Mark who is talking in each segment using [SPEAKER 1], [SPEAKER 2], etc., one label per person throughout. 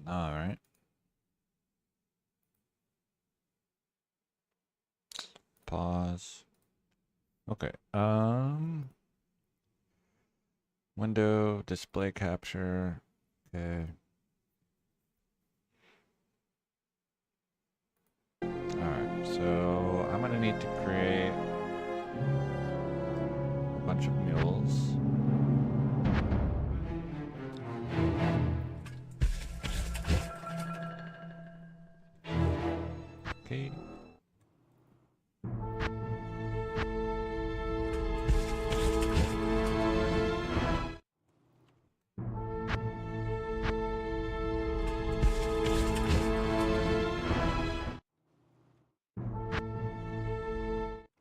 [SPEAKER 1] All right. Pause. Okay. Window, display capture. Okay. Alright, so I'm gonna need to create a bunch of mules. Okay.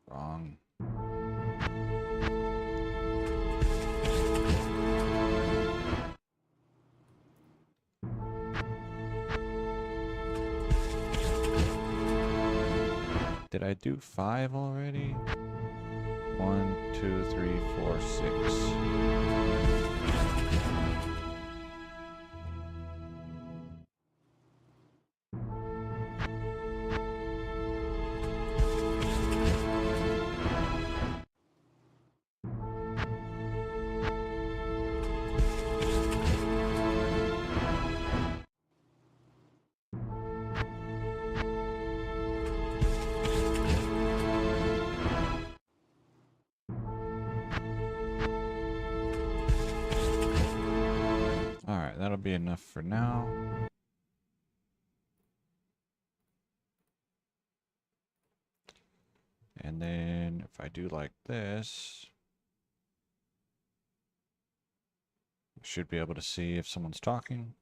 [SPEAKER 1] Wrong. Did I do 5 already? 1, 2, 3, 4, 6. Alright, that'll be enough for now. And then if I do like this, I should be able to see if someone's talking.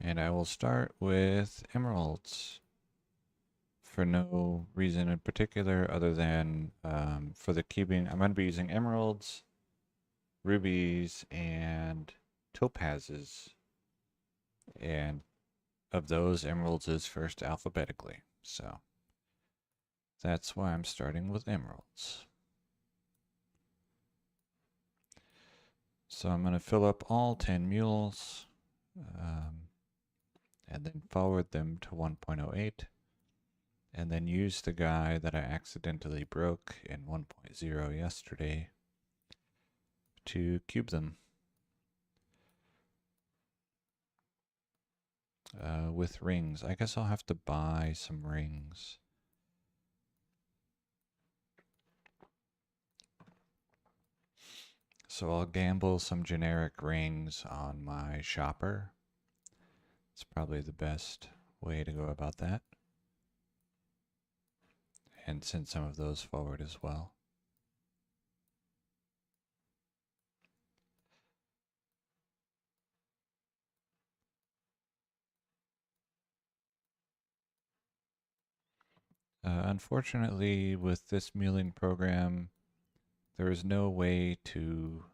[SPEAKER 1] And I will start with emeralds for no reason in particular other than for the cubing. I'm going to be using emeralds, rubies, and topazes. And of those, emeralds is first alphabetically. So that's why I'm starting with emeralds. So I'm going to fill up all 10 mules and then forward them to 1.08. And then use the guy that I accidentally broke in 1.0 yesterday to cube them with rings. I guess I'll have to buy some rings. So I'll gamble some generic rings on my shopper. It's probably the best way to go about that. And send some of those forward as well. Unfortunately, with this muling program, there is no way to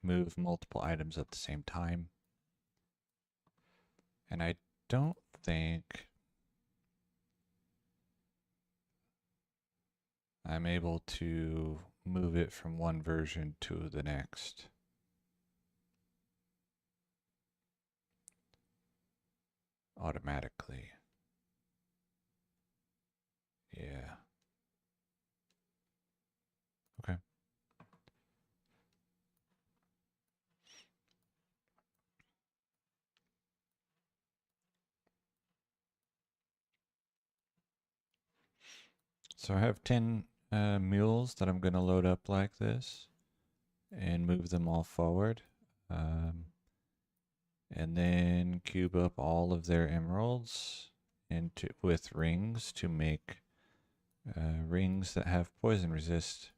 [SPEAKER 1] move multiple items at the same time. And I don't think I'm able to move it from one version to the next. Automatically. Yeah. Okay. So I have 10 mules that I'm going to load up like this and move them all forward. And then cube up all of their emeralds with rings to make rings that have poison resist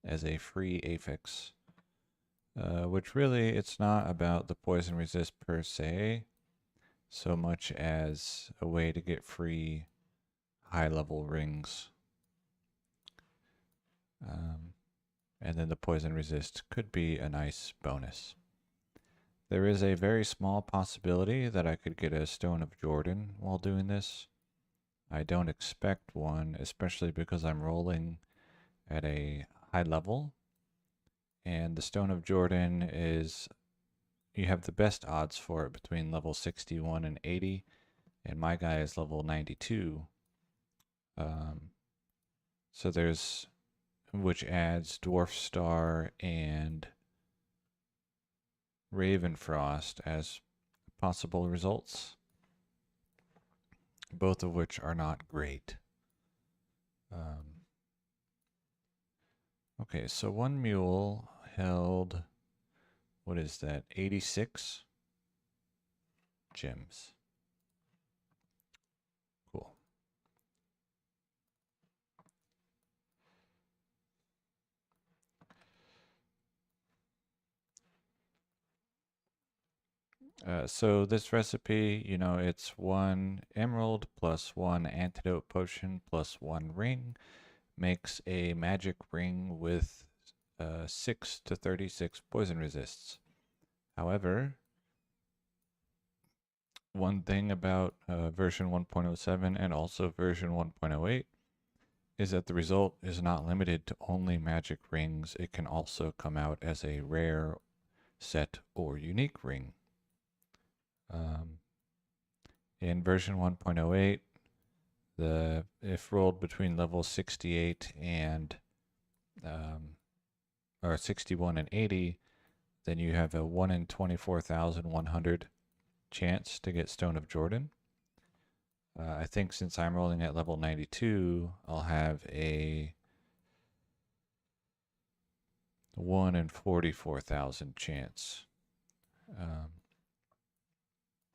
[SPEAKER 1] as a free affix. Which really, it's not about the poison resist per se, so much as a way to get free high-level rings. And then the poison resist could be a nice bonus. There is a very small possibility that I could get a Stone of Jordan while doing this, I don't expect one, especially because I'm rolling at a high level. And the Stone of Jordan is, you have the best odds for it between level 61 and 80, and my guy is level 92. Um, so there's, which adds Dwarf Star and Ravenfrost as possible results, both of which are not great. Okay, so one mule held, what is that, 86 gems. Cool. So this recipe, you know, it's 1 emerald plus 1 antidote potion plus 1 ring makes a magic ring with 6 to 36 poison resists. However, one thing about version 1.07 and also version 1.08 is that the result is not limited to only magic rings. It can also come out as a rare, set, or unique ring. Um, in version 1.08, if rolled between level 68 and or 61 and 80, then you have a 1 in 24,100 chance to get Stone of Jordan. I think since I'm rolling at level 92, I'll have a 1 in 44,000 chance.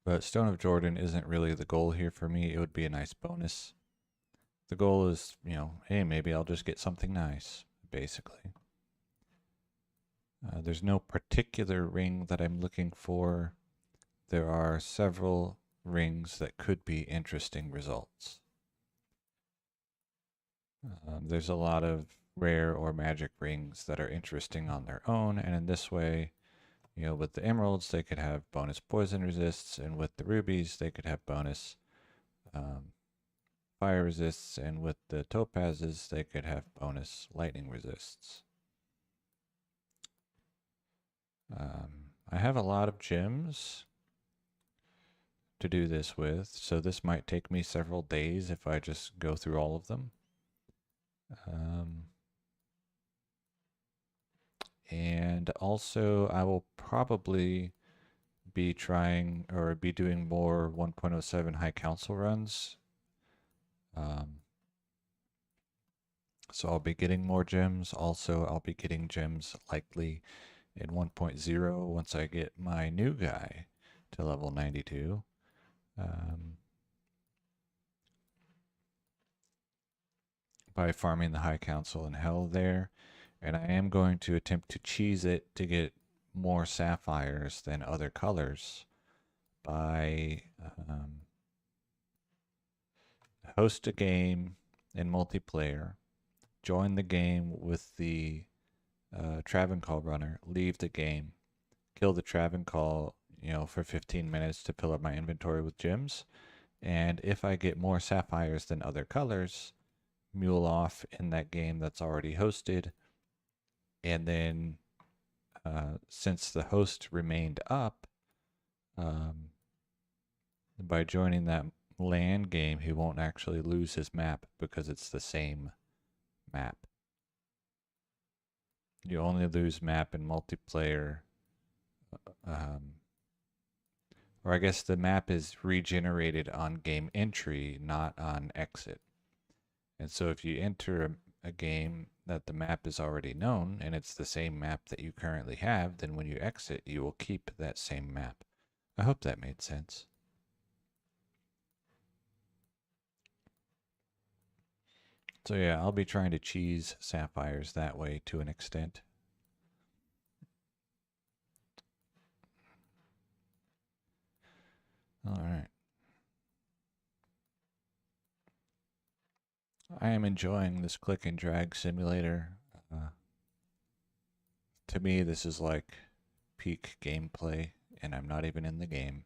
[SPEAKER 1] But Stone of Jordan isn't really the goal here for me. It would be a nice bonus. The goal is, you know, hey, maybe I'll just get something nice, basically. There's no particular ring that I'm looking for. There are several rings that could be interesting results. There's a lot of rare or magic rings that are interesting on their own, and in this way, you know, with the emeralds, they could have bonus poison resists, and with the rubies, they could have bonus fire resists, and with the topazes, they could have bonus lightning resists. I have a lot of gems to do this with, so this might take me several days if I just go through all of them. And also, I will probably be trying or be doing more 1.07 High Council runs. So I'll be getting more gems. Also, I'll be getting gems likely in 1.0 once I get my new guy to level 92. By farming the High Council in Hell there. And I am going to attempt to cheese it to get more sapphires than other colors by host a game in multiplayer, join the game with the Travancore runner, leave the game, kill the Travancore, you know, for 15 minutes to fill up my inventory with gems. And if I get more sapphires than other colors, mule off in that game that's already hosted. And then since the host remained up, by joining that land game, he won't actually lose his map because it's the same map. You only lose map in multiplayer. Or I guess the map is regenerated on game entry, not on exit. And so if you enter a game that the map is already known and it's the same map that you currently have, then when you exit, you will keep that same map. I hope that made sense. So yeah, I'll be trying to cheese sapphires that way to an extent. All right. I am enjoying this click and drag simulator. To me, this is like peak gameplay, and I'm not even in the game.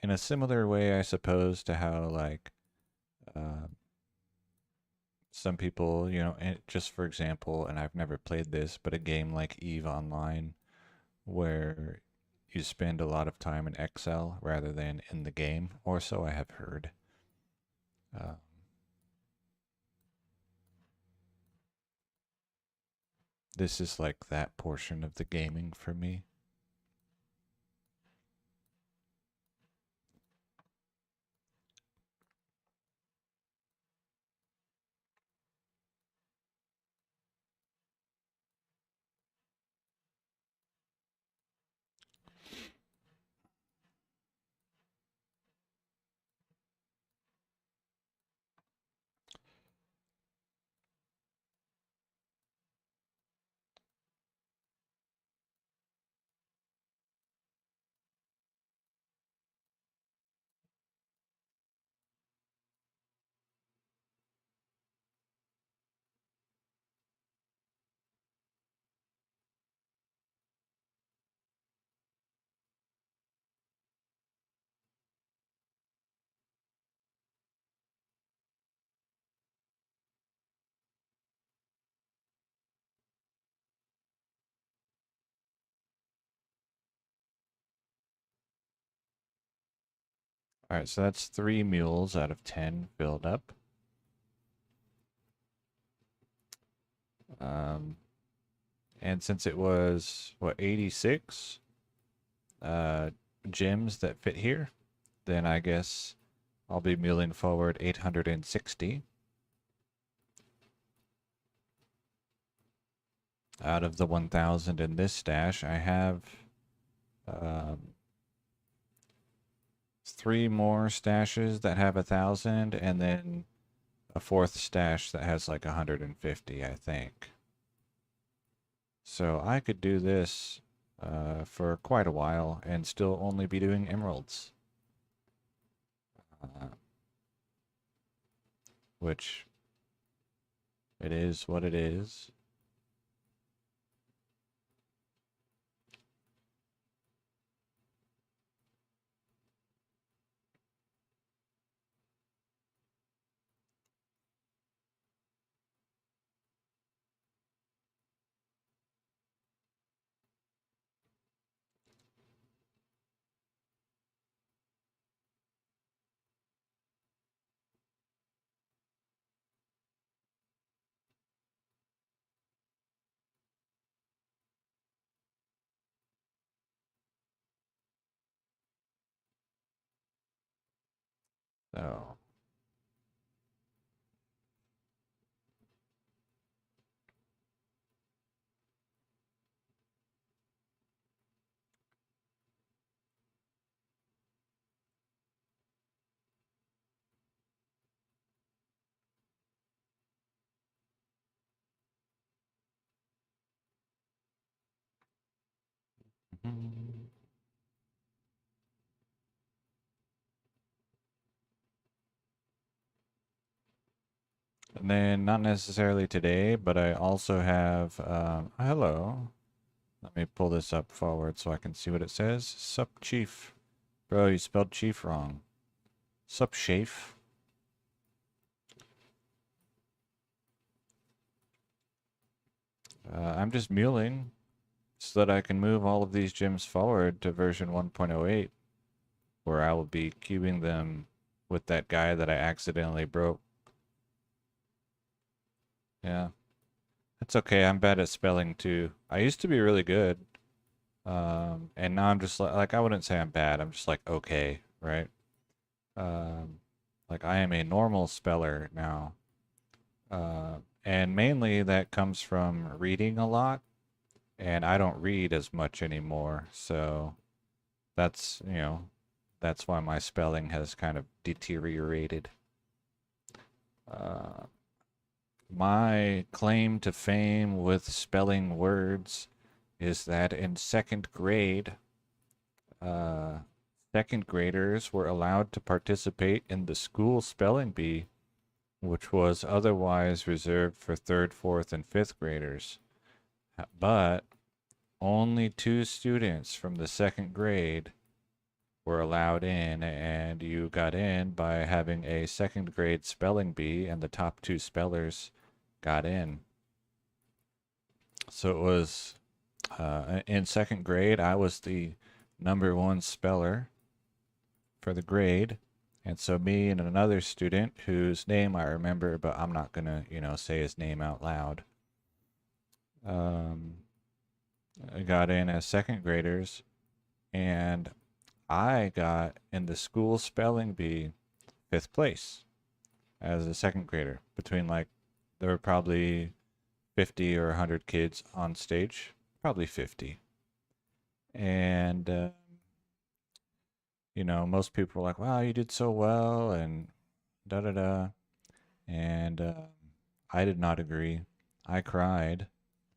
[SPEAKER 1] In a similar way, I suppose, to how like Uh, some people, you know, and just for example, and I've never played this, but a game like Eve Online, where you spend a lot of time in Excel rather than in the game, or so I have heard. Uh, this is like that portion of the gaming for me. All right, so that's 3 mules out of 10 filled up. Um, and since it was, what, 86 gems that fit here, then I guess I'll be muling forward 860. Out of the 1,000 in this stash, I have um, 3 more stashes that have 1,000, and then a 4th stash that has like 150, I think. So I could do this for quite a while and still only be doing emeralds. Uh, which it is what it is. So and then not necessarily today, but I also have hello. Let me pull this up forward so I can see what it says. Sup chief. Bro, you spelled chief wrong. Sup chafe. I'm just muling so that I can move all of these gems forward to version 1.08, where I will be cubing them with that guy that I accidentally broke. Yeah. It's okay. I'm bad at spelling too. I used to be really good. And now I'm just like I wouldn't say I'm bad. I'm just like okay, right? Um, like I am a normal speller now. And mainly that comes from reading a lot, and I don't read as much anymore. So that's, you know, that's why my spelling has kind of deteriorated. Uh, my claim to fame with spelling words is that in second grade, uh, second graders were allowed to participate in the school spelling bee, which was otherwise reserved for third, fourth, and fifth graders. But only 2 students from the second grade were allowed in, and you got in by having a second grade spelling bee, and the top two spellers got in. So it was in second grade, I was the number one speller for the grade. And so me and another student whose name I remember, but I'm not gonna, say his name out loud. Um, I got in as second graders, and I got in the school spelling bee fifth place as a second grader. Between like, there were probably 50 or 100 kids on stage, probably 50. And most people were like, wow, you did so well, and da da da. And I did not agree. I cried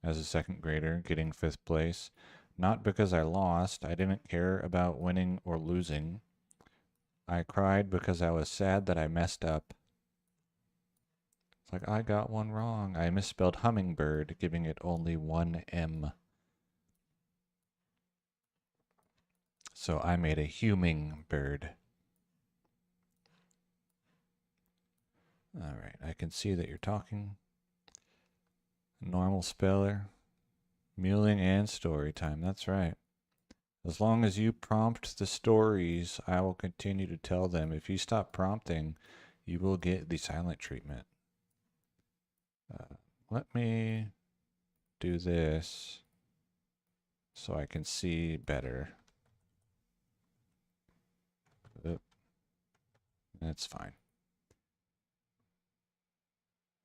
[SPEAKER 1] as a second grader getting fifth place. Not because I lost, I didn't care about winning or losing. I cried because I was sad that I messed up. It's like, I got one wrong. I misspelled hummingbird, giving it only one M. So I made a huming bird. All right, I can see that you're talking. Normal speller, muling, and story time. That's right. As long as you prompt the stories, I will continue to tell them. If you stop prompting, you will get the silent treatment. Let me do this so I can see better. That's fine.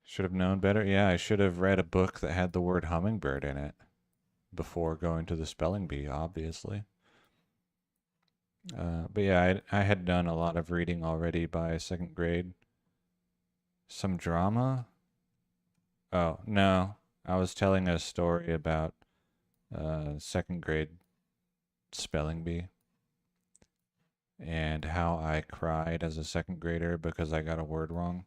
[SPEAKER 1] Should have known better. Yeah, I should have read a book that had the word hummingbird in it before going to the spelling bee, obviously. But yeah, I had done a lot of reading already by second grade. Some drama? Oh, no. I was telling a story about second grade spelling bee and how I cried as a second grader because I got a word wrong.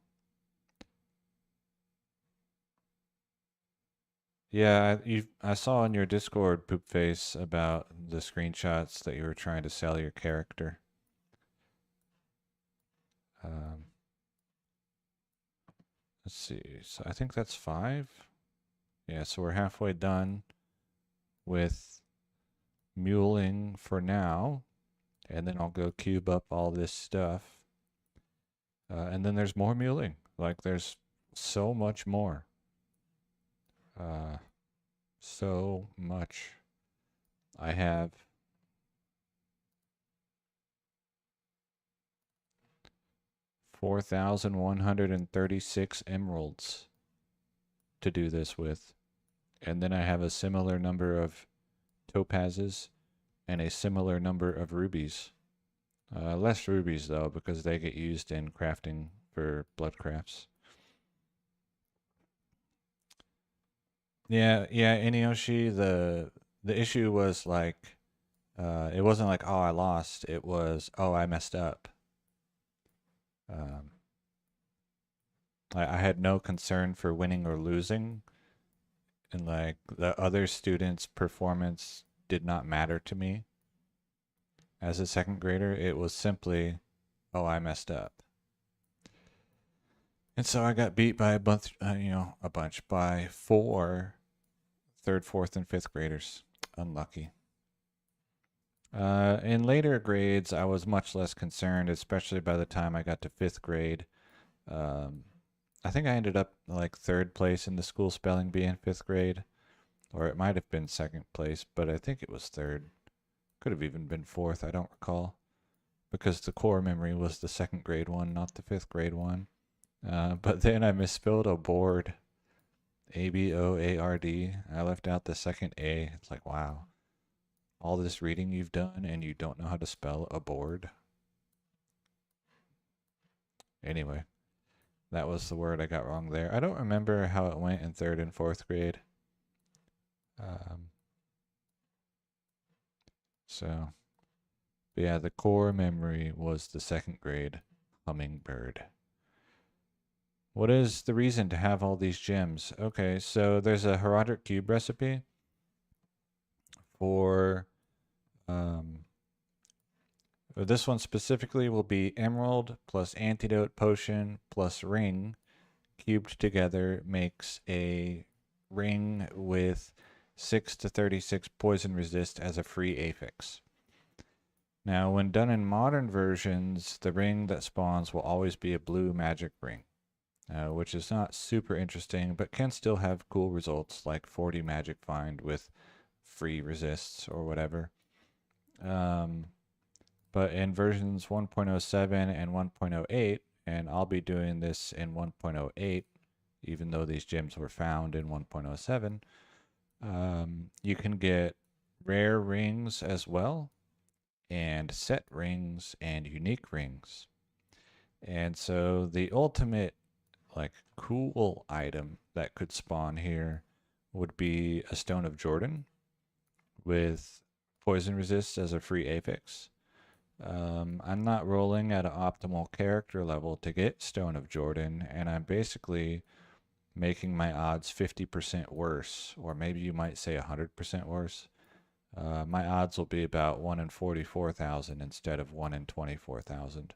[SPEAKER 1] Yeah, I saw in your Discord, Poop Face, about the screenshots that you were trying to sell your character. Um, let's see. So I think that's 5. Yeah, so we're halfway done with muling for now, and then I'll go cube up all this stuff. And then there's more muling. Like, there's so much more. Uh, so much. I have 4,136 emeralds to do this with. And then I have a similar number of topazes and a similar number of rubies. Less rubies, though, because they get used in crafting for blood crafts. Yeah, yeah, Inioshi, the issue was like, it wasn't like, oh, I lost. It was, oh, I messed up. Um, I had no concern for winning or losing, and like the other students' performance did not matter to me. As a second grader, it was simply, oh, I messed up. And so I got beat by by 4 third, fourth, and fifth graders. Unlucky. In later grades, I was much less concerned, especially by the time I got to fifth grade. Um, I think I ended up like third place in the school spelling bee in fifth grade, or it might have been second place, but I think it was third. Could have even been fourth, I don't recall, because the core memory was the second grade one, not the fifth grade one. But then I misspelled a board, ABOARD. I left out the second A. It's like, wow, all this reading you've done and you don't know how to spell a board. Anyway, that was the word I got wrong there. I don't remember how it went in third and fourth grade. Um, so, but yeah, the core memory was the second grade hummingbird. What is the reason to have all these gems? Okay, so there's a Herodic Cube recipe for This one specifically will be emerald plus antidote potion plus ring cubed together makes a ring with 6 to 36 poison resist as a free affix. Now, when done in modern versions, the ring that spawns will always be a blue magic ring, which is not super interesting, but can still have cool results like 40 magic find with free resists or whatever. Um, but in versions 1.07 and 1.08, and I'll be doing this in 1.08, even though these gems were found in 1.07, you can get rare rings as well, and set rings and unique rings. And so the ultimate like cool item that could spawn here would be a Stone of Jordan with poison resist as a free affix. I'm not rolling at an optimal character level to get Stone of Jordan, and I'm basically making my odds 50% worse, or maybe you might say 100% worse. My odds will be about 1 in 44,000 instead of 1 in 24,000.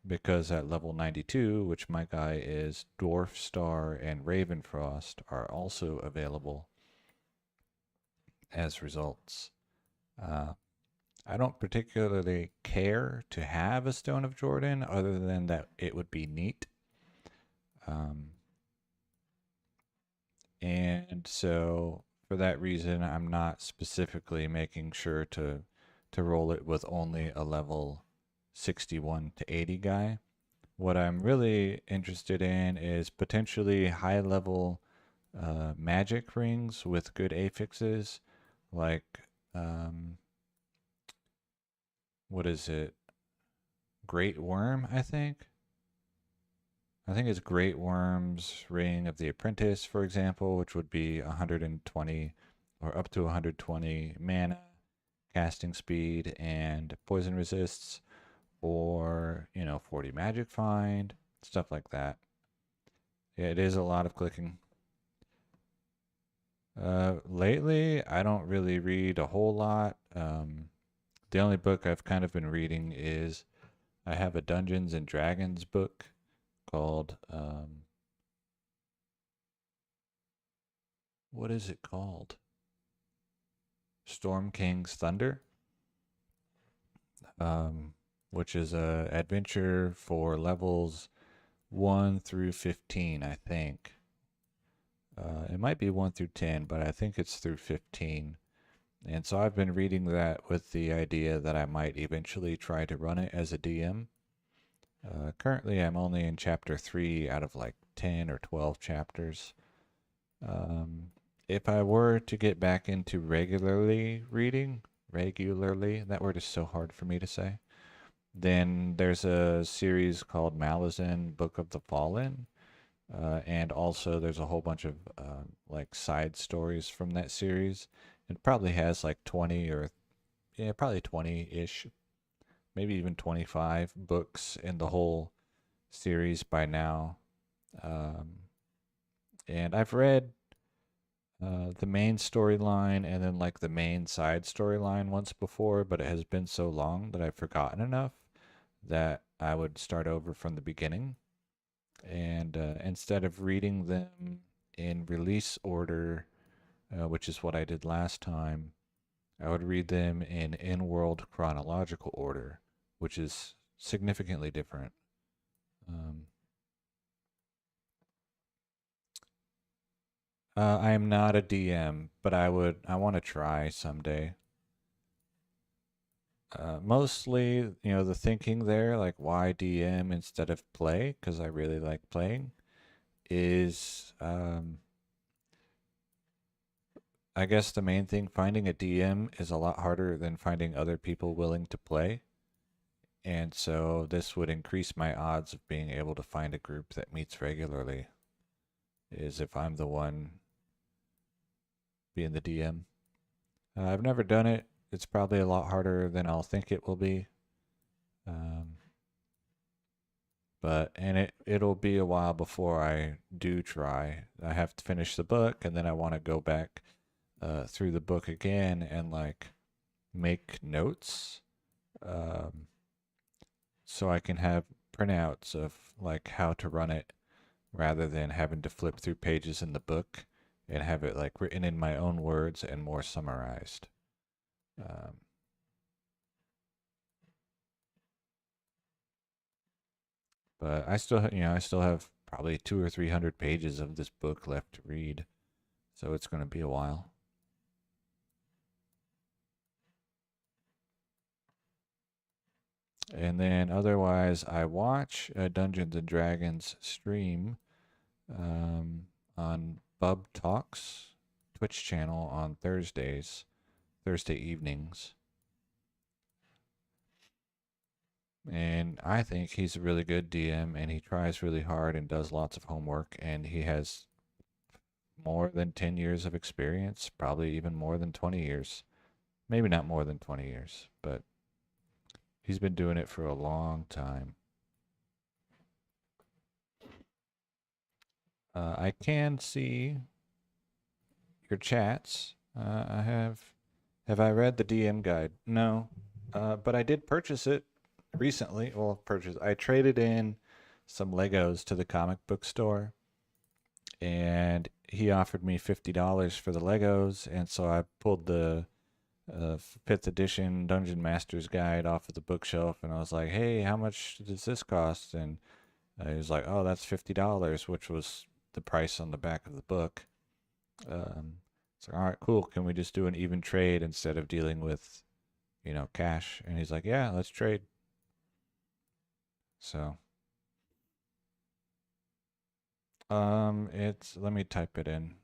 [SPEAKER 1] Because at level 92, which my guy is, Dwarf Star and Ravenfrost are also available as results. I don't particularly care to have a Stone of Jordan other than that it would be neat. And so for that reason, I'm not specifically making sure to roll it with only a level 61 to 80 guy. What I'm really interested in is potentially high level magic rings with good affixes, like what is it? Great Worm, I think. I think it's Great Worm's Ring of the Apprentice, for example, which would be 120 or up to 120 mana, casting speed, and poison resists, or 40 magic find, stuff like that. Yeah, it is a lot of clicking. Lately, I don't really read a whole lot. The only book I've kind of been reading is I have a Dungeons and Dragons book called what is it called? Storm King's Thunder, um, which is a adventure for levels 1 through 15, I think. It might be 1 through 10, but I think it's through 15. And so I've been reading that with the idea that I might eventually try to run it as a DM. Currently, I'm only in chapter 3 out of like 10 or 12 chapters. If I were to get back into regularly reading, regularly, that word is so hard for me to say, then there's a series called Malazan Book of the Fallen. And also there's a whole bunch of like side stories from that series. It probably has like 20 or, yeah, probably 20-ish, maybe even 25 books in the whole series by now. Um, and I've read the main storyline and then like the main side storyline once before, but it has been so long that I've forgotten enough that I would start over from the beginning. And instead of reading them in release order, which is what I did last time, I would read them in world chronological order, which is significantly different. Um, I am not a DM, but I want to try someday. Mostly, the thinking there, like why DM instead of play, because I really like playing, is I guess the main thing, finding a DM is a lot harder than finding other people willing to play. And so this would increase my odds of being able to find a group that meets regularly, is if I'm the one being the DM. I've never done it. It's probably a lot harder than I'll think it will be. Um, and it'll be a while before I do try. I have to finish the book, and then I want to go back through the book again and like make notes um, so I can have printouts of like how to run it rather than having to flip through pages in the book and have it like written in my own words and more summarized. Um, but I still, I still have probably 200 or 300 pages of this book left to read, so it's going to be a while. And then otherwise, I watch a Dungeons and Dragons stream um, on Bub Talks Twitch channel on Thursday evenings. And I think he's a really good DM and he tries really hard and does lots of homework. And he has more than 10 years of experience, probably even more than 20 years. Maybe not more than 20 years, but he's been doing it for a long time. I can see your chats. I have I read the DM guide? No, but I did purchase it recently. Well, purchase. I traded in some Legos to the comic book store, and he offered me $50 for the Legos, and so I pulled the fifth edition Dungeon Master's Guide off of the bookshelf, and I was like, "Hey, how much does this cost?" And he was like, "Oh, that's $50," which was the price on the back of the book. So all right, cool. Can we just do an even trade instead of dealing with, cash? And he's like, yeah, let's trade. So, it's let me type it in.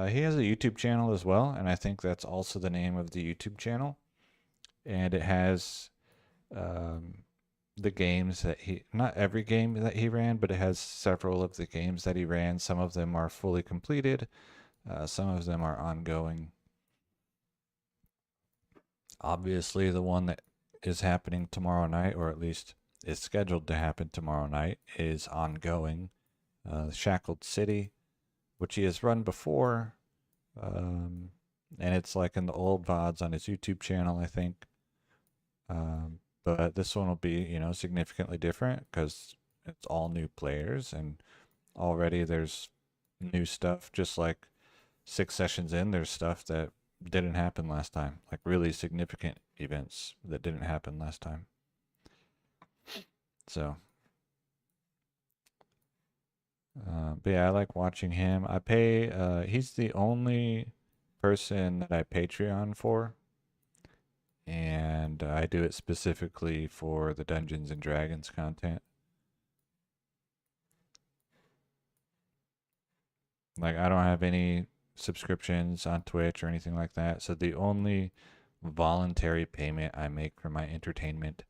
[SPEAKER 1] He has a YouTube channel as well, and I think that's also the name of the YouTube channel. And it has um, the games that not every game that he ran, but it has several of the games that he ran. Some of them are fully completed, some of them are ongoing. Obviously, the one that is happening tomorrow night, or at least is scheduled to happen tomorrow night, is ongoing. Shackled City, which he has run before, um, and it's like in the old VODs on his YouTube channel, I think. But this one will be, significantly different because it's all new players, and already there's new stuff. Just like 6 sessions in, there's stuff that didn't happen last time, like really significant events that didn't happen last time. So, but yeah, I like watching him. I pay. He's the only person that I Patreon for, and I do it specifically for the Dungeons and Dragons content. Like, I don't have any subscriptions on Twitch or anything like that. So the only voluntary payment I make for my entertainment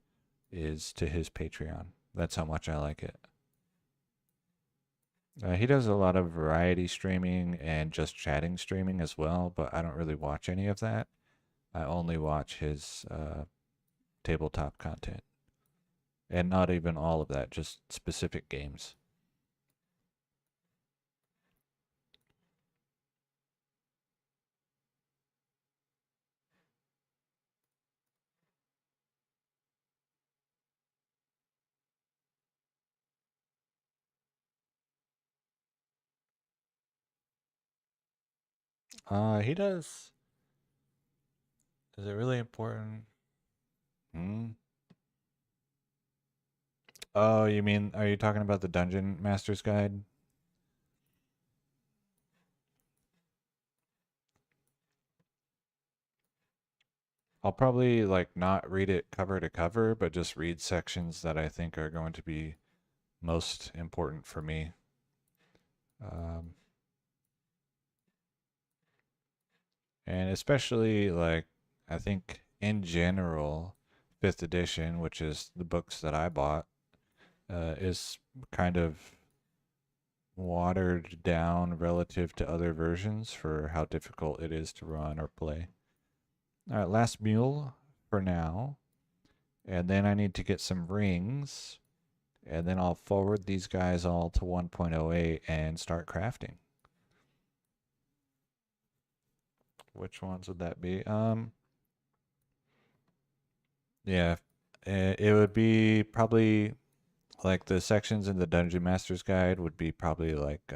[SPEAKER 1] is to his Patreon. That's how much I like it. He does a lot of variety streaming and just chatting streaming as well, but I don't really watch any of that. I only watch his tabletop content. And not even all of that, just specific games. He does. Is it really important? Hmm. Oh, you mean, are you talking about the Dungeon Master's Guide? I'll probably like not read it cover to cover, but just read sections that I think are going to be most important for me. Um, and especially like I think in general, fifth edition, which is the books that I bought, is kind of watered down relative to other versions for how difficult it is to run or play. All right, last mule for now. And then I need to get some rings. And then I'll forward these guys all to 1.08 and start crafting. Which ones would that be? Yeah, it would be probably like the sections in the Dungeon Master's Guide would be probably like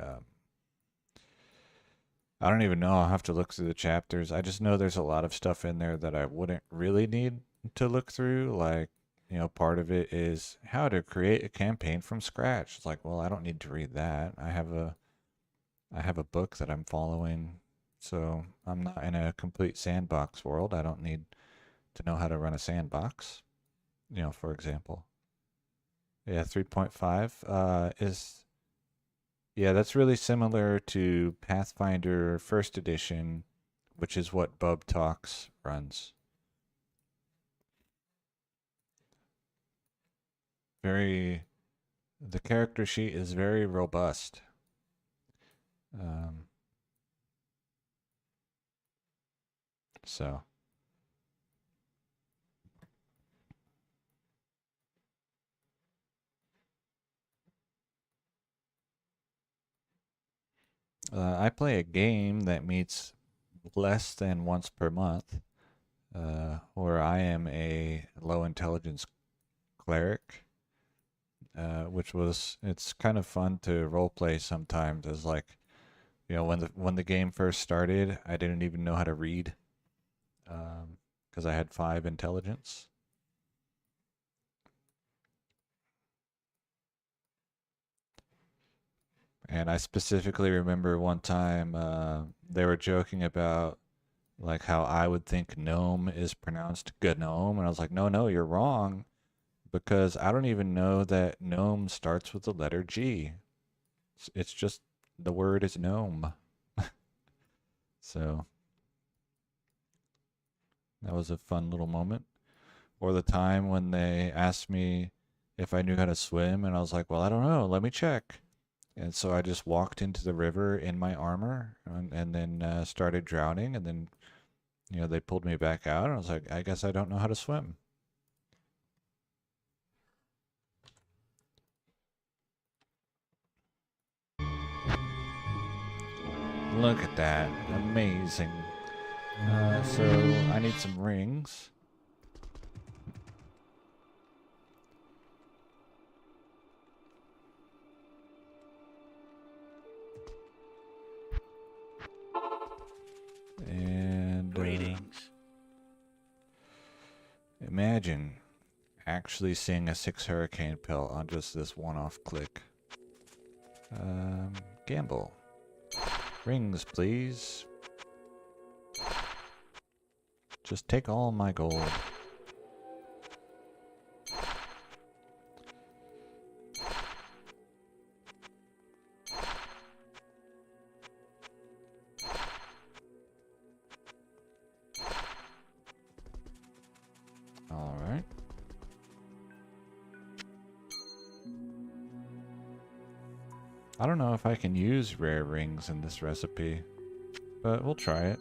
[SPEAKER 1] I don't even know. I'll have to look through the chapters. I just know there's a lot of stuff in there that I wouldn't really need to look through. Like, part of it is how to create a campaign from scratch. It's like, well, I don't need to read that. I have a book that I'm following. So I'm not in a complete sandbox world. I don't need to know how to run a sandbox, for example. Yeah, 3.5 is yeah, that's really similar to Pathfinder First Edition, which is what Bub Talks runs. Very, the character sheet is very robust. Um, so I play a game that meets less than once per month, where I am a low intelligence cleric, it's kind of fun to role play sometimes as like, when the game first started, I didn't even know how to read, because I had 5 intelligence. And I specifically remember one time they were joking about like how I would think gnome is pronounced gnome, and I was like, no, no, you're wrong, because I don't even know that gnome starts with the letter G. It's just the word is gnome. So that was a fun little moment. Or the time when they asked me if I knew how to swim, and I was like, well, I don't know, let me check. And so I just walked into the river in my armor and then started drowning. And then, they pulled me back out. And I was like, I guess I don't know how to swim. Look at that. Amazing. So I need some rings. And
[SPEAKER 2] Greetings.
[SPEAKER 1] Imagine actually seeing a 6 hurricane pill on just this one-off click. Gamble. Rings, please. Just take all my gold. All right. I don't know if I can use rare rings in this recipe, but we'll try it.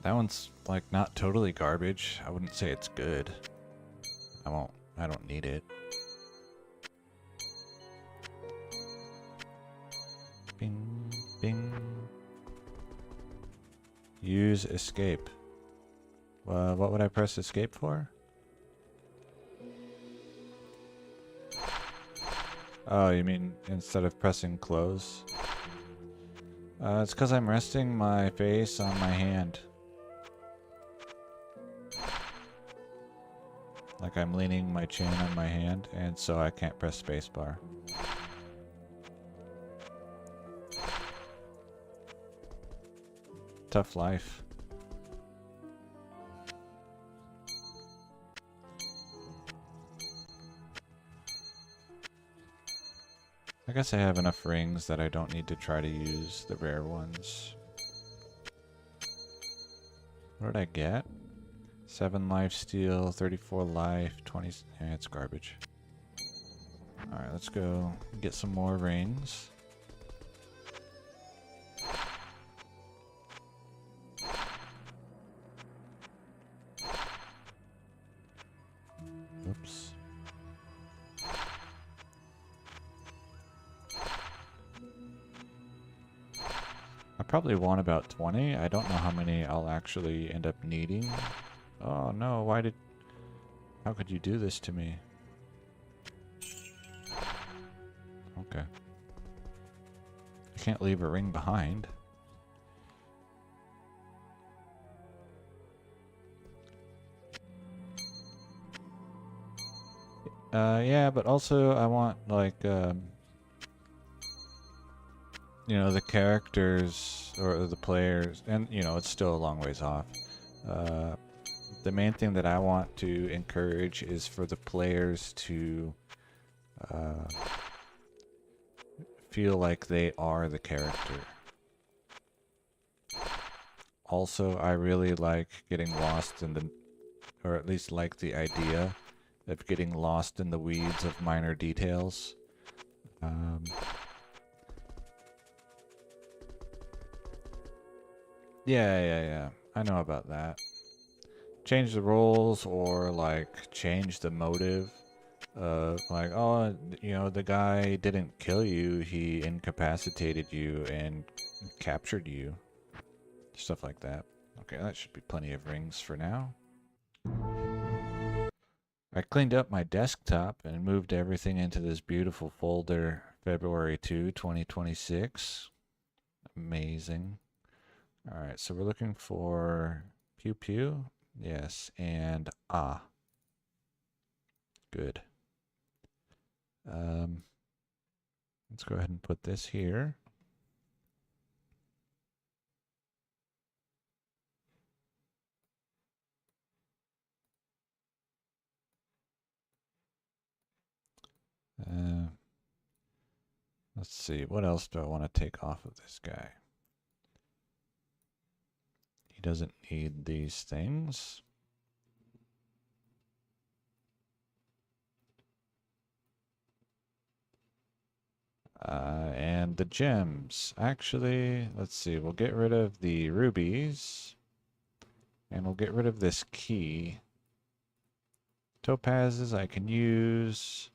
[SPEAKER 1] That one's like not totally garbage. I wouldn't say it's good. I don't need it. Bing, bing. Use escape. What would I press escape for? Oh, you mean instead of pressing close? It's because I'm resting my face on my hand. Like I'm leaning my chin on my hand, and so I can't press spacebar. Tough life. I guess I have enough rings that I don't need to try to use the rare ones. What did I get? 7 life steal, 34 life, 20... Yeah, it's garbage. Alright, let's go get some more rings. Oops. probably want about 20. I don't know how many I'll actually end up needing. Oh no, how could you do this to me? Okay. I can't leave a ring behind. Yeah, but also I want, like, you know, the characters or the players, and, you know, it's still a long ways off. The main thing that I want to encourage is for the players to uh, feel like they are the character. Also, I really like getting lost in the, or at least like the idea of getting lost in the weeds of minor details. Yeah. I know about that. Change the roles or like change the motive. Like, oh, you know, the guy didn't kill you, he incapacitated you and captured you. Stuff like that. Okay, that should be plenty of rings for now. I cleaned up my desktop and moved everything into this beautiful folder, February 2026. Amazing. All right, so we're looking for pew pew. Yes, and ah. Good. Let's go ahead and put this here. Uh, let's see, what else do I want to take off of this guy? He doesn't need these things. And the gems. Actually, let's see, we'll get rid of the rubies. And we'll get rid of this key. Topazes I can use.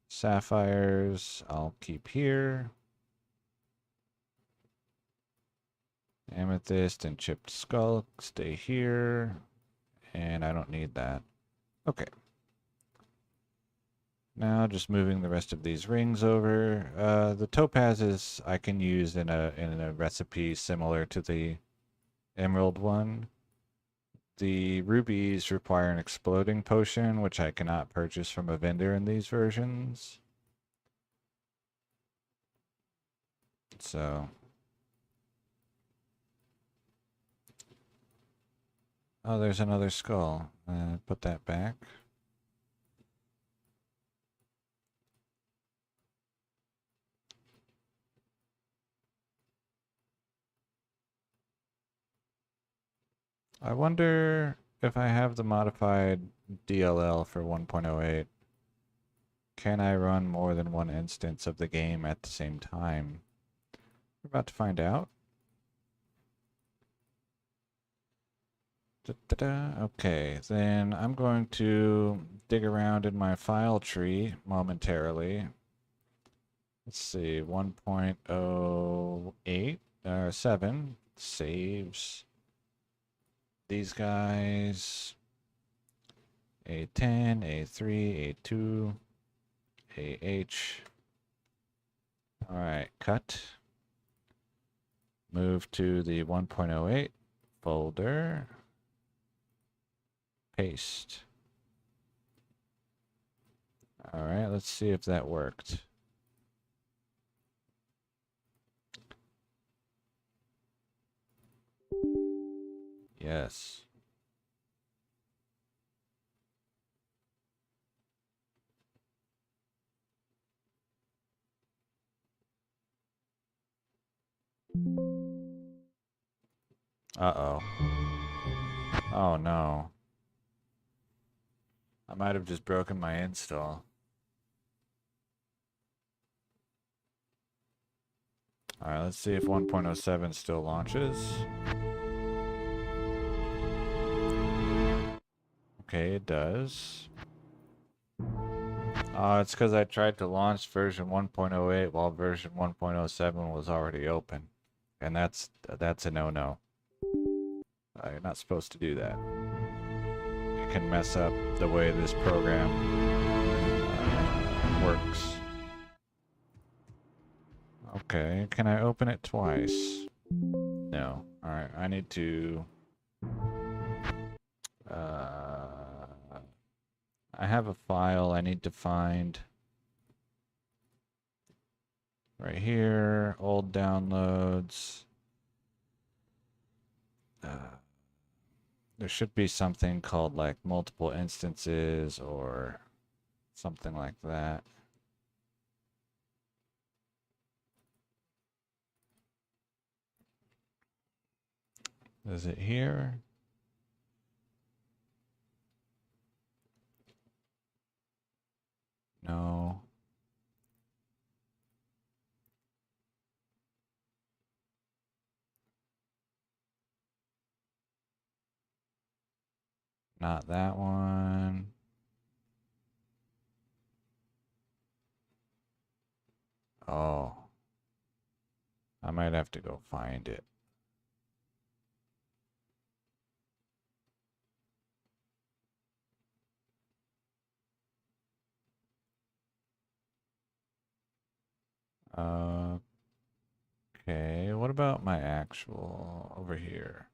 [SPEAKER 1] Sapphires I'll keep here. Amethyst and chipped skull stay here. And I don't need that. Okay. Now just moving the rest of these rings over. The topazes I can use in a recipe similar to the emerald one. The rubies require an exploding potion, which I cannot purchase from a vendor in these versions. So, oh, there's another skull. Put that back. I wonder if I have the modified DLL for 1.08. Can I run more than one instance of the game at the same time? We're about to find out. Okay, then I'm going to dig around in my file tree momentarily. Let's see, 1.08 7 saves these guys. A10, A3, A2, AH. All right, cut. Move to the 1.08 folder. Paste. All right, let's see if that worked. Yes. Uh-oh. Oh no. I might have just broken my install. Alright, let's see if 1.07 still launches. Okay, it does. It's because I tried to launch version 1.08 while version 1.07 was already open. And that's a no-no. You're not supposed to do that. It can mess up the way this program works. Okay, can I open it twice? No. Alright, I need to... I have a file I need to find. Right here, old downloads. There should be something called like multiple instances or something like that. Is it here? No. Not that one. Oh. I might have to go find it. Okay, what about my actual over here?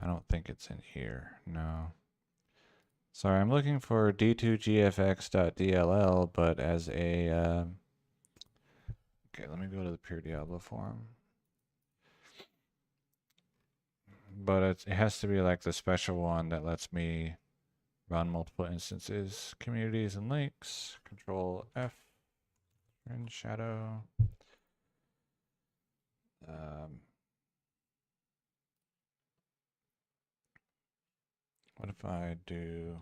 [SPEAKER 1] I don't think it's in here. No. Sorry, I'm looking for d2gfx.dll, but as a... okay, let me go to the Pure Diablo forum. But it has to be like the special one that lets me run multiple instances. Communities and links. Control F. In shadow. What if I do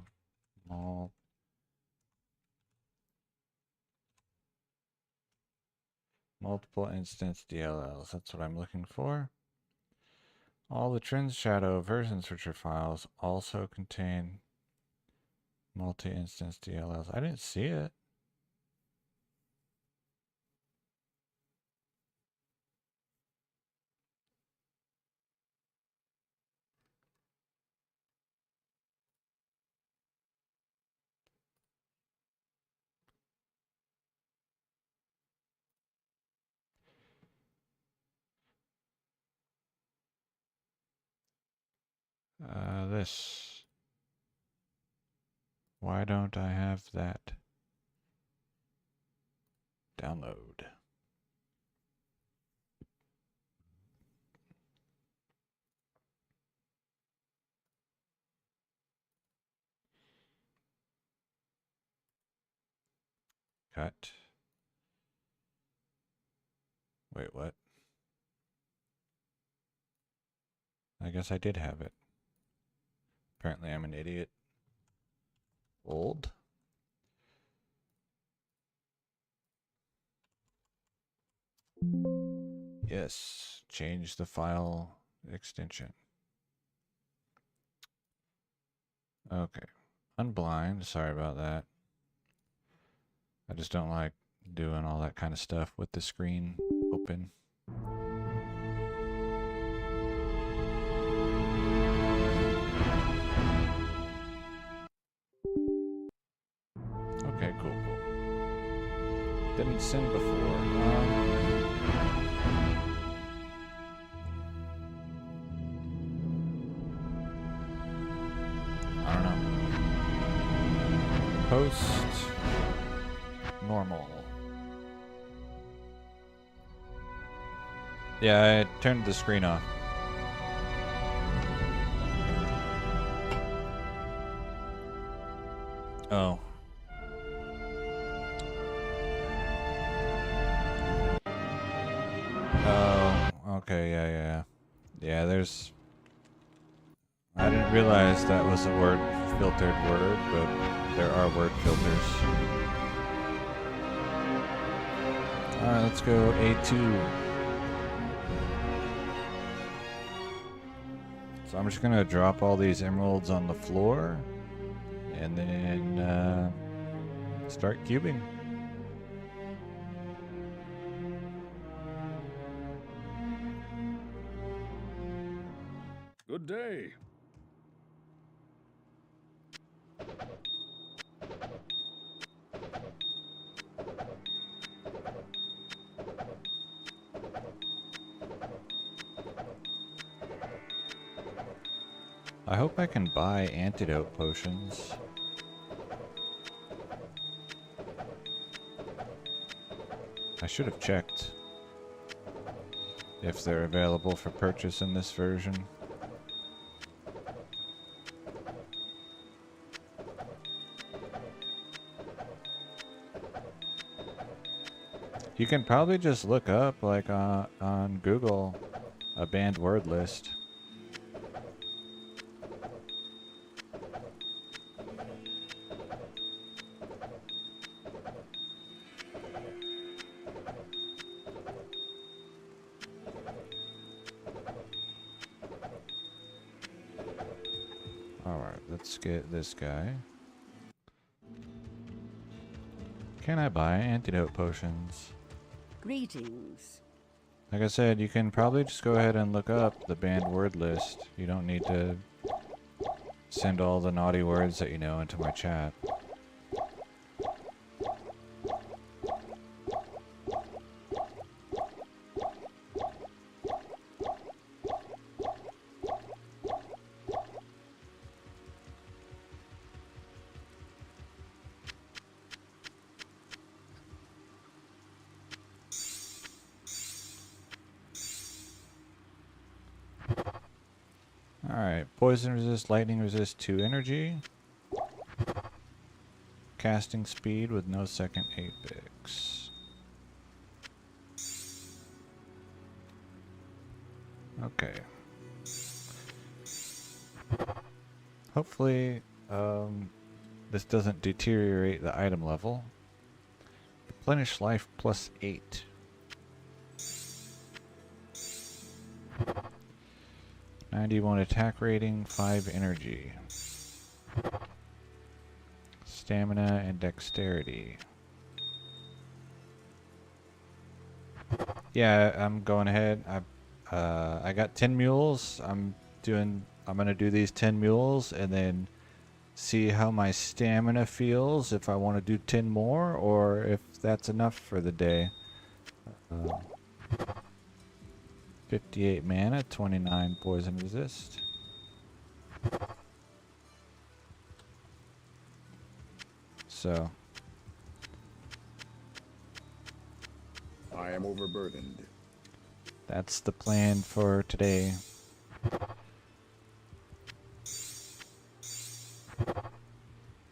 [SPEAKER 1] multiple instance DLLs? That's what I'm looking for. All the Trends Shadow version switcher files also contain multi-instance DLLs. I didn't see it. This. Why don't I have that? Download. Cut. Wait, what? I guess I did have it. Apparently I'm an idiot. Old. Yes, change the file extension. Okay, unblind, sorry about that. I just don't like doing all that kind of stuff with the screen open. Okay, cool. Didn't send before. I don't know. Post normal. Yeah, I turned the screen off. Oh. Oh, okay, yeah. Yeah, there's... I didn't realize that was a word filtered word, but there are word filters. Alright, let's go A2. So I'm just gonna drop all these emeralds on the floor, and then start cubing.
[SPEAKER 2] Good day.
[SPEAKER 1] I hope I can buy antidote potions. I should have checked if they're available for purchase in this version. You can probably just look up, like on Google, a banned word list. Alright, let's get this guy. Can I buy antidote potions?
[SPEAKER 3] Greetings.
[SPEAKER 1] Like I said, you can probably just go ahead and look up the banned word list. You don't need to send all the naughty words that you know into my chat. Alright, poison resist, lightning resist 2 energy. Casting speed with no second apex. Okay. Hopefully, this doesn't deteriorate the item level. Replenish life plus 8. +91 attack rating, 5 energy. Stamina and dexterity. Yeah, I'm going ahead. I got 10 mules. I'm gonna do these 10 mules and then see how my stamina feels, if I want to do 10 more or if that's enough for the day. 58 mana, 29 poison resist. So
[SPEAKER 2] I am overburdened.
[SPEAKER 1] that's the plan for today.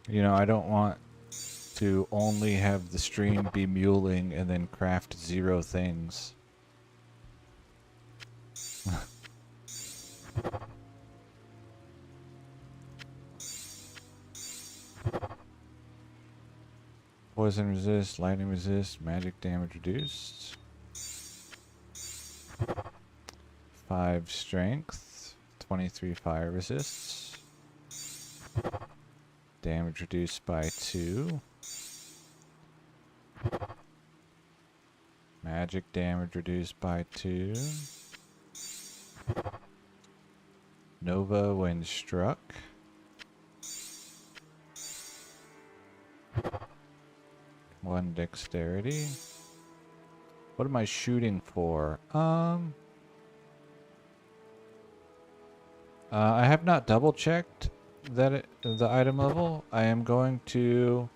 [SPEAKER 1] You know, I don't want to only have the stream be muling and then craft 0 things. Poison resist, lightning resist, magic damage reduced. 5 strength, 23 fire resists. Damage reduced by 2. Magic damage reduced by 2. Nova when struck. One dexterity. What am I shooting for? I have not double checked that the item level. I am going to,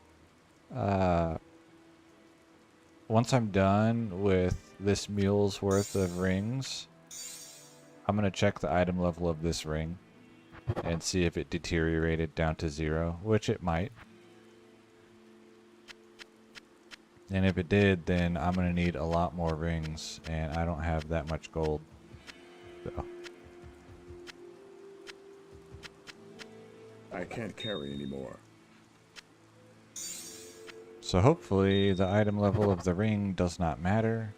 [SPEAKER 1] once I'm done with this mule's worth of rings, I'm going to check the item level of this ring and see if it deteriorated down to 0, which it might. And if it did, then I'm going to need a lot more rings, and I don't have that much gold. So.
[SPEAKER 2] I can't carry anymore.
[SPEAKER 1] So hopefully the item level of the ring does not matter.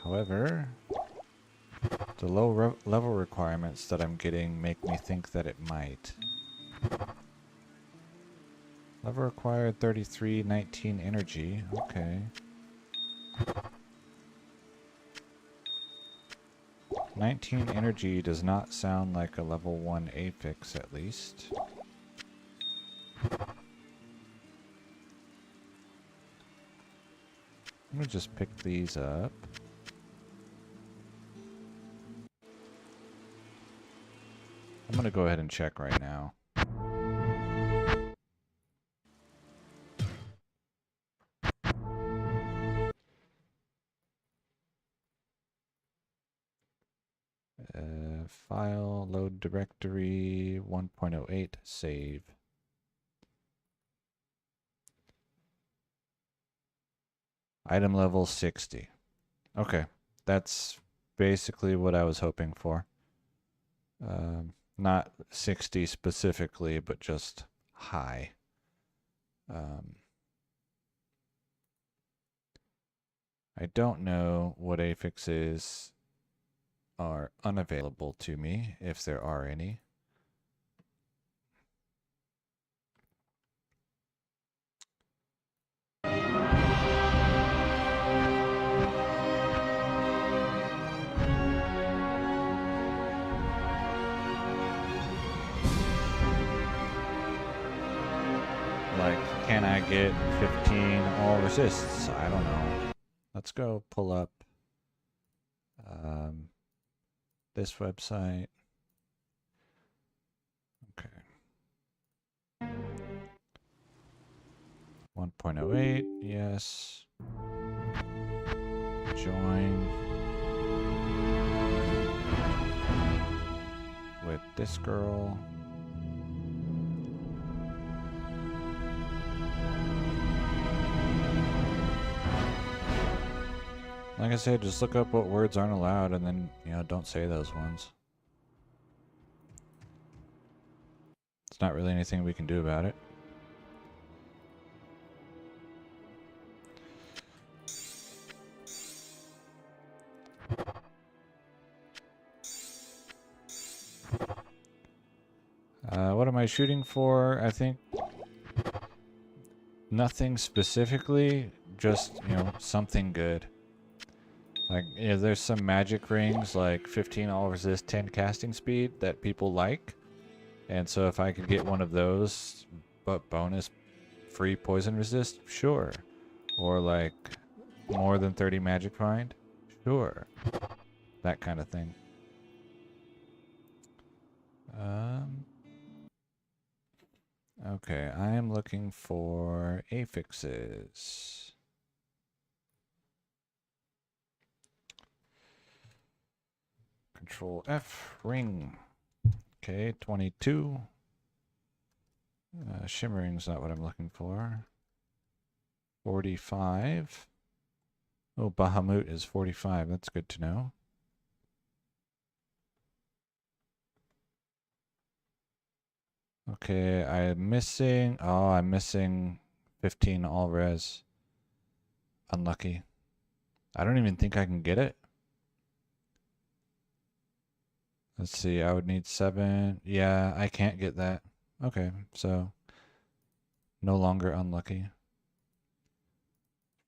[SPEAKER 1] However, the low level requirements that I'm getting make me think that it might. Level required 33, 19 energy. Okay. 19 energy does not sound like a level 1 Apex, at least. I'm gonna just pick these up. I'm gonna go ahead and check right now. File, load directory, 1.08, save. Item level 60. Okay, that's basically what I was hoping for. Not 60 specifically, but just high. I don't know what affixes are unavailable to me, if there are any. Like, can I get 15 all resists? I don't know. Let's go pull up this website. Okay. 1.08, yes. Join with this girl. Like I said, just look up what words aren't allowed and then, don't say those ones. It's not really anything we can do about it. What am I shooting for? I think nothing specifically, just, something good. Like, there's some magic rings, like 15 all resist, 10 casting speed that people like. And so if I could get one of those, but bonus free poison resist, sure. Or like more than 30 magic find, sure. That kind of thing. Okay, I am looking for affixes. Control F, ring. Okay, 22. Shimmering's not what I'm looking for. 45. Oh, Bahamut is 45. That's good to know. Okay, I'm missing... Oh, I'm missing 15 all res. Unlucky. I don't even think I can get it. Let's see, I would need 7. Yeah, I can't get that. Okay, so no longer unlucky.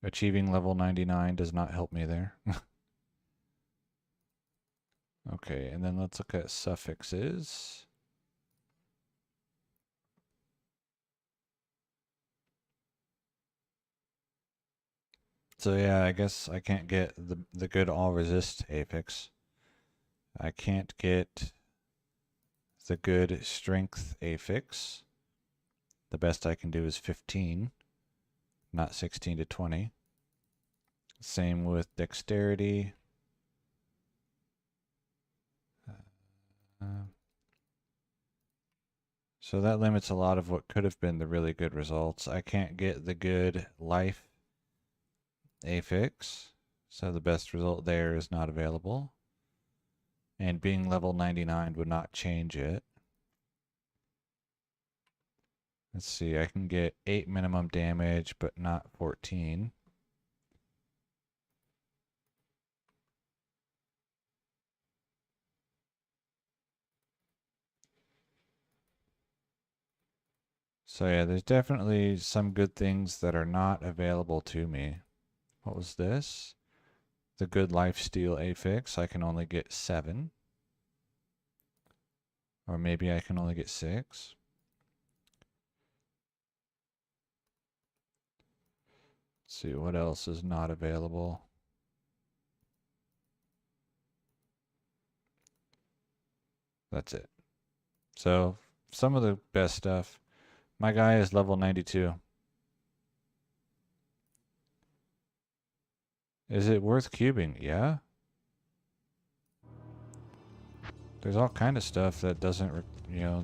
[SPEAKER 1] Achieving level 99 does not help me there. Okay, and then let's look at suffixes. So yeah, I guess I can't get the good all resist affix. I can't get the good strength affix. The best I can do is 15, not 16 to 20. Same with dexterity. So that limits a lot of what could have been the really good results. I can't get the good life affix, so the best result there is not available. And being level 99 would not change it. Let's see, I can get 8 minimum damage, but not 14. So yeah, there's definitely some good things that are not available to me. What was this? The good lifesteal affix. I can only get 7. Or maybe I can only get 6. Let's see, what else is not available? That's it. So, some of the best stuff. My guy is level 92. Is it worth cubing? Yeah. There's all kind of stuff that doesn't,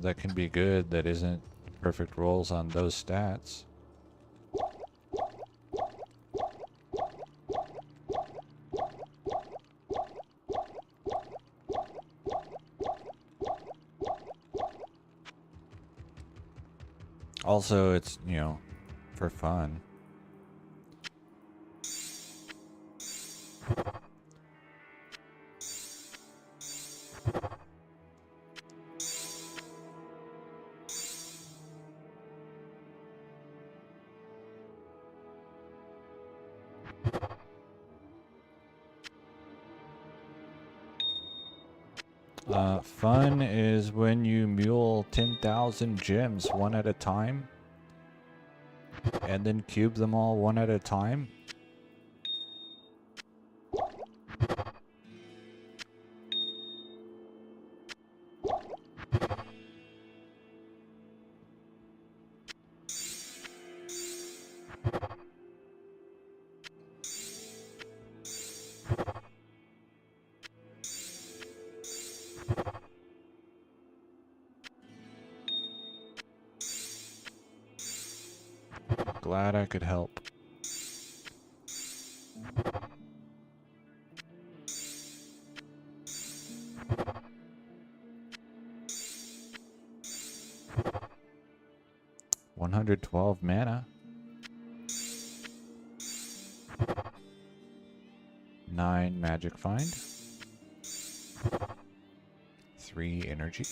[SPEAKER 1] that can be good that isn't perfect rolls on those stats. Also, it's, for fun. Fun is when you mule 10,000 gems one at a time and then cube them all one at a time. Glad I could help. $112 mana. 9 magic find. 3 energy.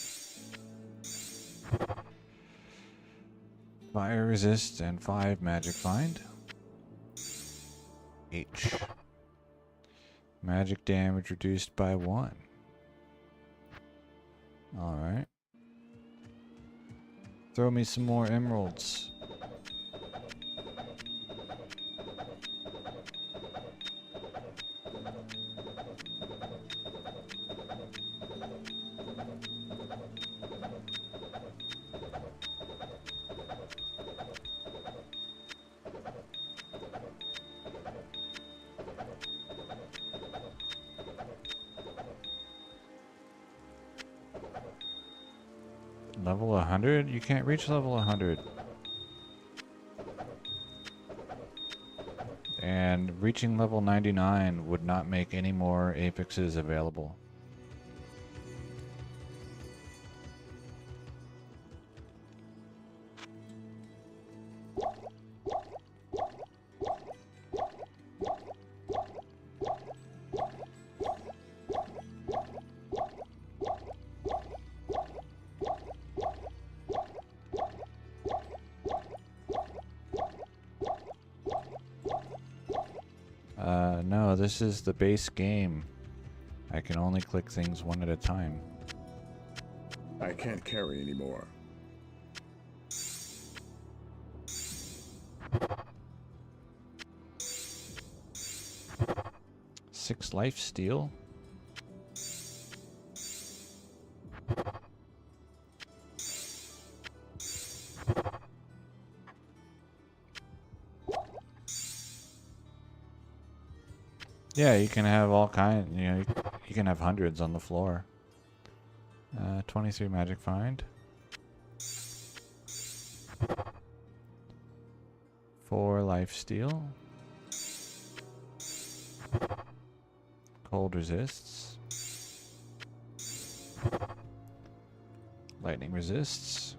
[SPEAKER 1] Fire resist and 5 magic find. H. Magic damage reduced by 1. Alright. Throw me some more emeralds. Level 100? You can't reach level 100. And reaching level 99 would not make any more affixes available. No, this is the base game. I can only click things one at a time.
[SPEAKER 2] I can't carry anymore.
[SPEAKER 1] 6 life steal. Yeah, you can have all kind. You can have hundreds on the floor. 23 magic find. 4 life steal. Cold resists. Lightning resists.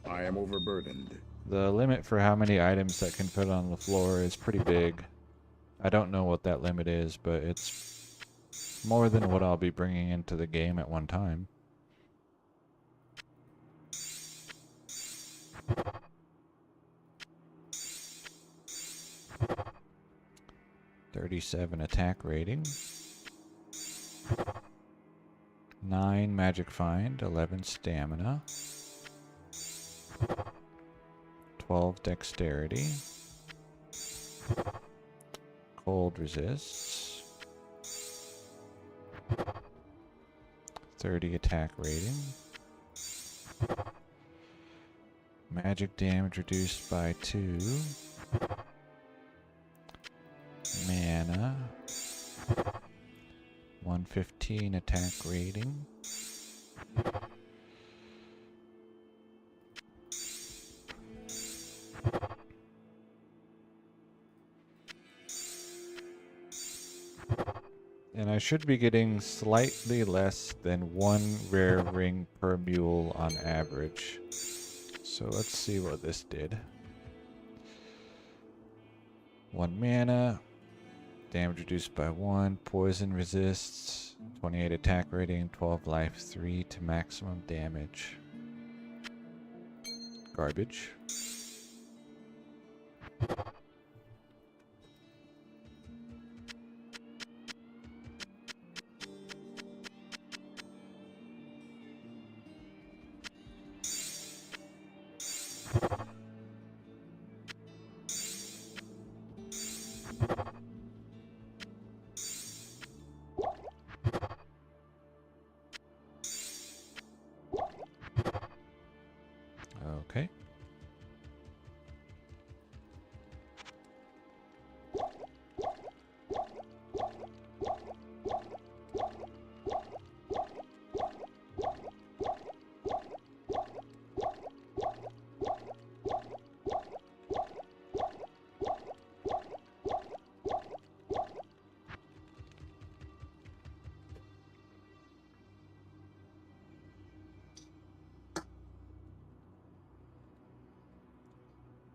[SPEAKER 2] I am overburdened.
[SPEAKER 1] The limit for how many items that can fit on the floor is pretty big. I don't know what that limit is, but it's more than what I'll be bringing into the game at one time. $37 attack rating. 9 magic find, 11 stamina. 12 dexterity. Cold resists. 30 attack rating. Magic damage reduced by 2. Mana. 115 attack rating. And I should be getting slightly less than 1 rare ring per mule on average. So let's see what this did. 1 mana. Damage reduced by 1. Poison resists. 28 attack rating. 12 life. 3 to maximum damage. Garbage. Okay.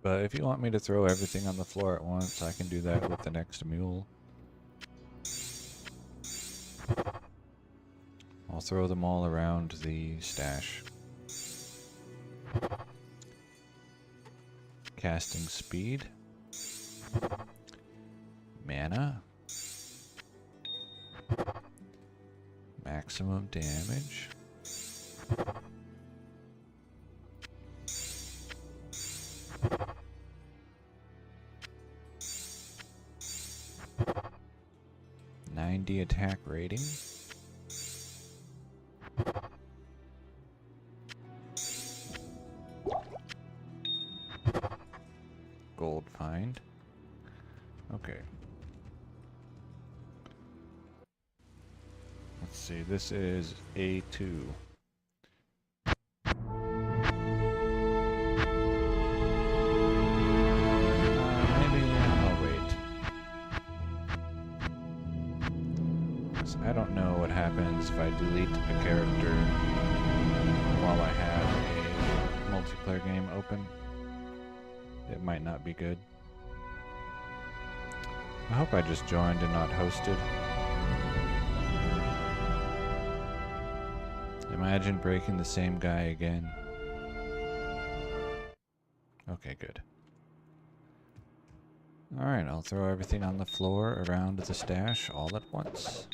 [SPEAKER 1] But if you want me to throw everything on the floor at once, I can do that with the next mule. I'll throw them all around the stash. Casting speed. Mana. Maximum damage. Attack rating. Gold find. Okay. Let's see, this is A2. I don't know what happens if I delete a character while I have a multiplayer game open. It might not be good. I hope I just joined and not hosted. Imagine breaking the same guy again. Okay, good. Alright, I'll throw everything on the floor around the stash all at once.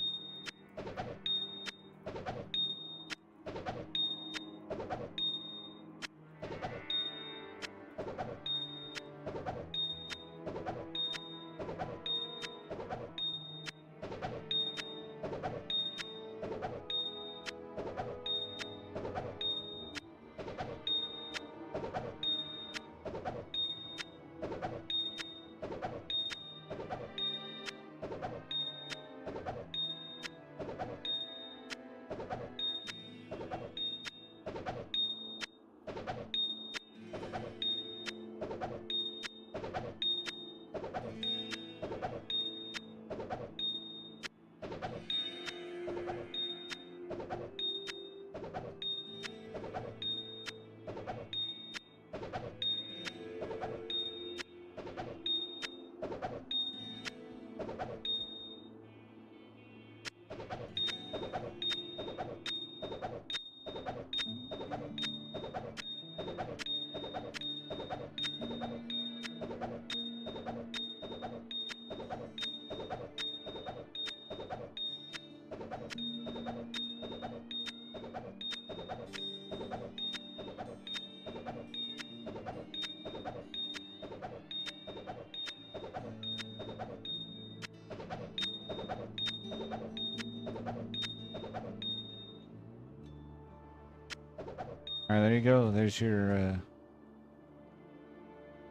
[SPEAKER 1] Alright, there you go. There's your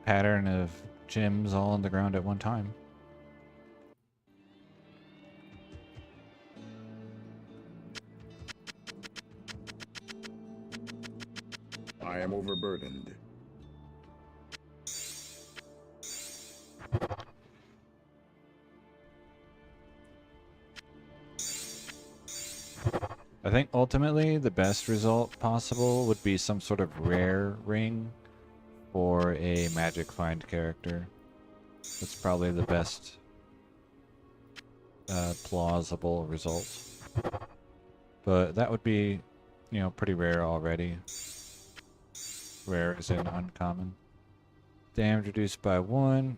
[SPEAKER 1] pattern of gems all on the ground at one time.
[SPEAKER 2] I am overburdened.
[SPEAKER 1] I think ultimately the best result possible would be some sort of rare ring for a magic find character. That's probably the best plausible result. But that would be, you know, pretty rare already. Rare is in uncommon. Damage reduced by 1.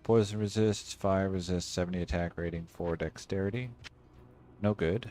[SPEAKER 1] Poison resists, fire resists, 70 attack rating, 4 dexterity. No good.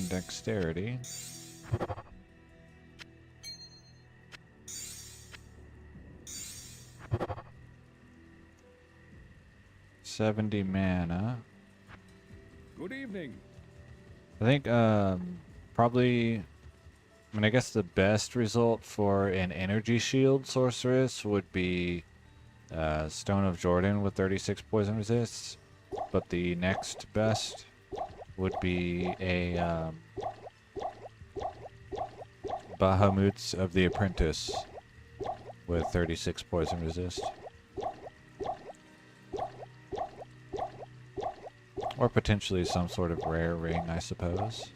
[SPEAKER 1] Dexterity. $70 mana.
[SPEAKER 2] Good evening.
[SPEAKER 1] I think probably, I mean, I guess the best result for an energy shield sorceress would be Stone of Jordan with 36 poison resists, but the next best would be a Bahamut's of the Apprentice with 36 poison resist. Or potentially some sort of rare ring, I suppose.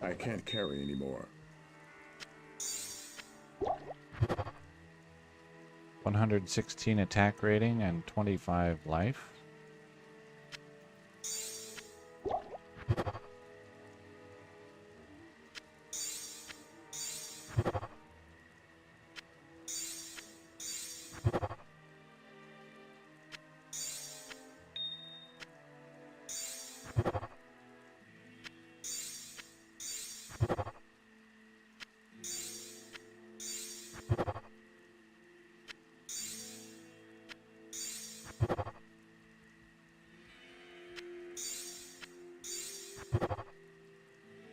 [SPEAKER 2] I can't carry anymore.
[SPEAKER 1] 116 attack rating and 25 life.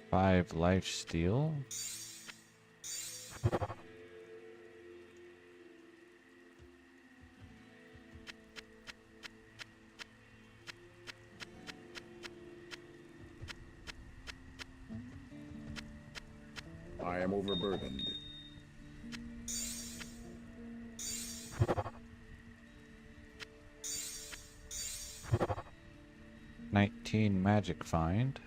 [SPEAKER 1] Five life steal.
[SPEAKER 2] I am overburdened.
[SPEAKER 1] $19 magic find.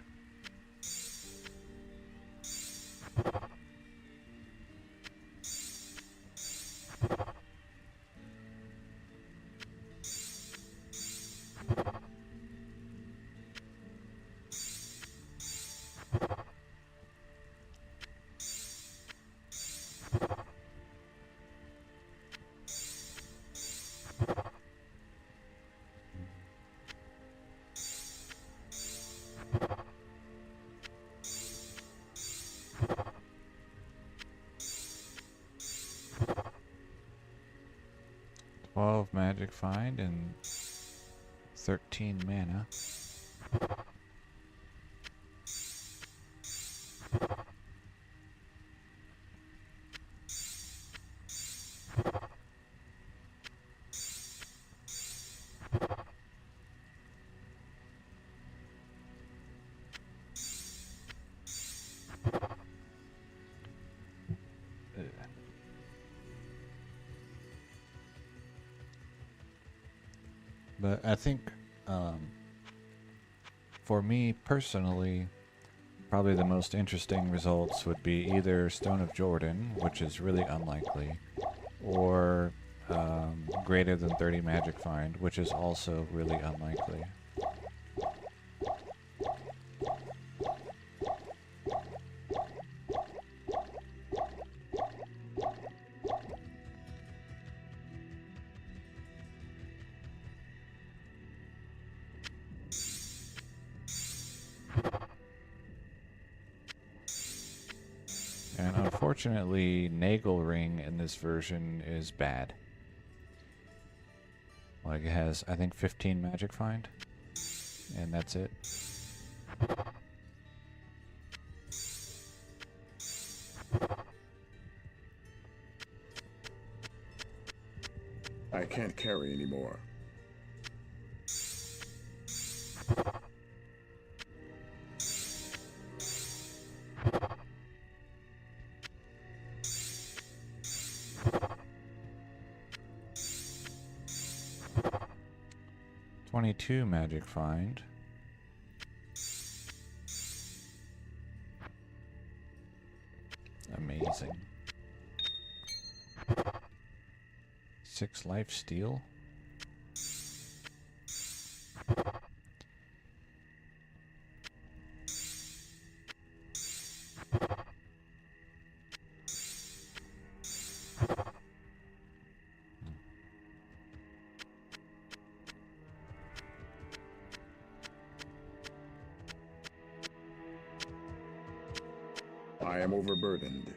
[SPEAKER 1] Magic find and 13 mana. But I think, um, for me personally, probably the most interesting results would be either Stone of Jordan, which is really unlikely, or greater than 30 magic find, which is also really unlikely. And unfortunately, Nagelring in this version is bad. Like, it has, I think, 15 magic find, and that's it.
[SPEAKER 2] I can't carry anymore.
[SPEAKER 1] "22 magic find. Amazing. 6 life steal.
[SPEAKER 2] I am overburdened.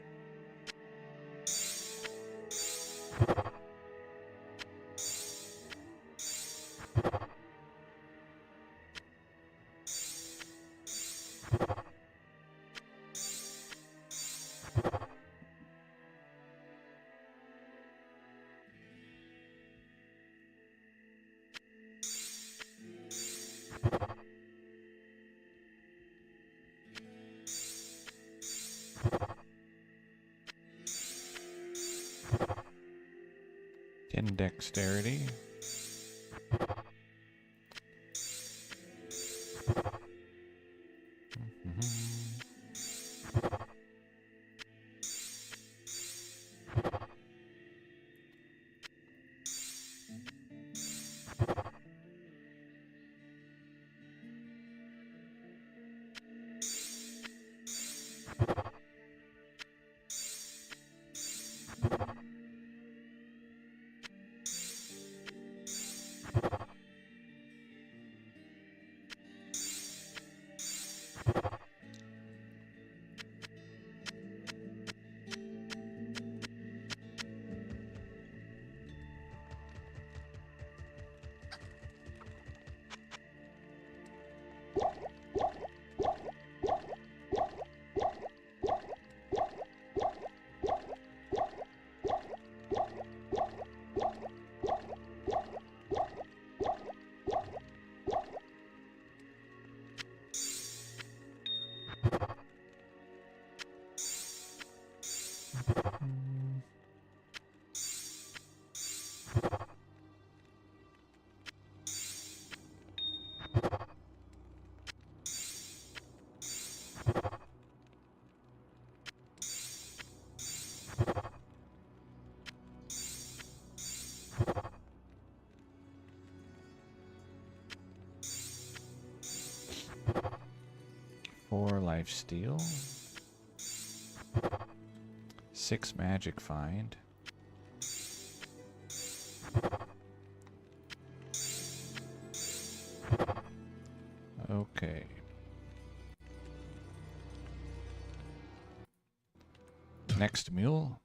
[SPEAKER 1] In dexterity. Four life steal. 6 magic find. Okay. Next mule.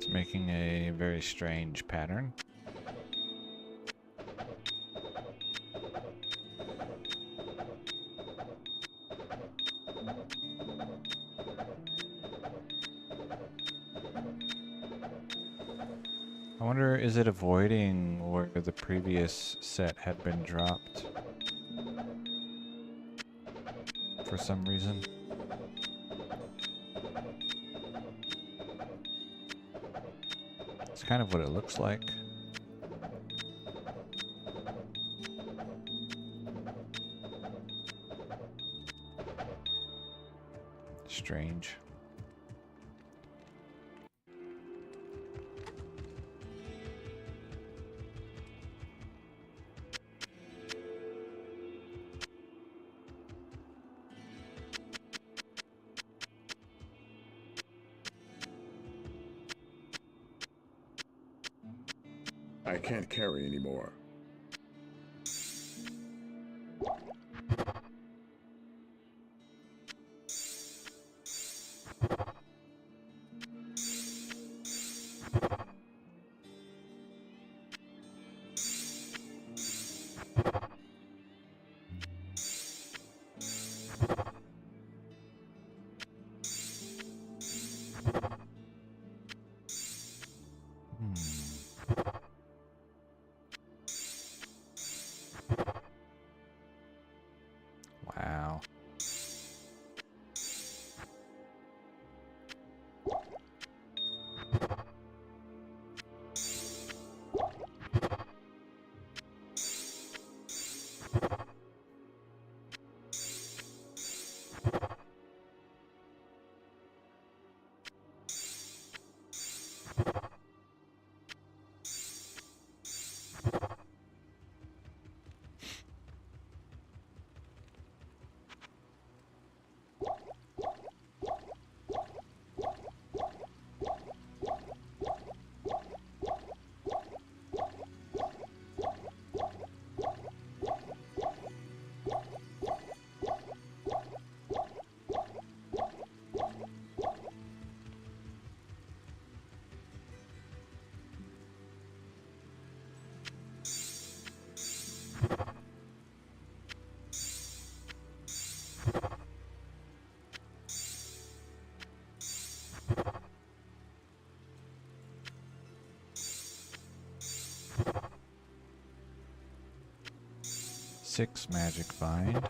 [SPEAKER 1] It's making a very strange pattern. I wonder, is it avoiding where the previous set had been dropped for some reason? It's kind of what it looks like. Strange.
[SPEAKER 2] I can't carry anymore.
[SPEAKER 1] Wow. Six magic find.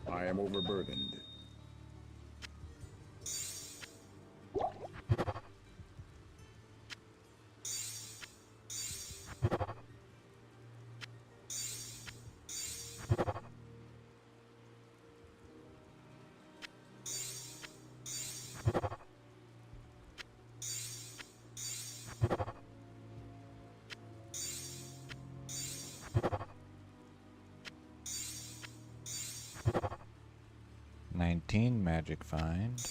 [SPEAKER 2] I am overburdened.
[SPEAKER 1] Magic find.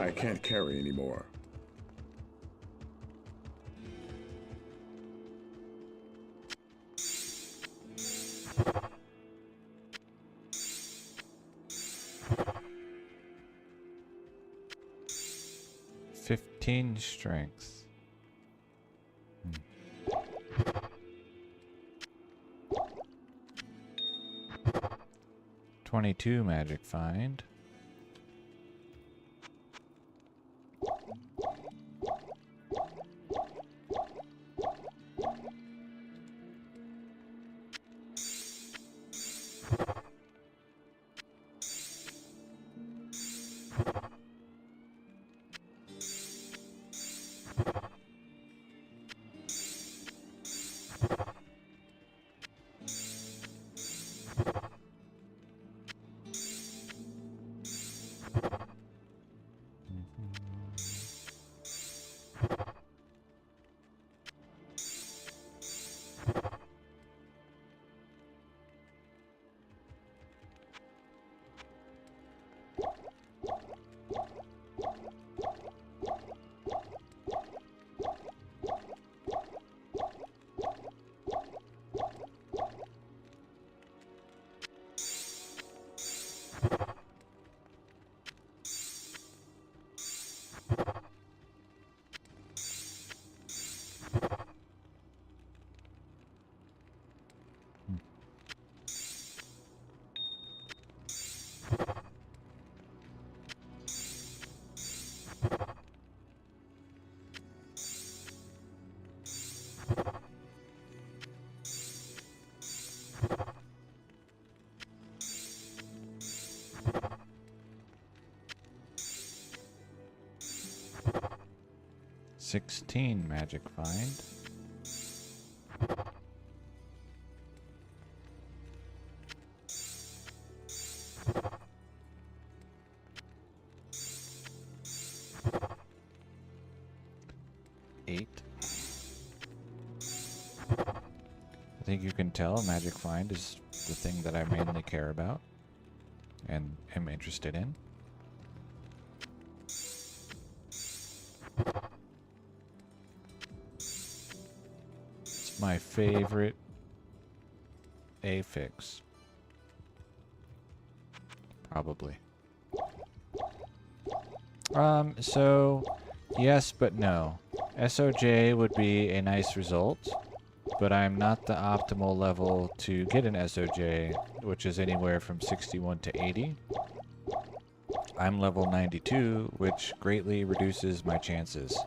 [SPEAKER 2] I can't carry anymore.
[SPEAKER 1] Strength. 22 magic find. $16 magic find. $8. I think you can tell magic find is the thing that I mainly care about and am interested in. It's my favorite affix. Probably. So yes, but no. SOJ would be a nice result, but I'm not the optimal level to get an SOJ, which is anywhere from 61 to 80. I'm level 92, which greatly reduces my chances.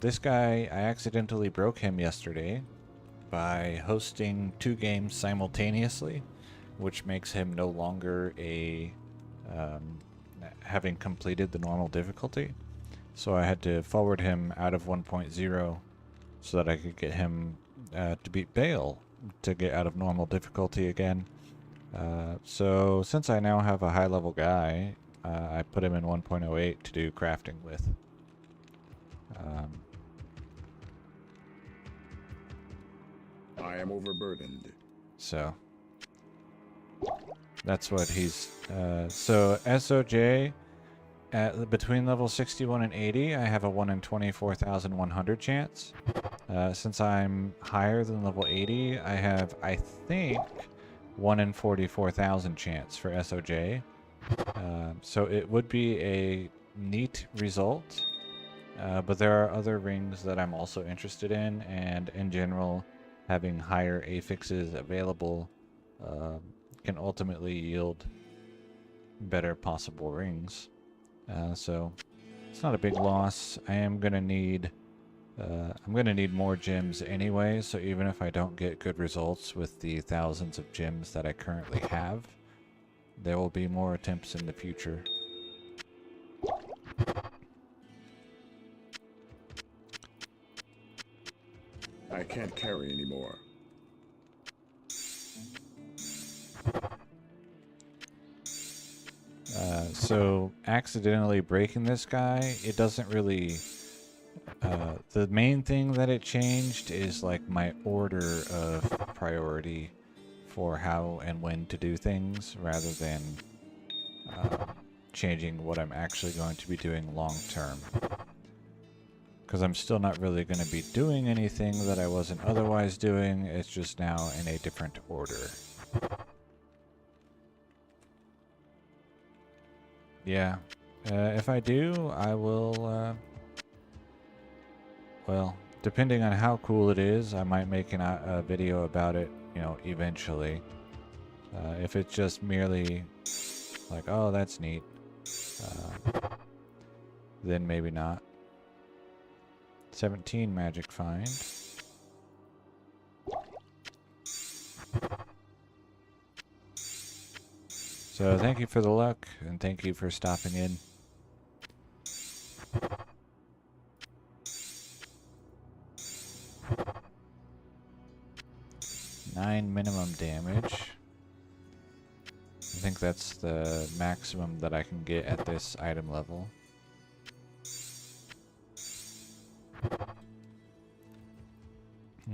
[SPEAKER 1] This guy, I accidentally broke him yesterday by hosting 2 games simultaneously, which makes him no longer a having completed the normal difficulty. So I had to forward him out of 1.0 so that I could get him to beat Bale to get out of normal difficulty again. So since I now have a high level guy, I put him in 1.08 to do crafting with.
[SPEAKER 2] I am overburdened.
[SPEAKER 1] So that's what he's so SOJ at between level 61 and 80 I have a 1 in 24,100 chance. Since I'm higher than level 80 I have, I think, 1 in 44,000 chance for SOJ. So it would be a neat result, but there are other rings that I'm also interested in, and in general having higher affixes available can ultimately yield better possible rings. So it's not a big loss. I am gonna need I'm gonna need more gems anyway, so even if I don't get good results with the thousands of gems that I currently have, there will be more attempts in the future.
[SPEAKER 2] I can't carry anymore.
[SPEAKER 1] So accidentally breaking this guy, it doesn't really... the main thing that it changed is like my order of priority for how and when to do things, rather than changing what I'm actually going to be doing long term. Because I'm still not really going to be doing anything that I wasn't otherwise doing, it's just now in a different order. Yeah, if I do, I will, well, depending on how cool it is, I might make a video about it, you know, eventually. If it's just merely like, oh, that's neat, then maybe not. 17 magic find. So thank you for the luck, and thank you for stopping in. Nine minimum damage. I think that's the maximum that I can get at this item level.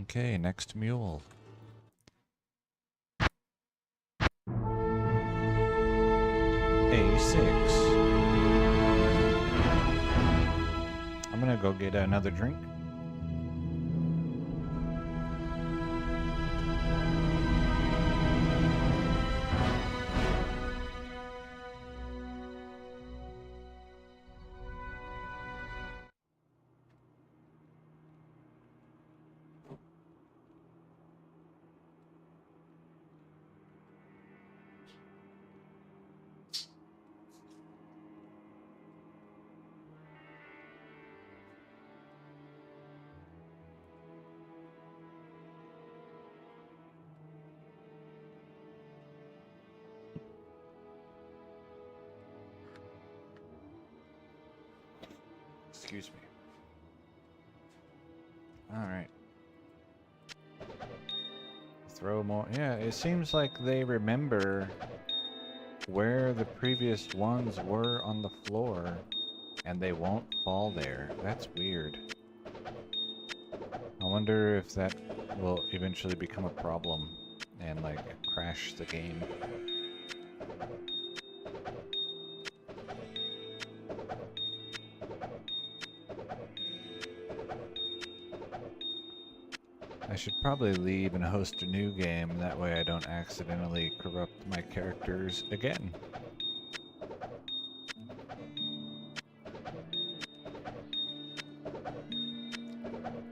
[SPEAKER 1] Okay, next mule. A6. I'm gonna go get another drink. Excuse me. Alright. Throw more. Yeah, it seems like they remember where the previous ones were on the floor, and they won't fall there. That's weird. I wonder if that will eventually become a problem and, like, crash the game. I should probably leave and host a new game, that way I don't accidentally corrupt my characters again.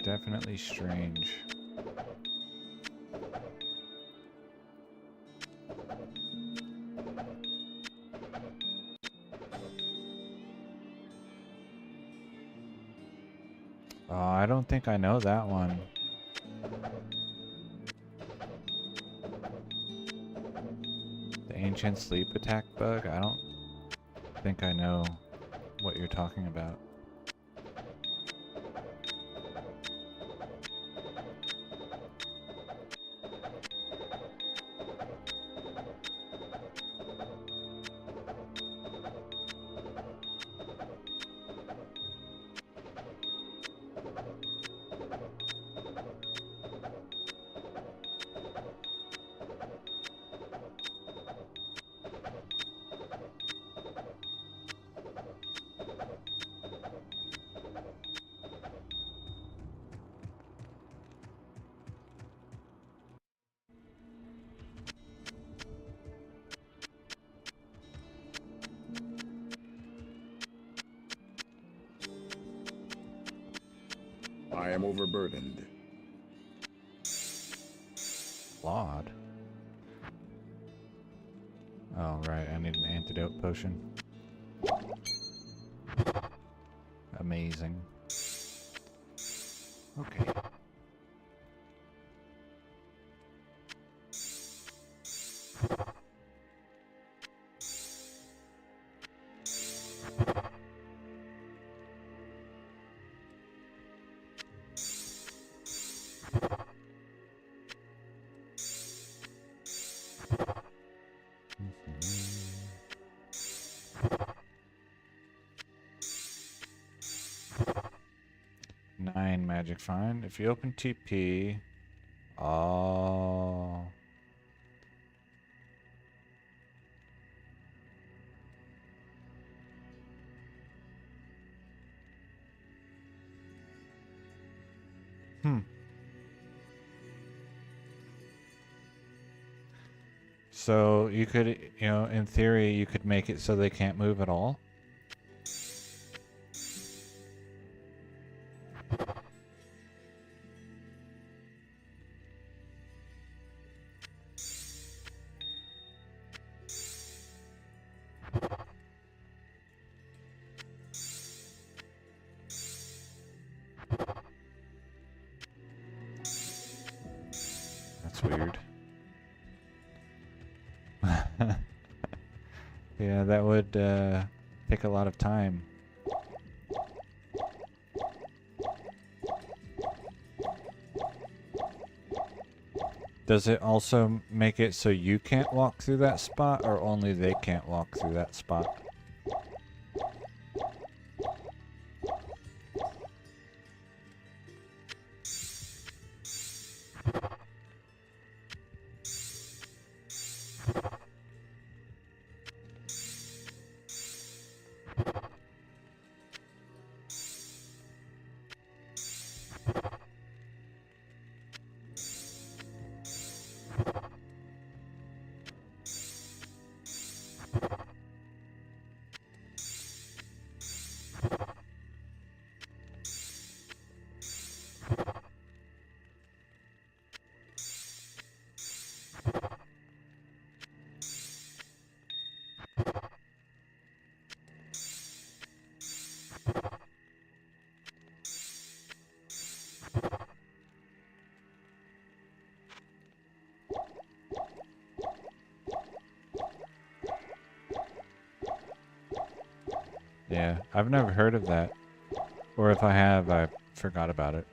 [SPEAKER 1] Definitely strange. Oh, I don't think I know that one. The ancient sleep attack bug? I don't think I know what you're talking about.
[SPEAKER 2] I am overburdened.
[SPEAKER 1] Flawed? Oh, right, I need an antidote potion. Amazing. Okay. Nine magic find. If you open TP... Oh... Hmm. So you could, you know, in theory, you could make it so they can't move at all? Yeah, that would take a lot of time. Does it also make it so you can't walk through that spot, or only they can't walk through that spot? Yeah, I've never heard of that. Or if I have, I forgot about it.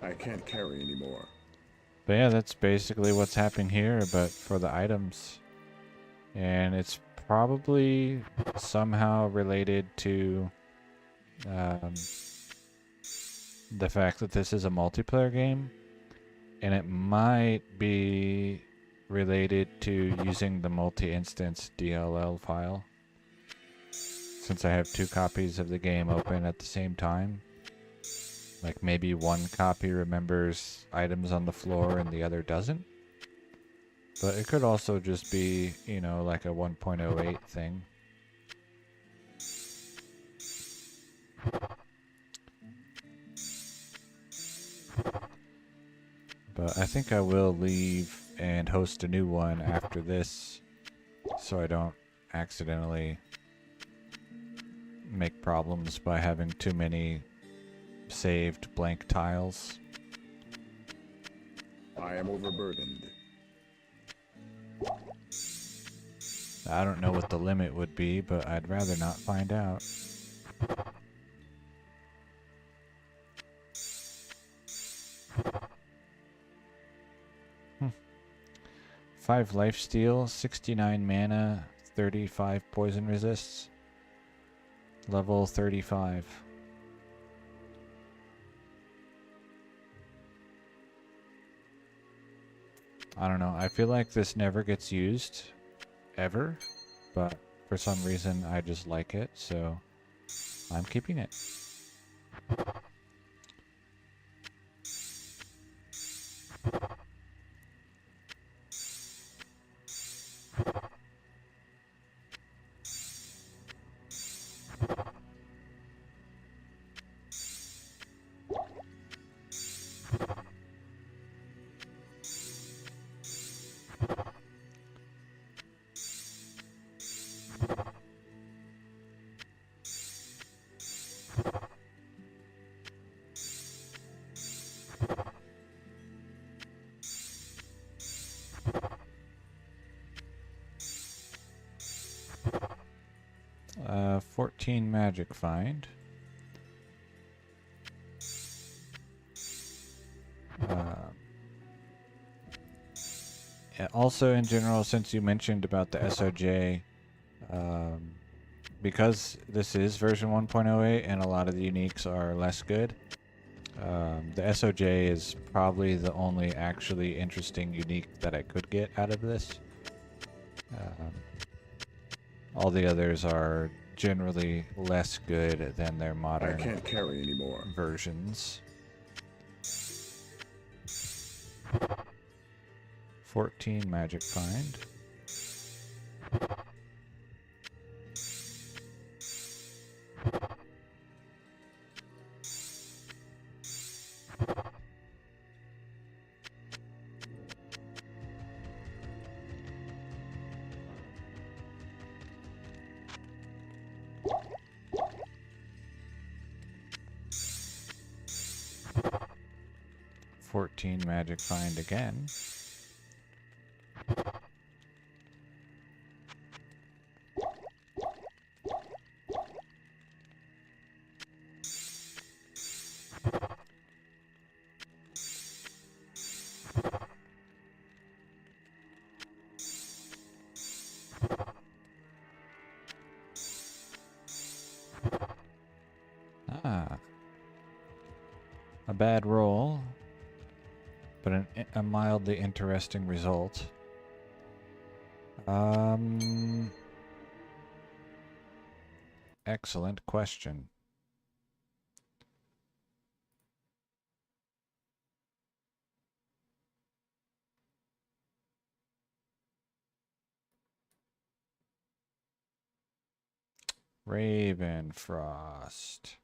[SPEAKER 2] I can't carry anymore.
[SPEAKER 1] But yeah, that's basically what's happening here, but for the items. And it's probably somehow related to the fact that this is a multiplayer game. And it might be related to using the multi-instance DLL file. Since I have 2 copies of the game open at the same time. Like maybe one copy remembers items on the floor and the other doesn't. But it could also just be, you know, like a 1.08 thing. But I think I will leave and host a new one after this, so I don't accidentally make problems by having too many saved blank tiles.
[SPEAKER 2] I am overburdened.
[SPEAKER 1] I don't know what the limit would be, but I'd rather not find out. Hmm. 5 lifesteal, 69 mana, 35 poison resists. Level 35. I don't know. I feel like this never gets used. Ever. But for some reason, I just like it. So I'm keeping it. Uh, 14 magic find. Also, in general, since you mentioned about the SOJ, because this is version 1.08 and a lot of the uniques are less good, the SOJ is probably the only actually interesting unique that I could get out of this. All the others are generally less good than their
[SPEAKER 2] I
[SPEAKER 1] modern
[SPEAKER 2] can't carry anymore.
[SPEAKER 1] versions. 14 magic find. 14 magic find again. Ah. A bad roll, but a mildly interesting result. Excellent question. Ravenfrost.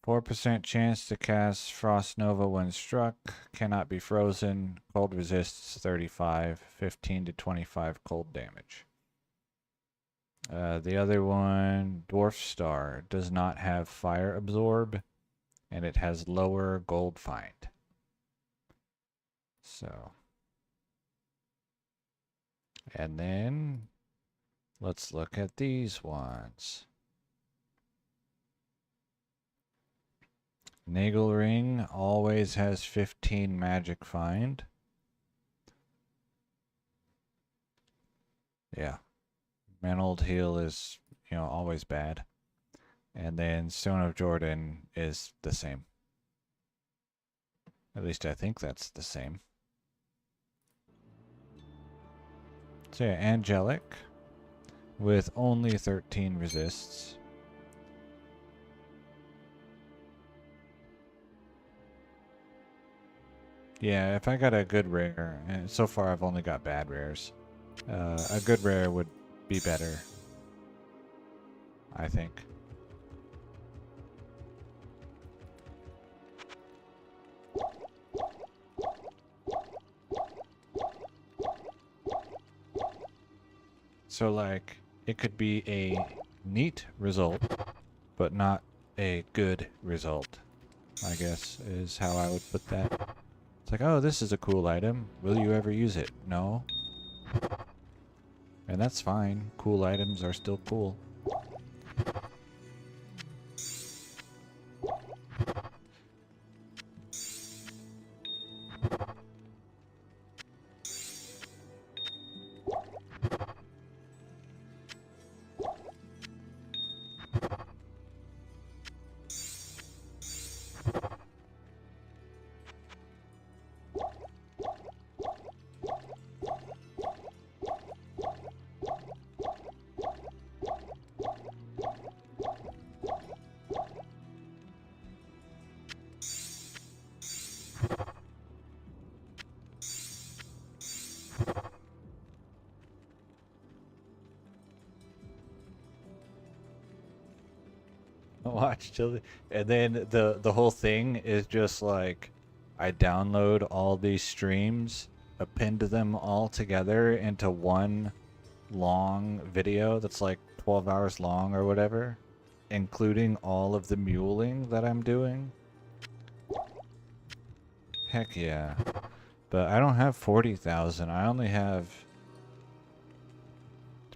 [SPEAKER 1] 4% chance to cast Frost Nova when struck. Cannot be frozen. Cold resists 35. 15 to 25 cold damage. The other one, Dwarf Star, does not have Fire Absorb, and it has lower gold find. So. And then, let's look at these ones. Nagelring always has 15 magic find. Yeah. Manold Heal is, always bad. And then Stone of Jordan is the same. At least I think that's the same. So yeah, Angelic with only 13 resists. Yeah, if I got a good rare, and so far I've only got bad rares. A good rare would be better, I think. So like, it could be a neat result, but not a good result, I guess, is how I would put that. It's like, oh, this is a cool item. Will you ever use it? No. And that's fine. Cool items are still cool. Watch till and then the whole thing is just like I download all these streams, append them all together into one long video that's like 12 hours long or whatever, including all of the muling that I'm doing. Heck yeah. But I don't have 40,000. I only have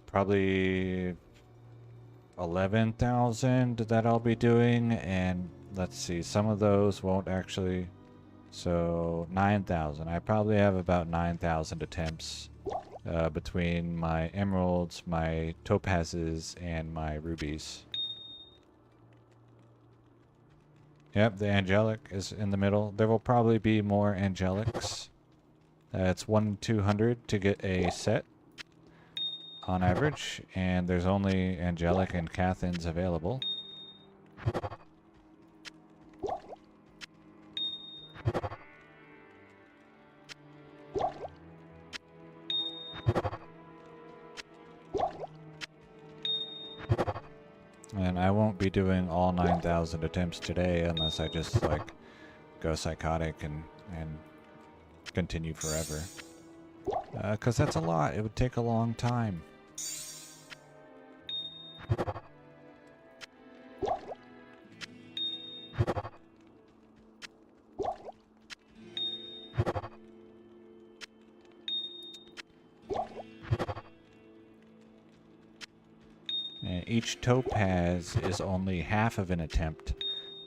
[SPEAKER 1] probably 11,000 that I'll be doing, and let's see, some of those won't actually. So 9,000. I probably have about 9,000 attempts between my emeralds, my topazes, and my rubies. Yep, the angelic is in the middle. There will probably be more angelics. It's 1-200 to get a set on average, and there's only angelic and Cathins available. And I won't be doing all 9,000 attempts today unless I just like go psychotic and continue forever. Because that's a lot. It would take a long time. And each topaz is only half of an attempt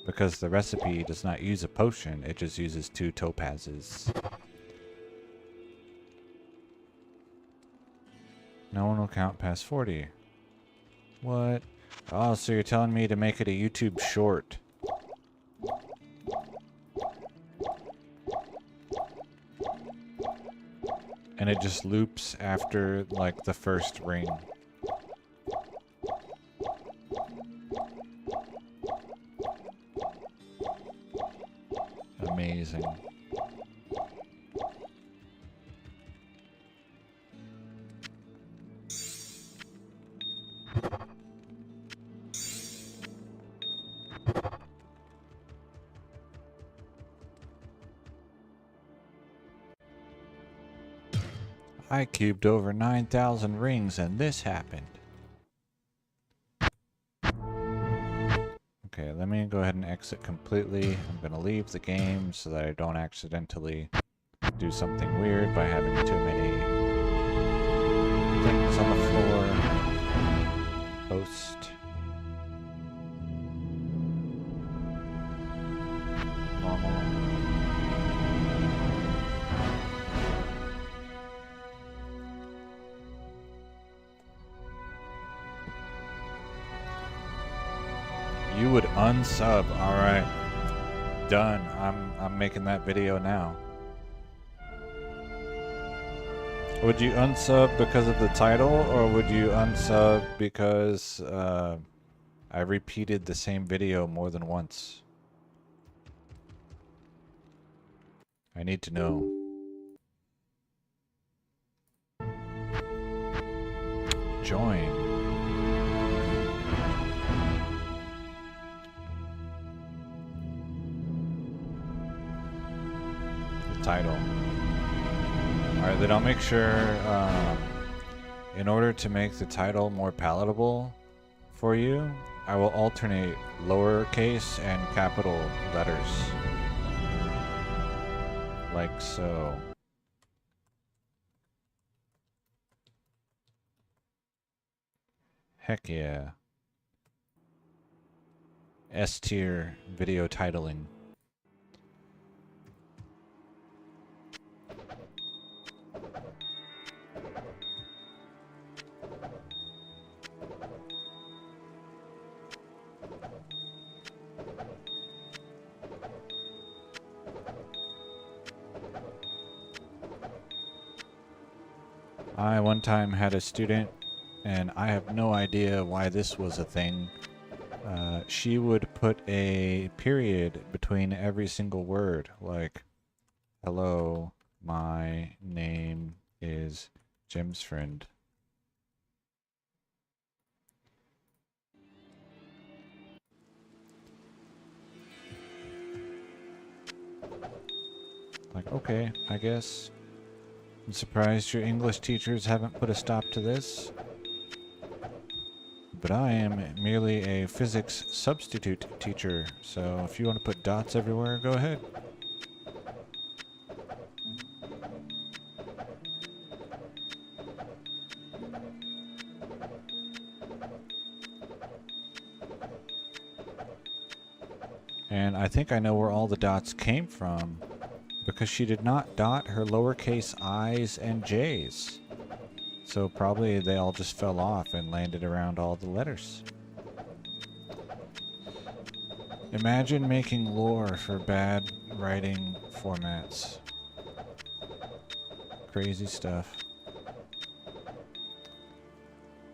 [SPEAKER 1] because the recipe does not use a potion, it just uses 2 topazes. No one will count past 40. What? Oh, so you're telling me to make it a YouTube short. And it just loops after, like, the first ring. Amazing. I cubed over 9,000 rings and this happened. Okay, let me go ahead and exit completely. I'm going to leave the game so that I don't accidentally do something weird by having too many things on the floor. Host. Normal. You would unsub. Alright. Done. I'm making that video now. Would you unsub because of the title, or would you unsub because I repeated the same video more than once? I need to know. Join. The title. Alright, then I'll make sure, in order to make the title more palatable for you, I will alternate lowercase and capital letters. Like so. Heck yeah. S tier video titling. I one time had a student, and I have no idea why this was a thing. She would put a period between every single word, like, hello, my name is Jim's friend. Like, okay, I guess. I'm surprised your English teachers haven't put a stop to this. But I am merely a physics substitute teacher, so if you want to put dots everywhere, go ahead. And I think I know where all the dots came from, because she did not dot her lowercase i's and j's. So probably they all just fell off and landed around all the letters. Imagine making lore for bad writing formats. Crazy stuff.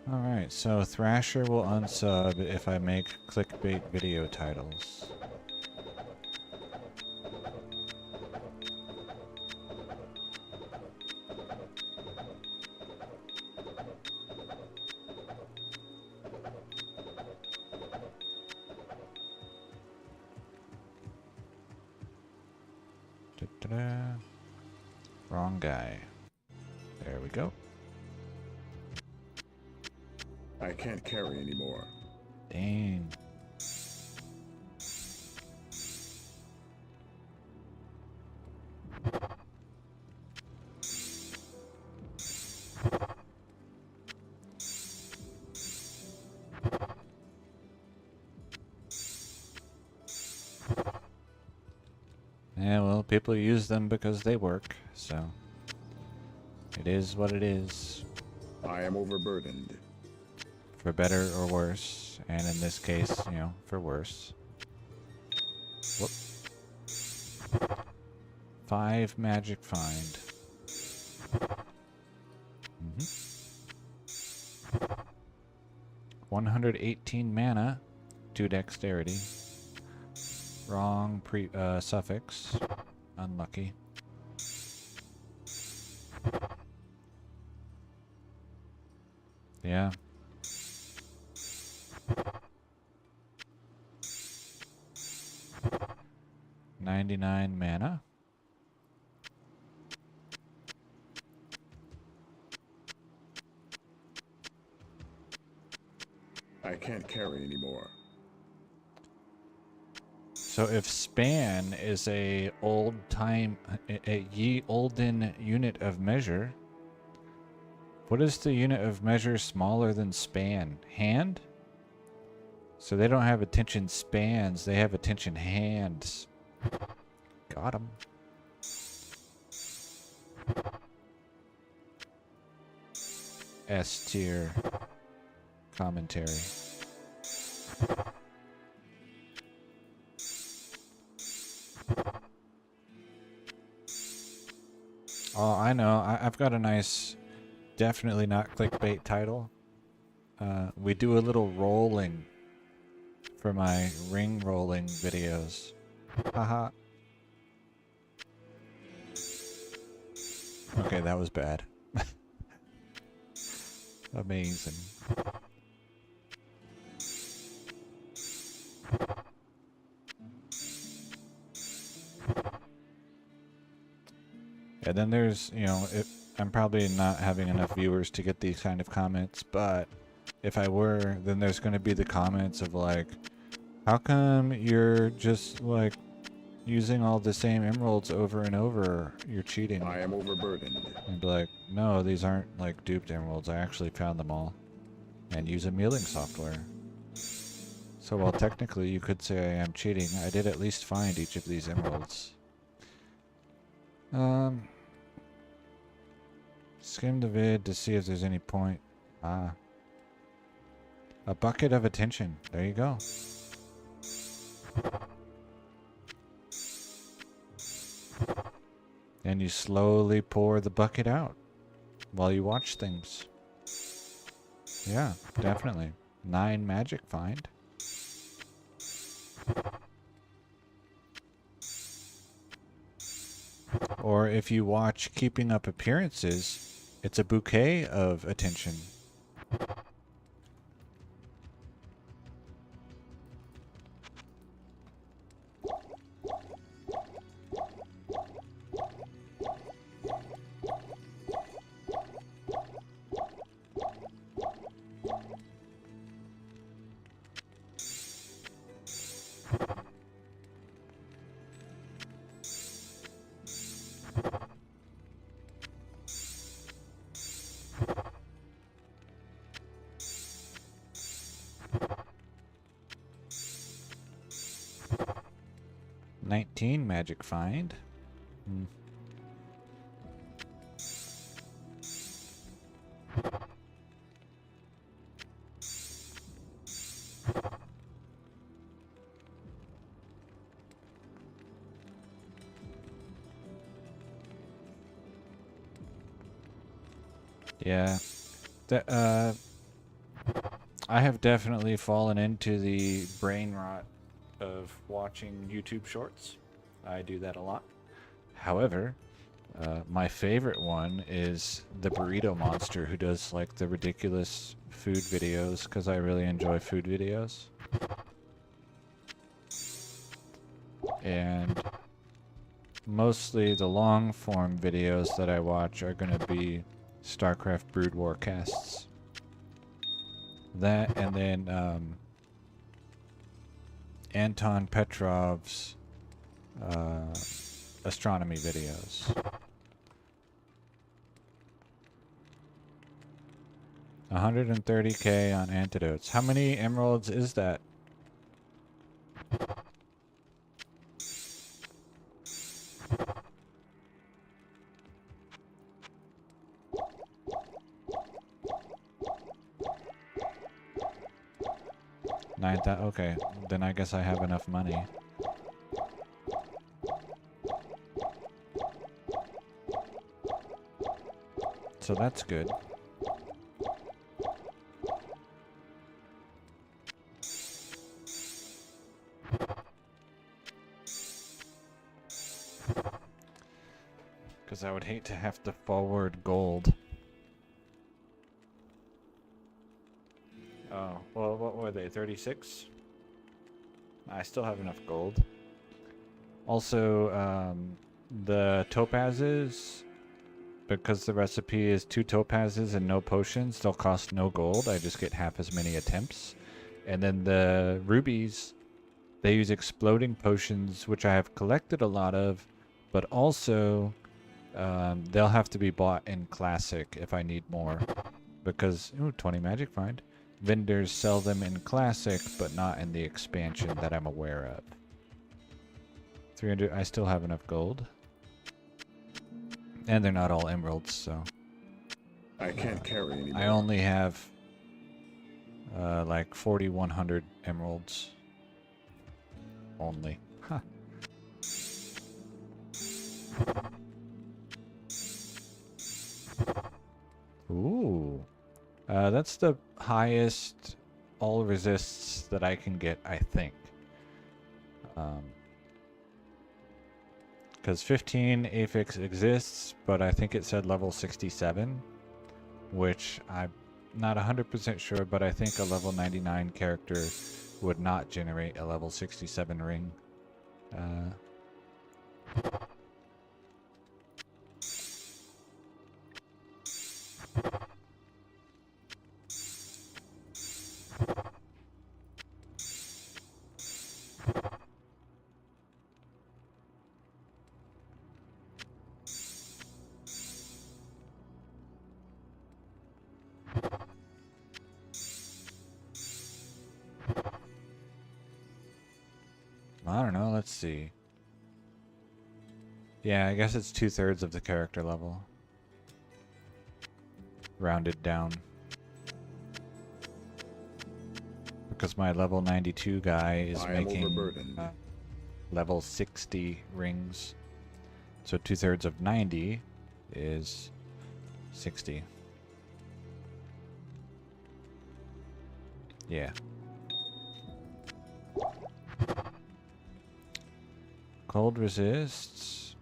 [SPEAKER 1] Alright, so Thrasher will unsub if I make clickbait video titles. Da-da-da. Wrong guy. There we go.
[SPEAKER 2] I can't carry anymore.
[SPEAKER 1] Dang. people use them because they work, so it is what it is,
[SPEAKER 2] I am overburdened.
[SPEAKER 1] for better or worse, and in this case, for worse. Whoop. 5 magic find. 118 mana, 2 dexterity. Wrong suffix. Unlucky. Yeah. $99 mana.
[SPEAKER 2] I can't carry anymore.
[SPEAKER 1] So if span is a ye olden unit of measure, what is the unit of measure smaller than span? Hand? So they don't have attention spans, they have attention hands. Got 'em. S tier commentary. Oh, I know. I've got a nice, definitely not clickbait title. We do a little rolling for my ring rolling videos. Haha. Okay, that was bad. Amazing. And then there's, I'm probably not having enough viewers to get these kind of comments, but if I were, then there's going to be the comments of like, how come you're just like using all the same emeralds over and over? You're cheating.
[SPEAKER 2] I am overburdened.
[SPEAKER 1] And be like, no, these aren't like duped emeralds. I actually found them all. And use a muling software. So while technically you could say I am cheating, I did at least find each of these emeralds. Skim the vid to see if there's any point. A bucket of attention. There you go. And you slowly pour the bucket out while you watch things. Yeah, definitely. 9 magic find. Or if you watch Keeping Up Appearances, it's a bouquet of attention. Magic find. Yeah. I have definitely fallen into the brain rot of watching YouTube shorts. I do that a lot. However, my favorite one is the burrito monster who does like the ridiculous food videos because I really enjoy food videos. And mostly the long form videos that I watch are going to be StarCraft Brood War casts. That and then Anton Petrov's astronomy videos. 130k on antidotes. How many emeralds is that? 9,000. Okay, then I guess I have enough money. So that's good. Because I would hate to have to forward gold. Oh, well, what were they? 36? I still have enough gold. Also, the topazes, because the recipe is 2 topazes and no potions, they'll cost no gold. I just get half as many attempts. And then the rubies, they use exploding potions, which I have collected a lot of, but also they'll have to be bought in Classic if I need more. Because, ooh, 20 magic find. Vendors sell them in Classic, but not in the expansion that I'm aware of. 300, I still have enough gold. And they're not all emeralds, so.
[SPEAKER 2] I can't carry anymore.
[SPEAKER 1] I only have like 4,100 emeralds. Only. Huh. Ooh. That's the highest all resists that I can get, I think. Because 15 affix exists, but I think it said level 67, which I'm not 100% sure, but I think a level 99 character would not generate a level 67 ring. I don't know, let's see. Yeah, I guess it's 2/3 of the character level. Rounded down. Because my level 92 guy is
[SPEAKER 2] I am
[SPEAKER 1] making
[SPEAKER 2] overburdened.
[SPEAKER 1] level 60 rings. So 2/3 of 90 is 60. Yeah. Cold resists.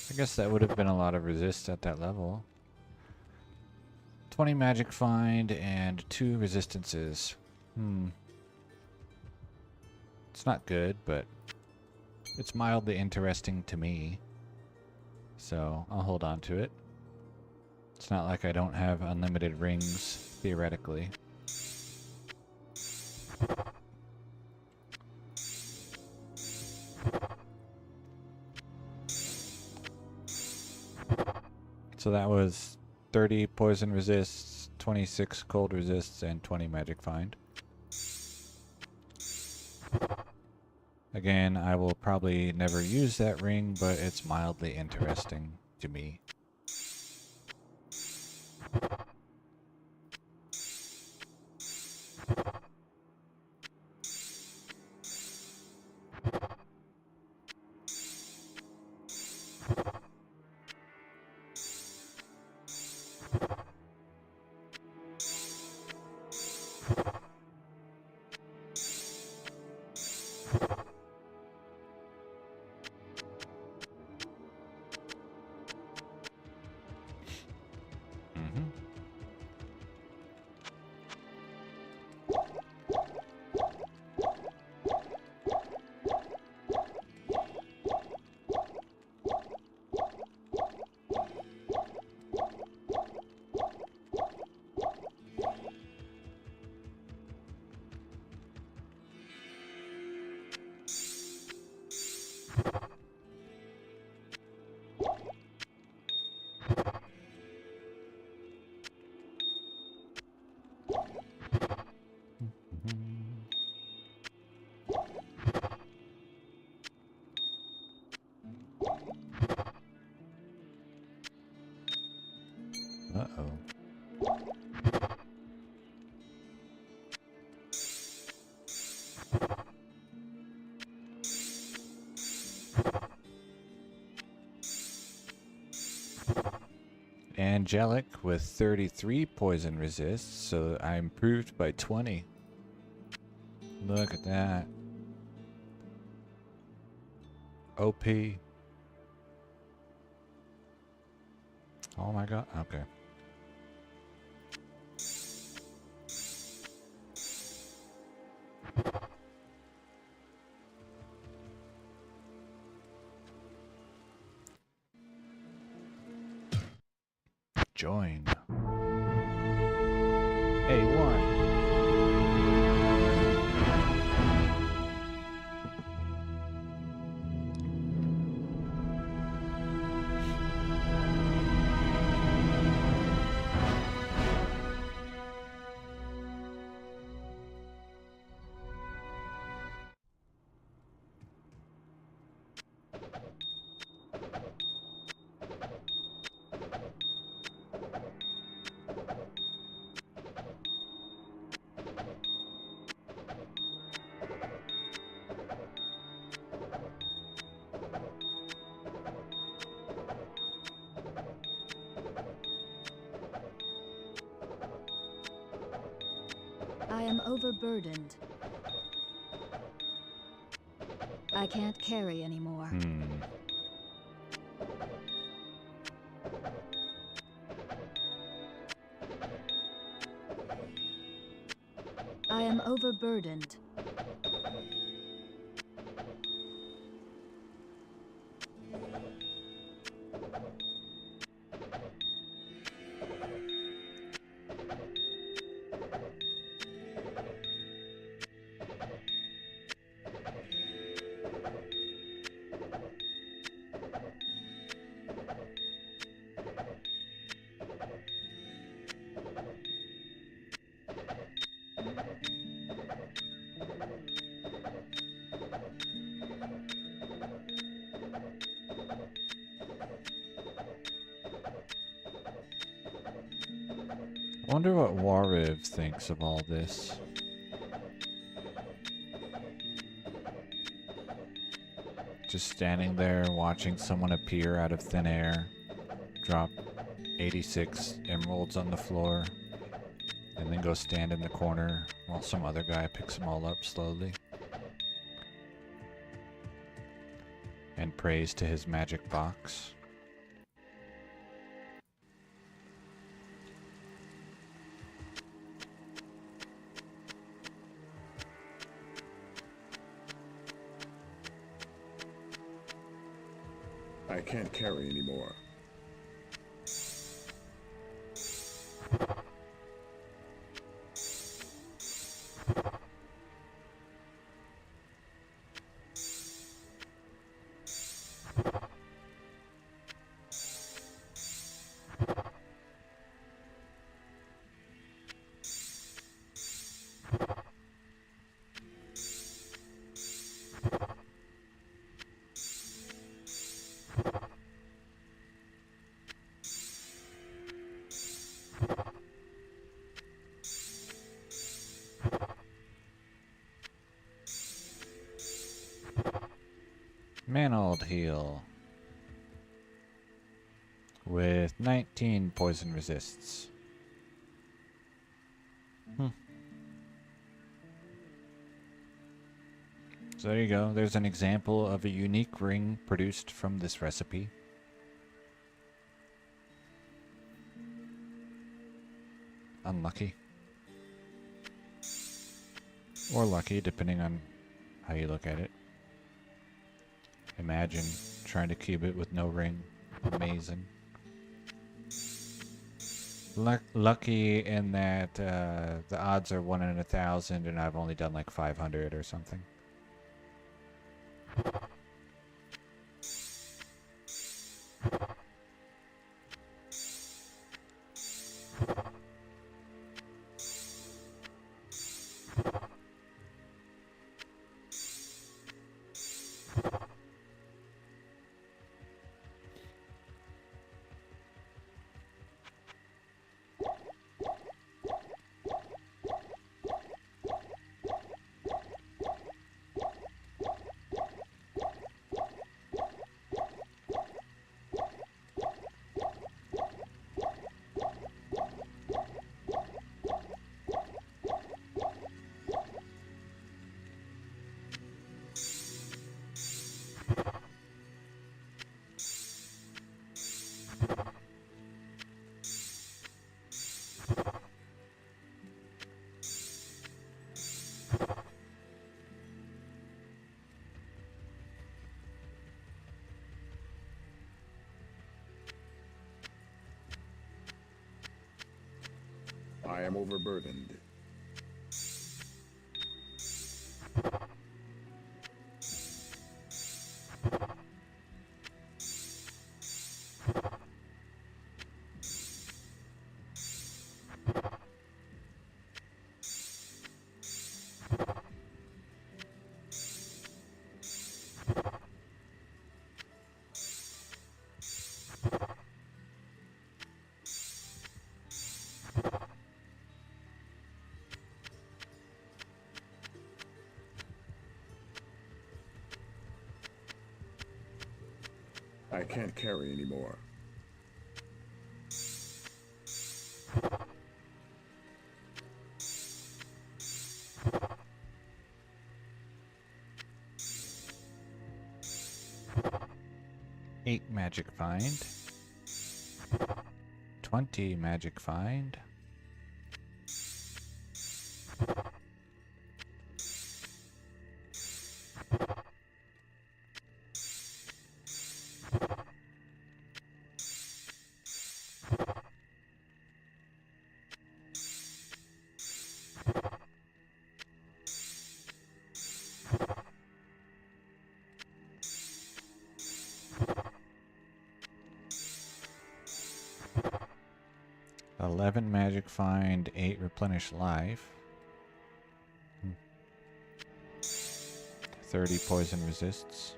[SPEAKER 1] I guess that would have been a lot of resist at that level. 20 magic find and 2 resistances. It's not good, but it's mildly interesting to me. So I'll hold on to it. It's not like I don't have unlimited rings, theoretically. So that was 30 poison resists, 26 cold resists, and 20 magic find. Again, I will probably never use that ring, but it's mildly interesting to me. Angelic with 33 poison resist, so I improved by 20. Look at that. OP. Oh my god, okay. Join. A1.
[SPEAKER 4] I am overburdened. I can't carry anymore. I am overburdened.
[SPEAKER 1] I wonder what Wariv thinks of all this. Just standing there watching someone appear out of thin air, drop 86 emeralds on the floor, and then go stand in the corner while some other guy picks them all up slowly and prays to his magic box.
[SPEAKER 2] I can't carry anymore.
[SPEAKER 1] Mantled heal with 19 poison resists. So there you go. There's an example of a unique ring produced from this recipe. Unlucky. Or lucky, depending on how you look at it. Imagine trying to cube it with no ring. Amazing. Lucky in that the odds are 1 in 1,000 and I've only done like 500 or something.
[SPEAKER 2] I am overburdened. I can't carry anymore.
[SPEAKER 1] Eight magic find. 20 magic find. Eleven magic find, 8 replenish life. 30 poison resists.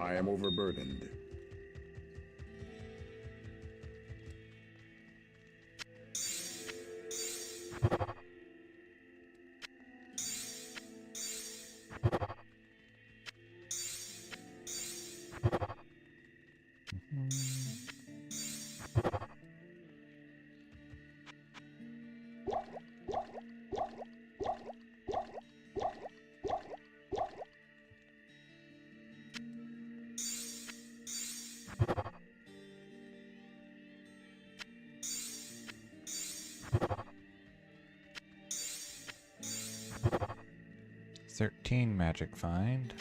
[SPEAKER 2] I am overburdened.
[SPEAKER 1] Thirteen magic find.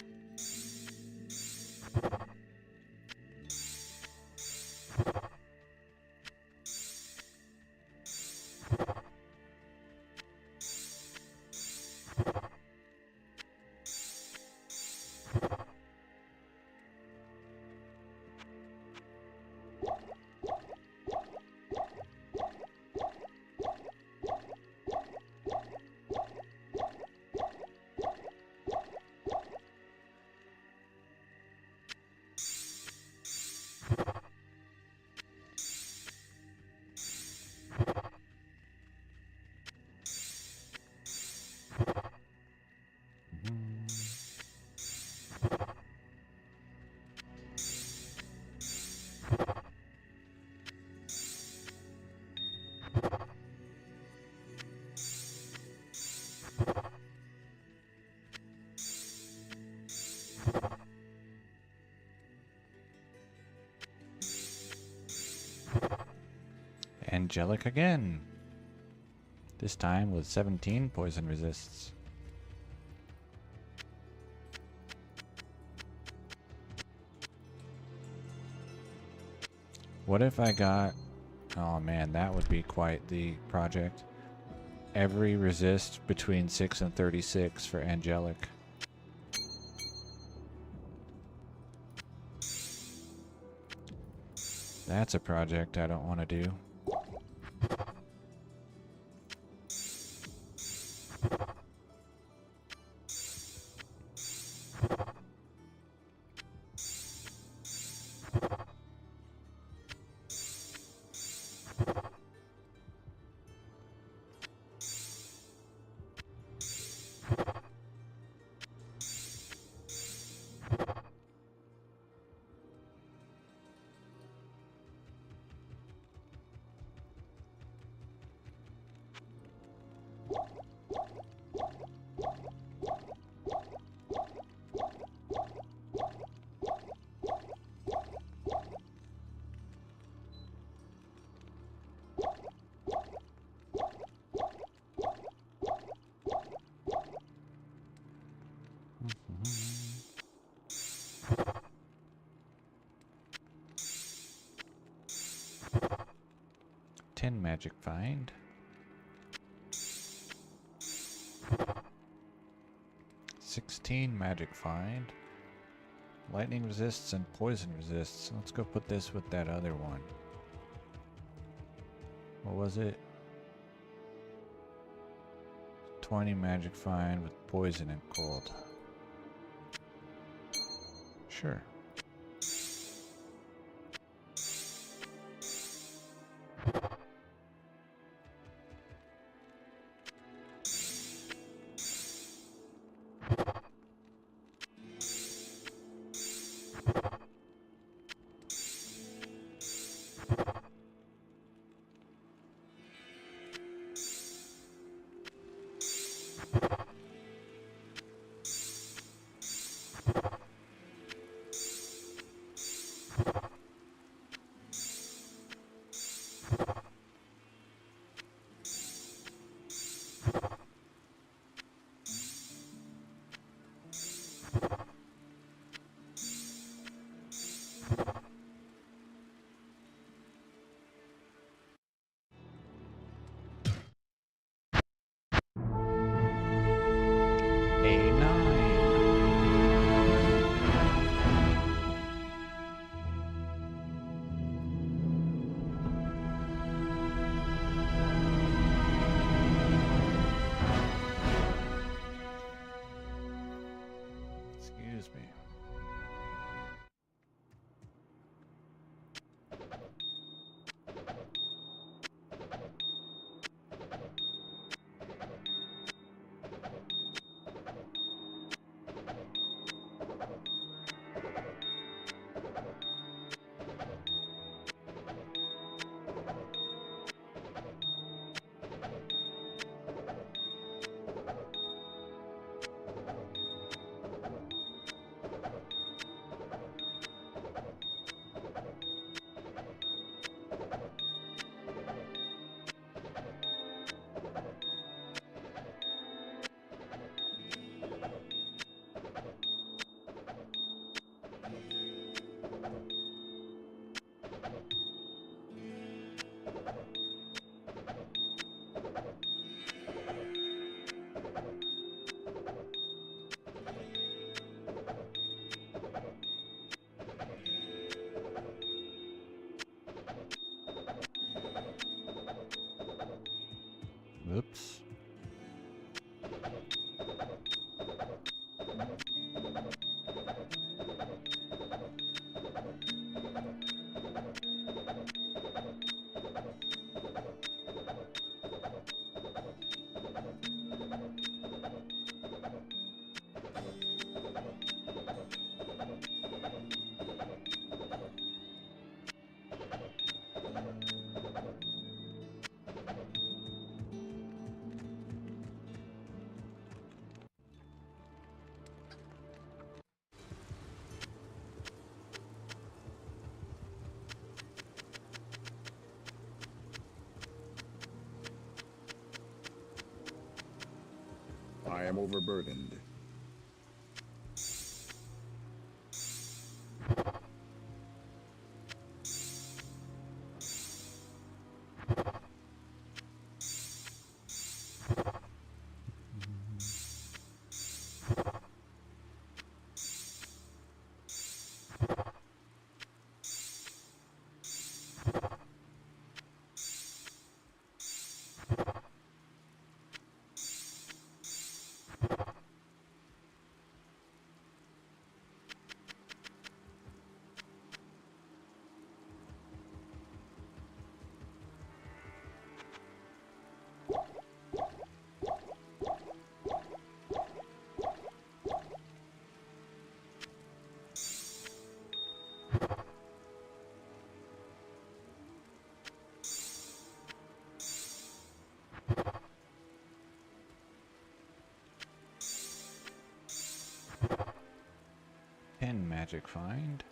[SPEAKER 1] Angelic again. This time with 17 poison resists. What if I got... Oh man, that would be quite the project. Every resist between 6 and 36 for Angelic. That's a project I don't want to do. 10 magic find. 16 magic find. Lightning resists and poison resists. Let's go put this with that other one. What was it? 20 magic find with poison and cold. Sure. Excuse me. Oops.
[SPEAKER 2] I am overburdened.
[SPEAKER 1] Magic find.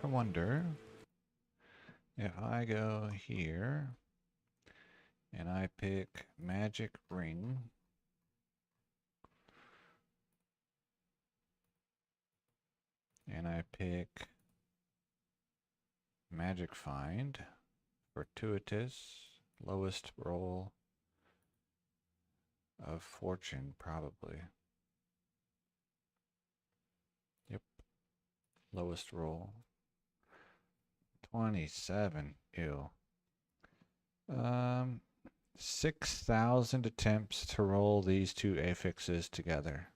[SPEAKER 1] I wonder, If I go here and I pick magic ring, and I pick magic find, fortuitous, lowest roll of fortune, probably. Yep, lowest roll. 27. Ew. 6,000 attempts to roll these two affixes together.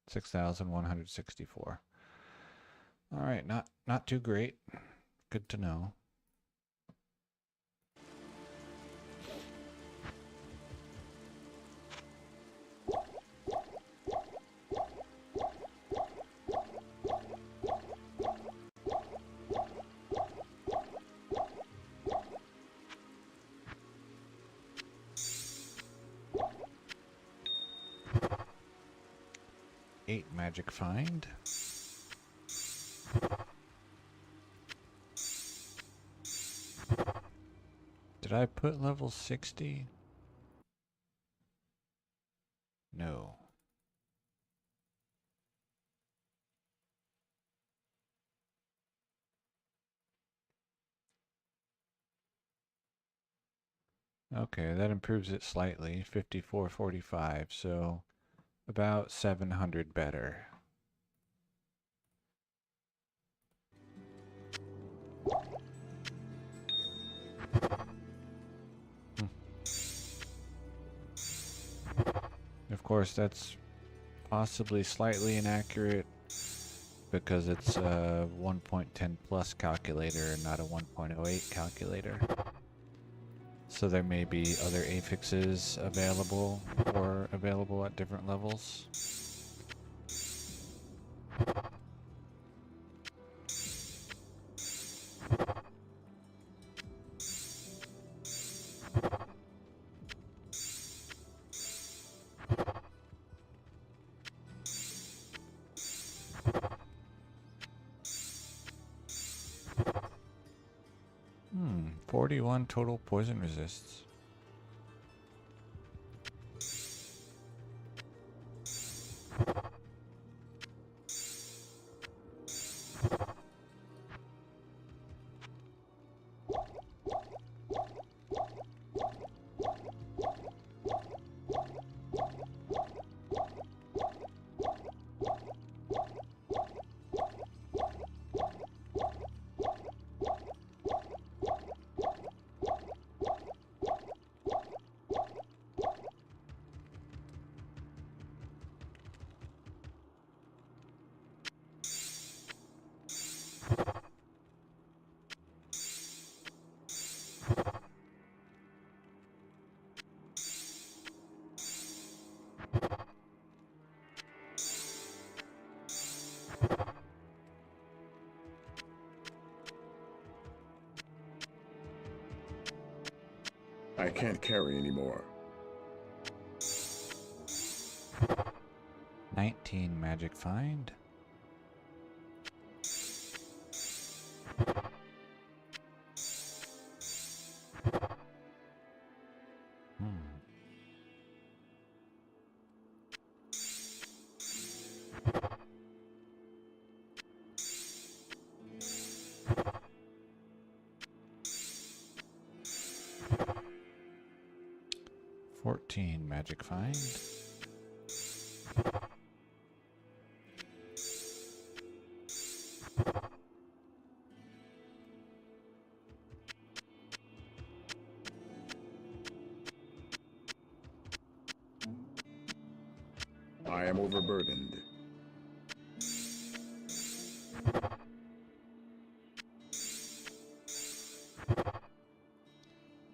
[SPEAKER 1] 6,164. All right, not too great. Good to know. Eight magic find. Did I put level 60? No. Okay, that improves it slightly. 5445, so about 700 better. Of course, that's possibly slightly inaccurate because it's a 1.10 plus calculator and not a 1.08 calculator. So there may be other affixes available or available at different levels. Hmm, 41 total poison resists.
[SPEAKER 2] I can't carry anymore.
[SPEAKER 1] 19 magic find. Hmm. Fourteen magic find.
[SPEAKER 2] I am overburdened.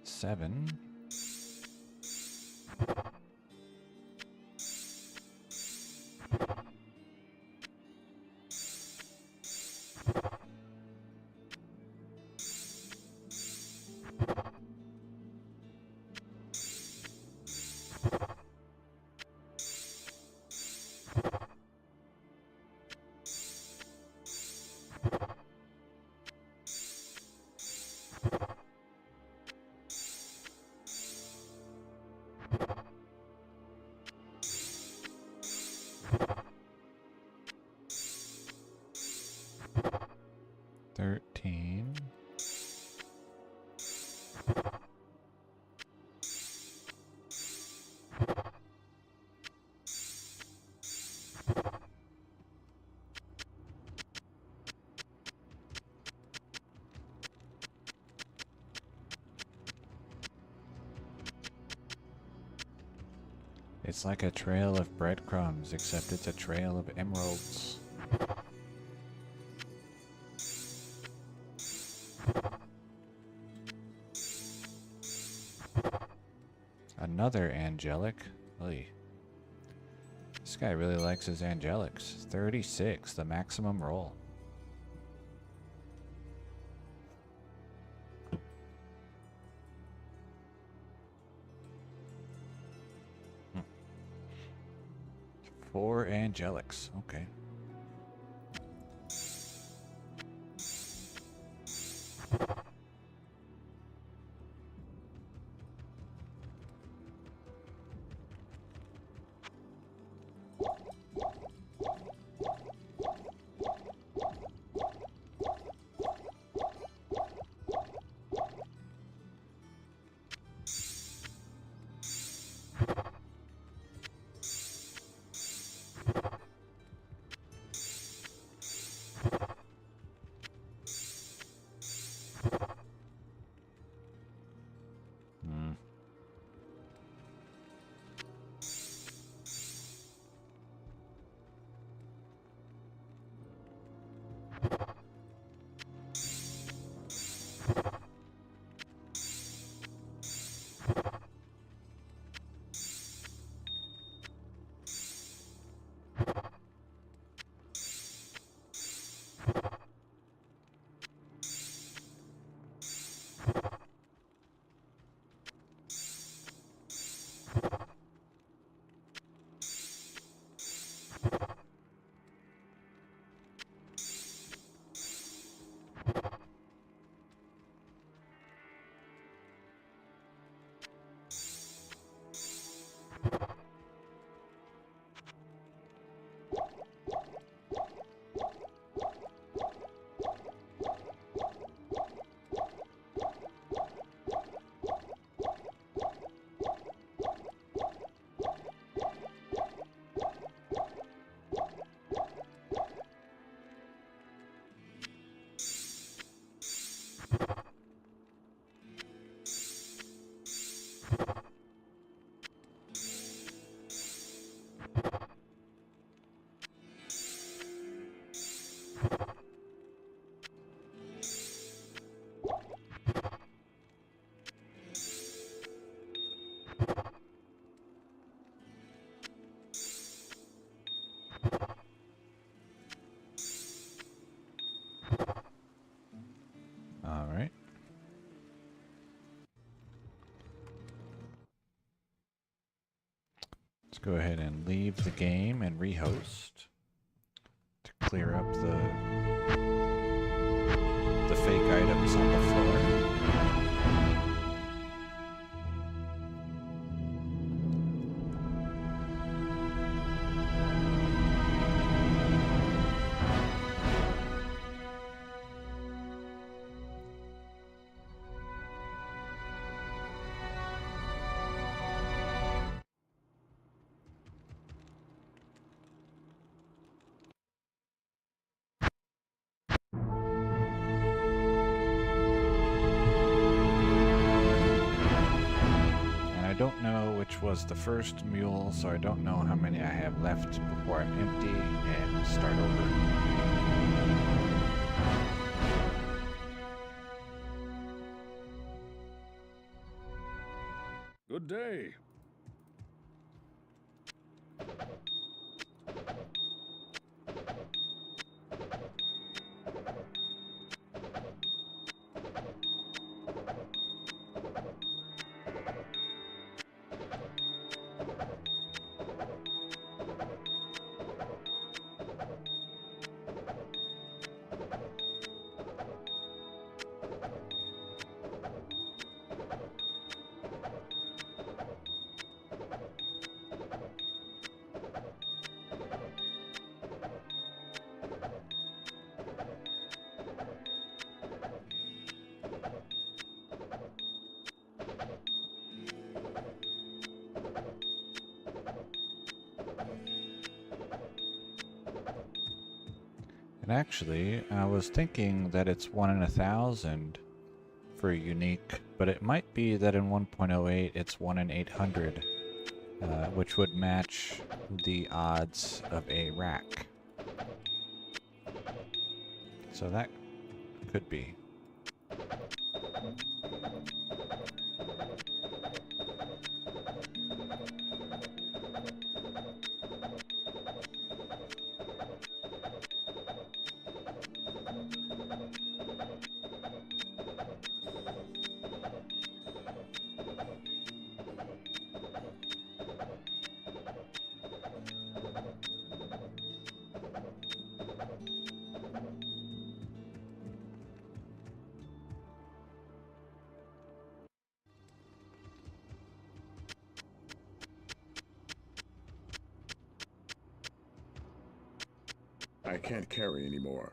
[SPEAKER 1] Seven. 13. It's like a trail of breadcrumbs, except it's a trail of emeralds. Another angelic. Oy. This guy really likes his angelics. 36, the maximum roll. Four angelics. Okay. Hmm. All right. Let's go ahead and leave the game and rehost to clear up the fake items on the floor. I don't know which was the first mule, so I don't know how many I have left before I'm empty and start over.
[SPEAKER 2] Good day.
[SPEAKER 1] And actually, I was thinking that it's 1 in 1,000 for unique, but it might be that in 1.08 it's 1 in 800, which would match the odds of a rack. So that could be.
[SPEAKER 2] I can't carry anymore.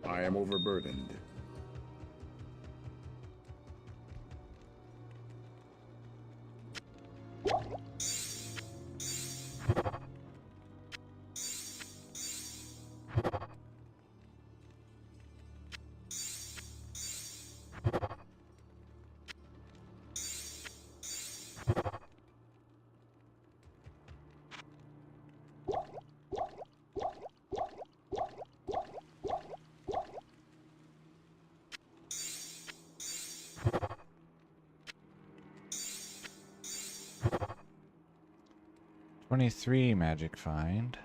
[SPEAKER 2] I am overburdened.
[SPEAKER 1] "23 magic find."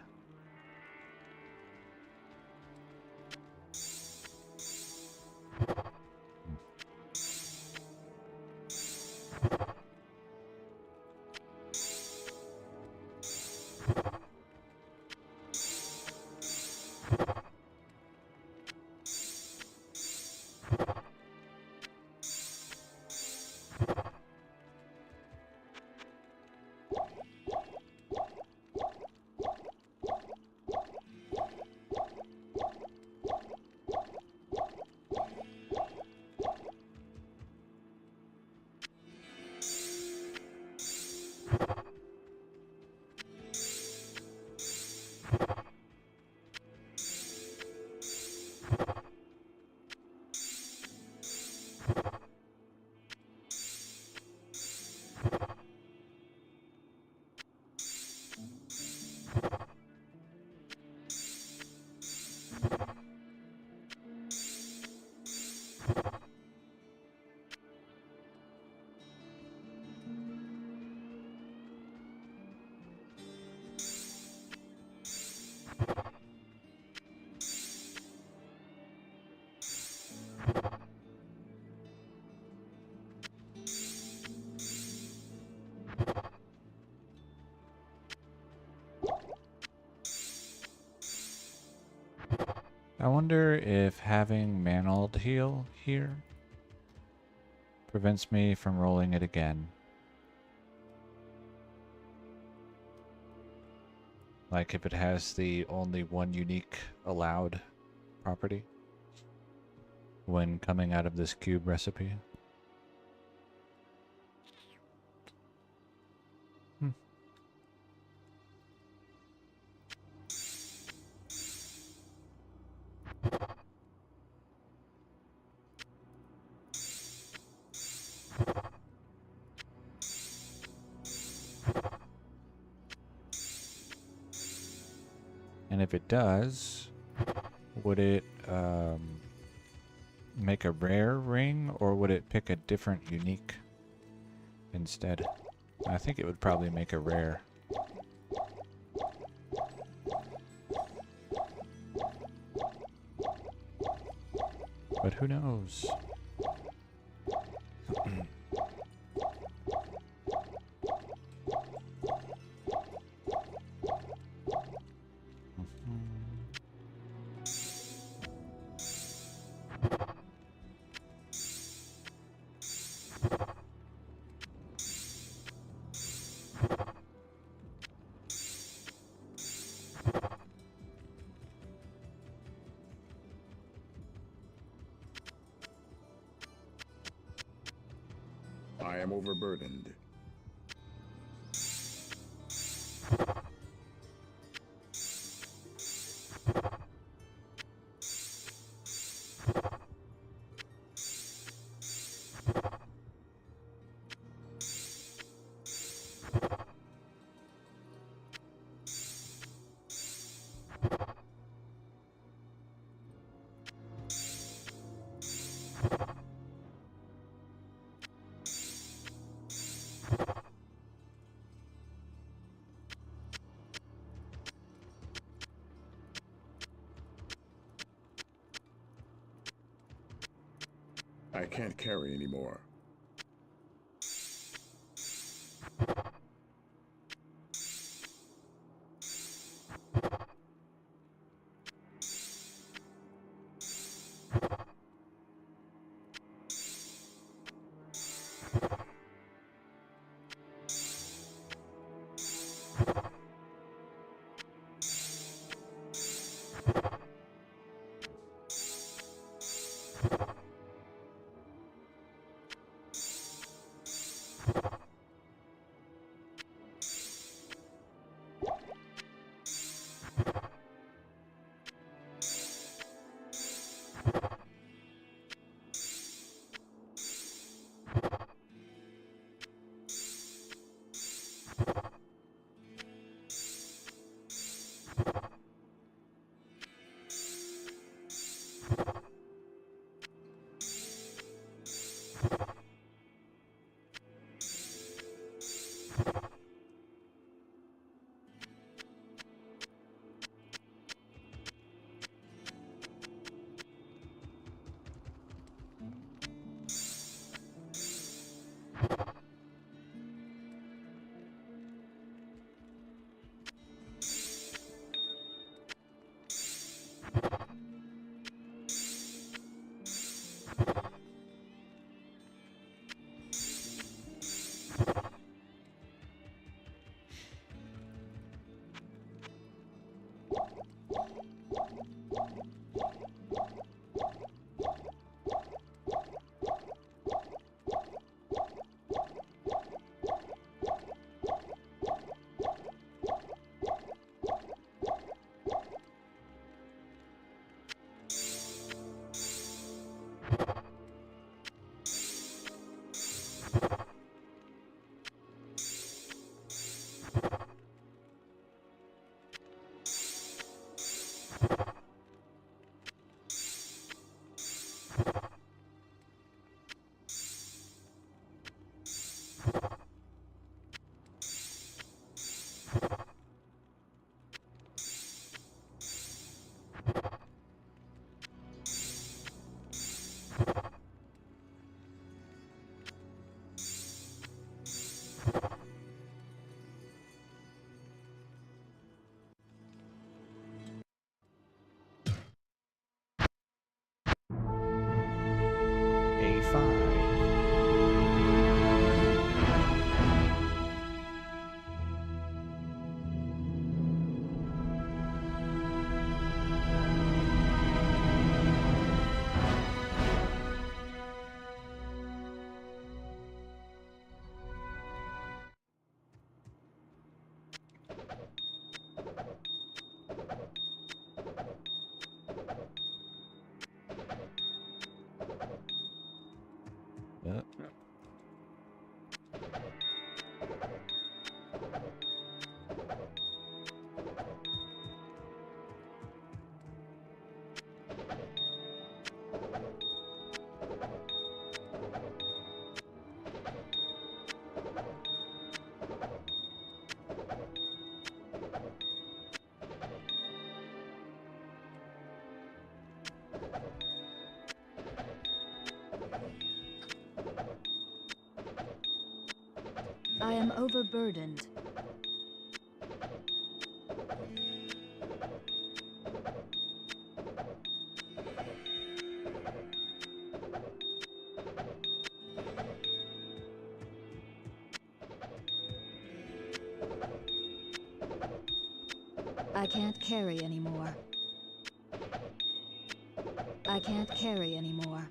[SPEAKER 1] I wonder if having Mantled Heal here prevents me from rolling it again. Like if it has the only one unique allowed property when coming out of this cube recipe. And if it does, would it make a rare ring, or would it pick a different unique instead? I think it would probably make a rare. But who knows?
[SPEAKER 2] I am overburdened. I can't carry anymore.
[SPEAKER 4] am overburdened. I can't carry anymore. I can't carry anymore.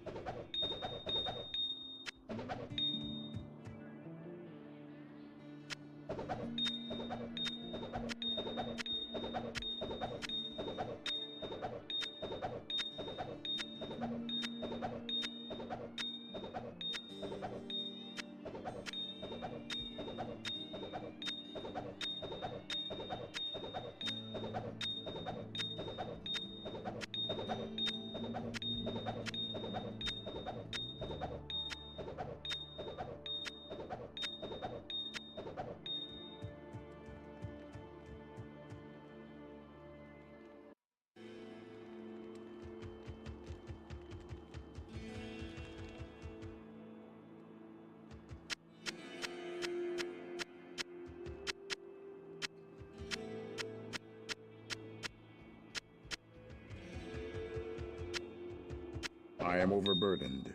[SPEAKER 2] I am overburdened.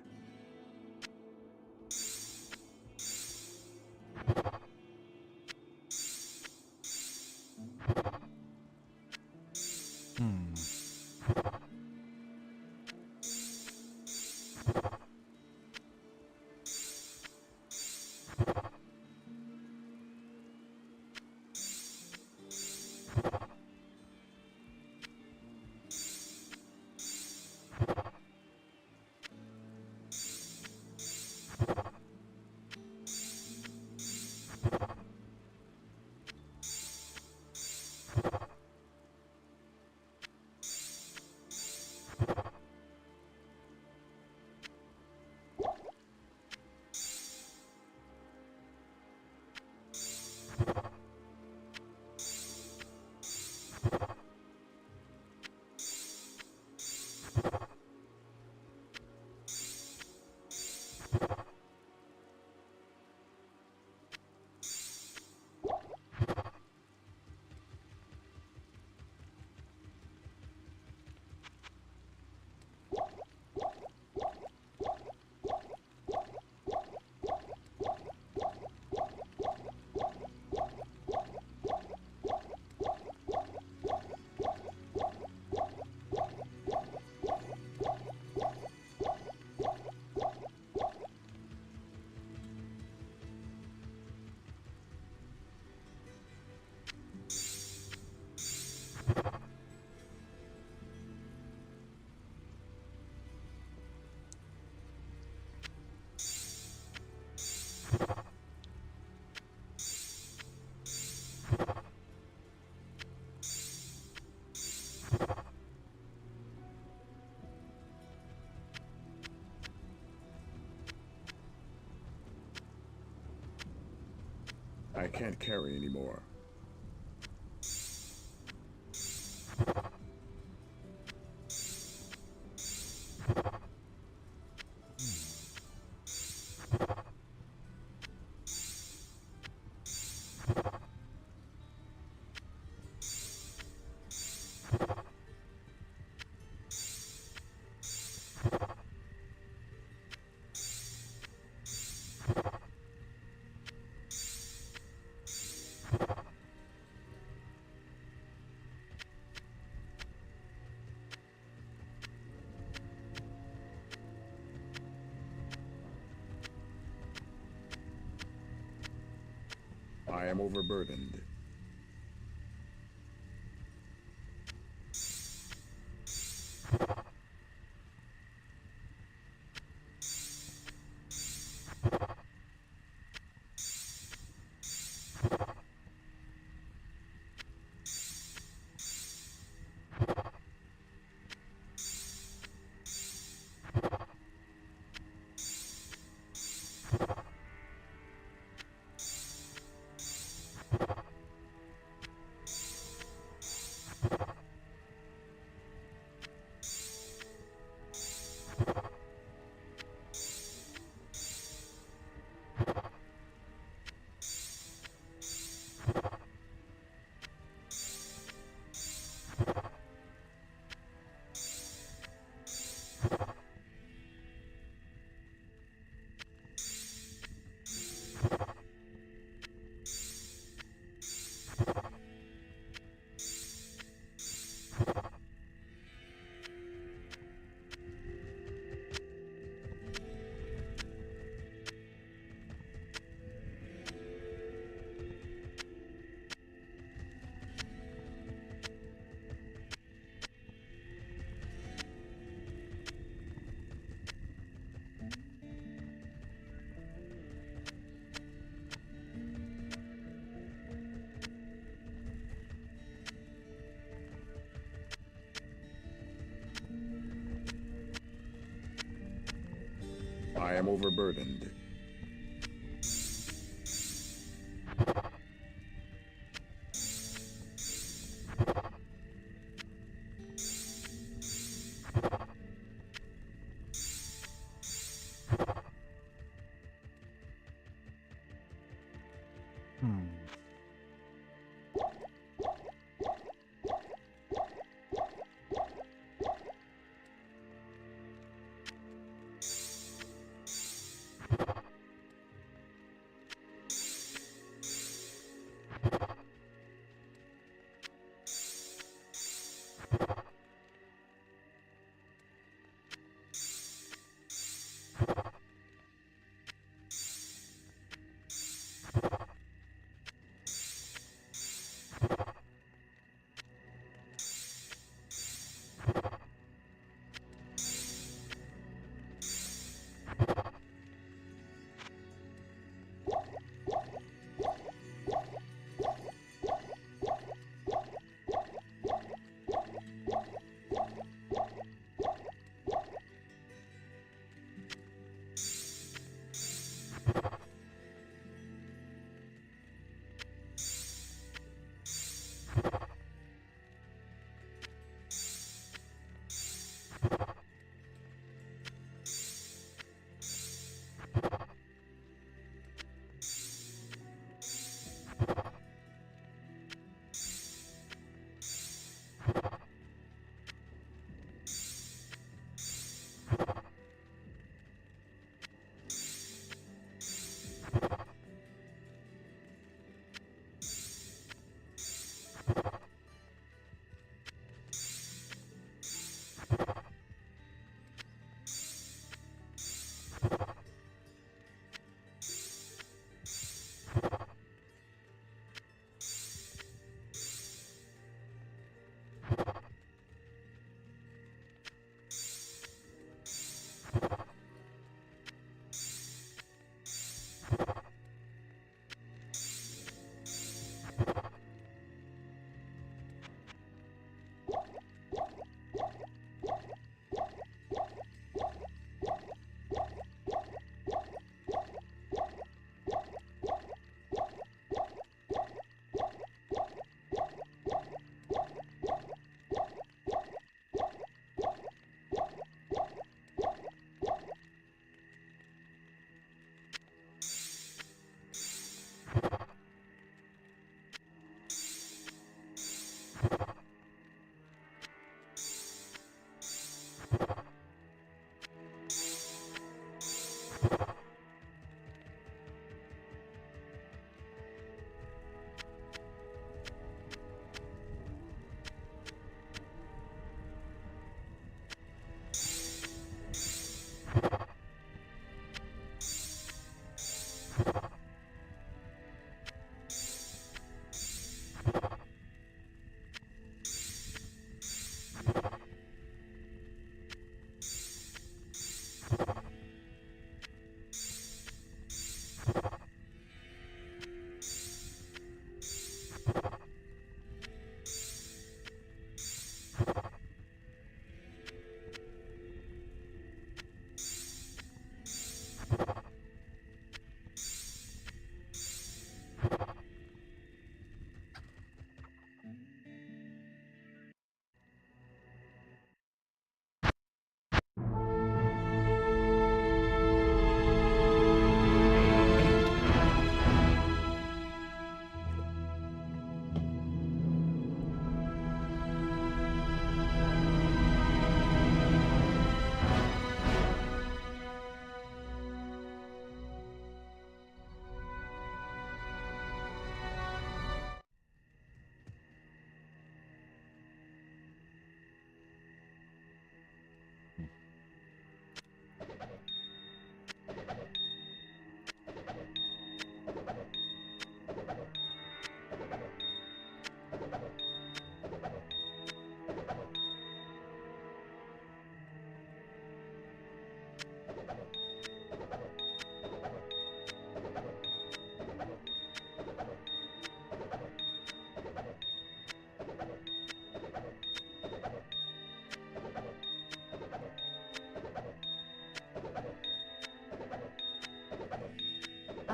[SPEAKER 1] Hmm.
[SPEAKER 2] I can't carry anymore. I am overburdened. am overburdened.
[SPEAKER 1] Hmm.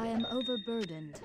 [SPEAKER 4] I am overburdened.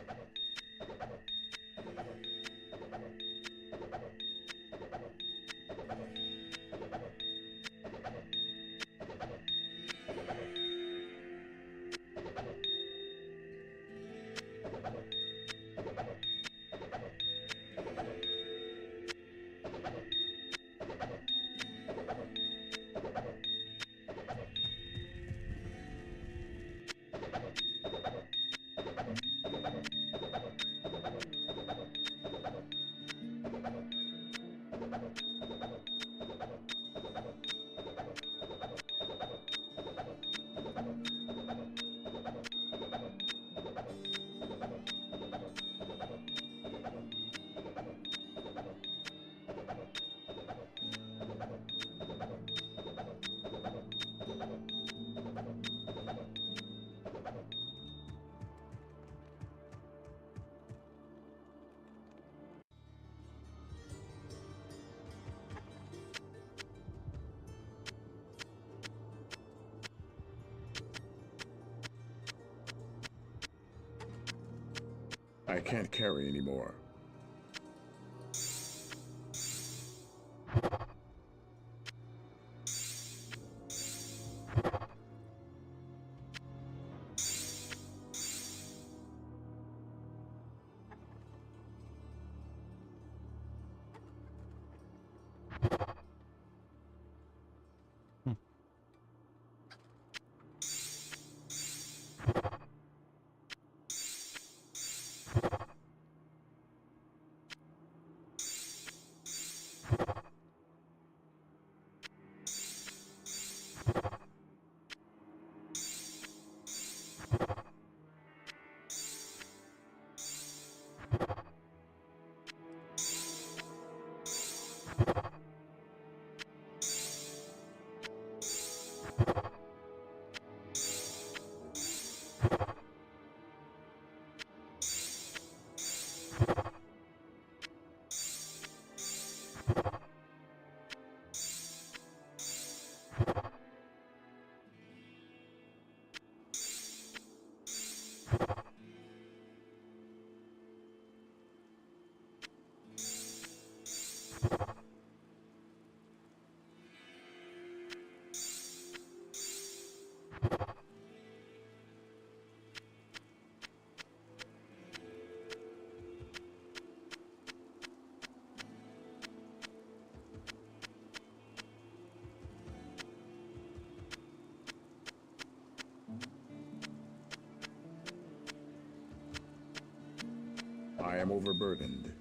[SPEAKER 2] I can't carry anymore.
[SPEAKER 1] Hmm.
[SPEAKER 2] I am overburdened.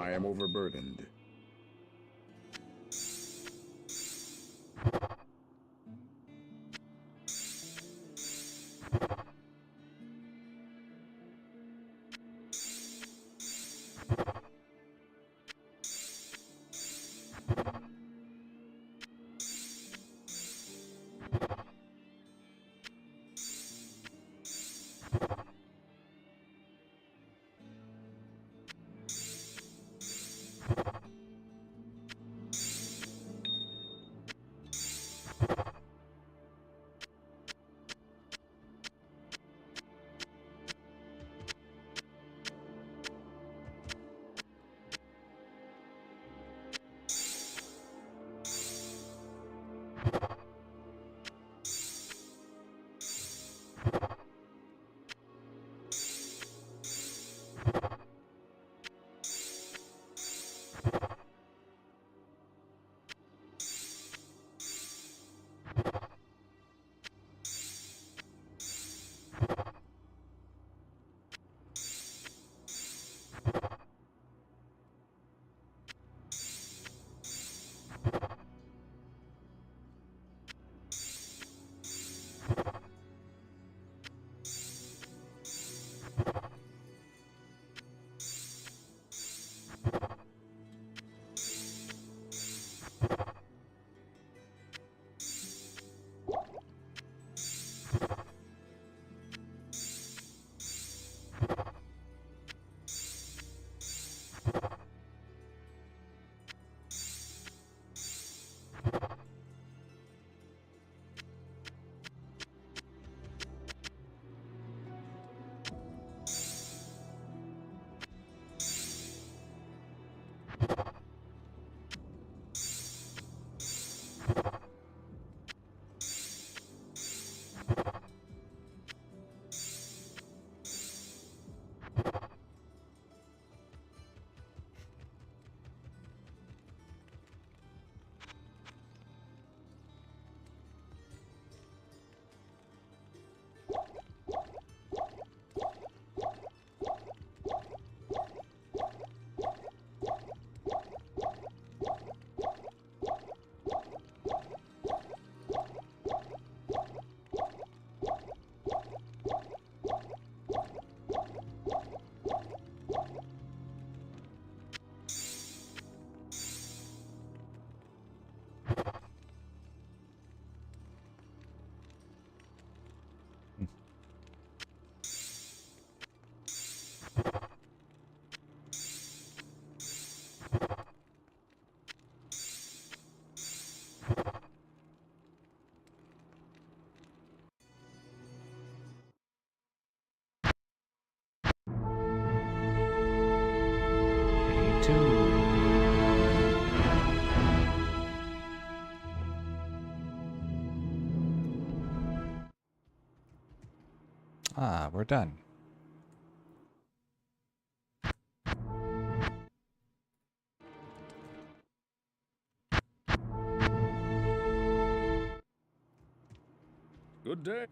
[SPEAKER 2] I am overburdened.
[SPEAKER 1] Two. Ah, we're done.
[SPEAKER 2] Good day.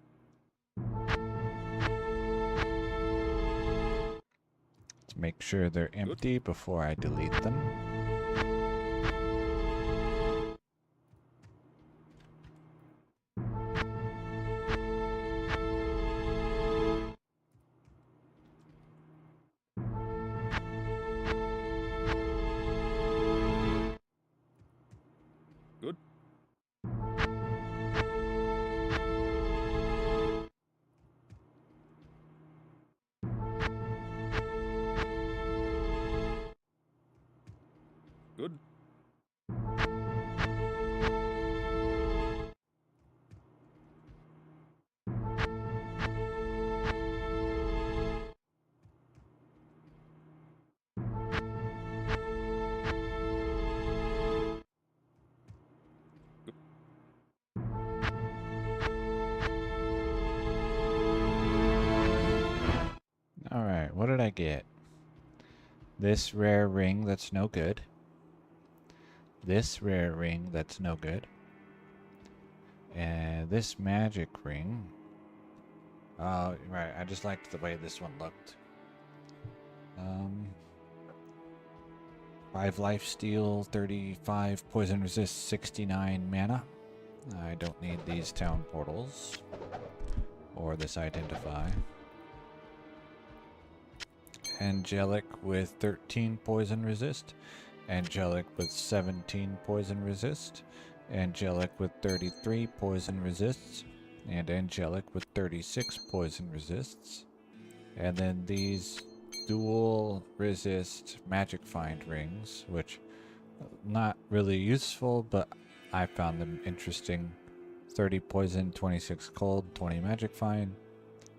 [SPEAKER 1] Let's make sure they're empty before I delete them.
[SPEAKER 2] Good. Good.
[SPEAKER 1] Alright, what did I get? This rare ring that's no good. This rare ring that's no good. And this magic ring. Oh, right, I just liked the way this one looked. 5 life steal, 35 poison resist, 69 mana. I don't need these town portals or this identify. Angelic with 13 poison resist, Angelic with 17 poison resist, Angelic with 33 poison resists, and Angelic with 36 poison resists. And then these dual resist magic find rings, which not really useful, but I found them interesting. 30 poison, 26 cold, 20 magic find,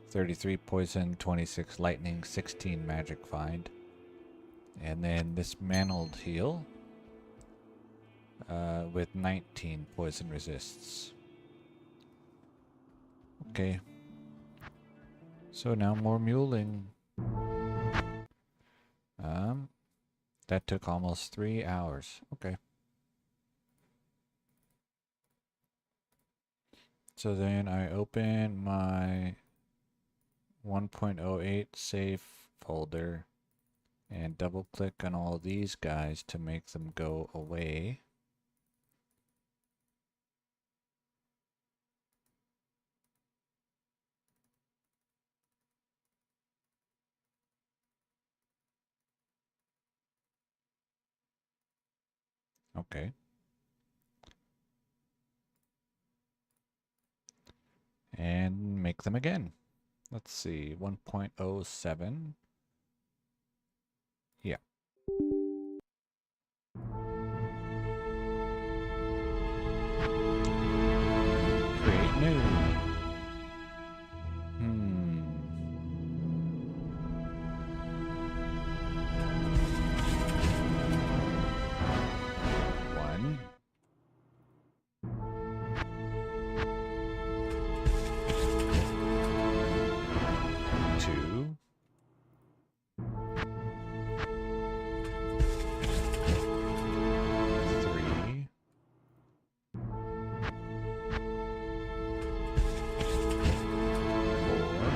[SPEAKER 1] 33 poison, 26 lightning, 16 magic find. And then this mantled heal with 19 poison resists. Okay. So now more muling. That took almost 3 hours. Okay. So then I open my 1.08 save folder and double click on all these guys to make them go away. Okay. And make them again. Let's see, 1.07. Yeah. Create new. One. Two. Three. Four.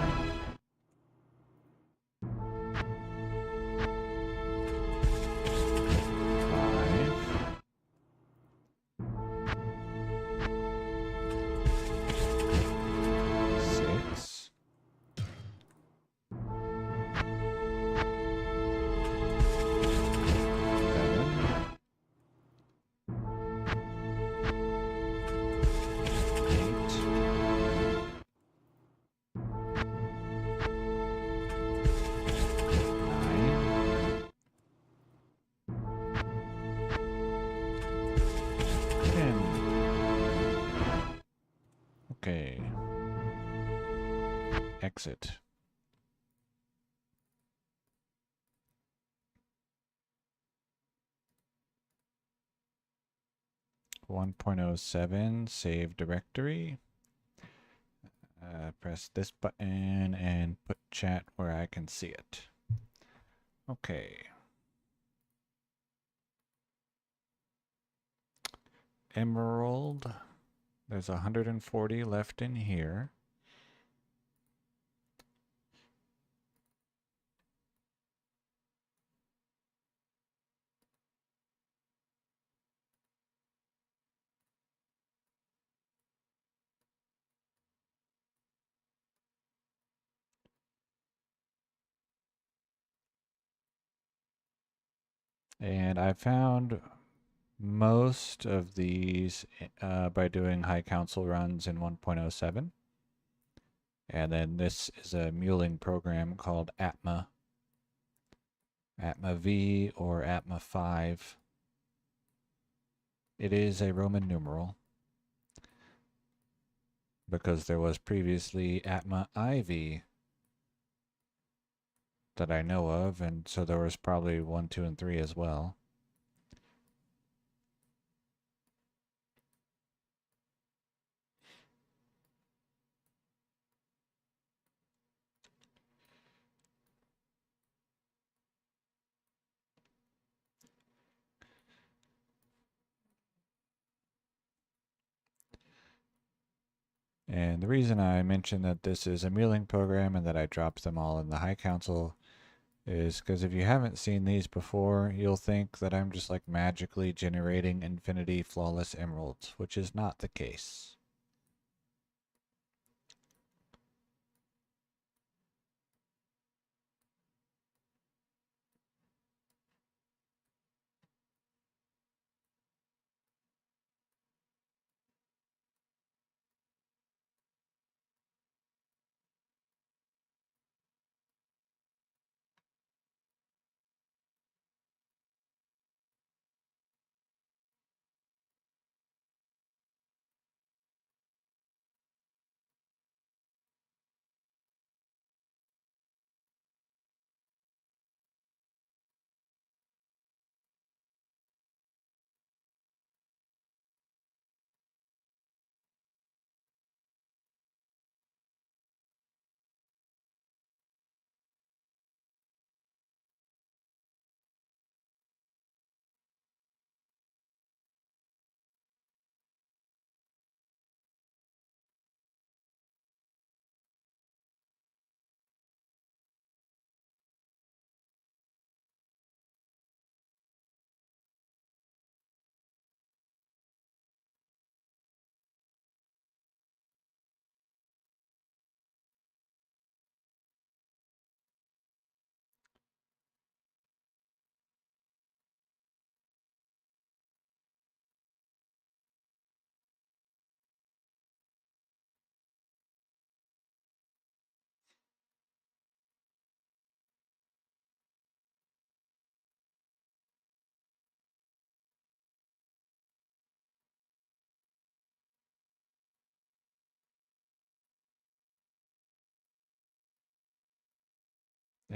[SPEAKER 1] Five. Six. Seven. 8. 9. 10. Okay. Exit. One point oh seven save directory. Press this button and put chat where I can see it. Okay. Emerald. There's 140 left in here. And I found most of these by doing high council runs in 1.07. And then this is a muling program called Atma. Atma V or Atma 5. It is a Roman numeral because there was previously Atma IV that I know of, and so there was probably 1, 2, and 3 as well. And the reason I mentioned that this is a muling program and that I dropped them all in the High Council is because if you haven't seen these before, you'll think that I'm just like magically generating infinity flawless emeralds, which is not the case.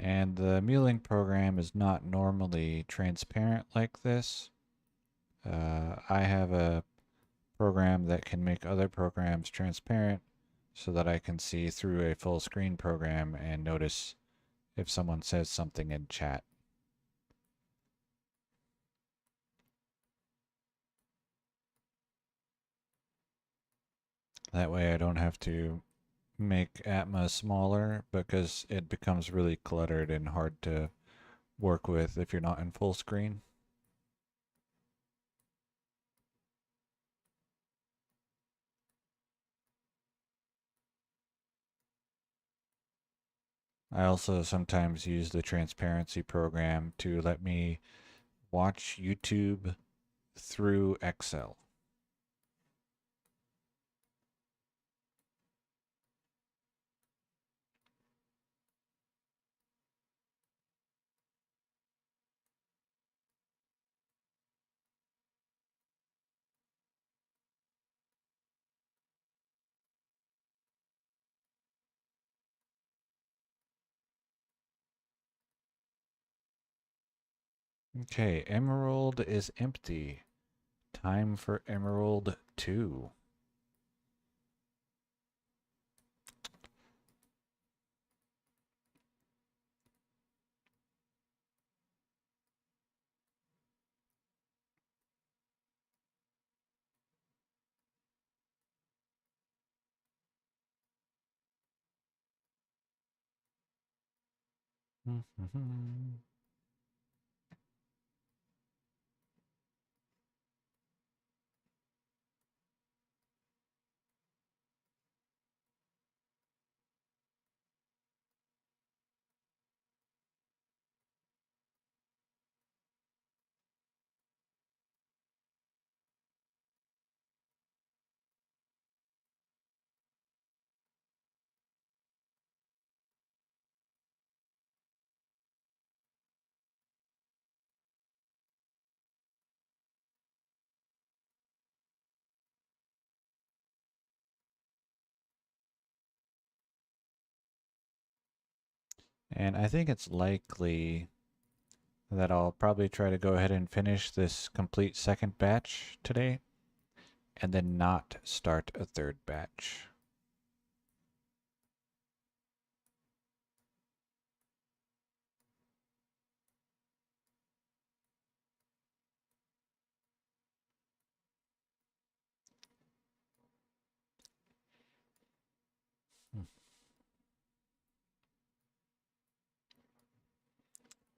[SPEAKER 1] And the muling program is not normally transparent like this. I have a program that can make other programs transparent so that I can see through a full screen program and notice if someone says something in chat. That way I don't have to make Atma smaller because it becomes really cluttered and hard to work with if you're not in full screen. I also sometimes use the transparency program to let me watch YouTube through Excel. Okay, Emerald is empty. Time for Emerald 2. And I think it's likely that I'll probably try to go ahead and finish this complete second batch today and then not start a third batch.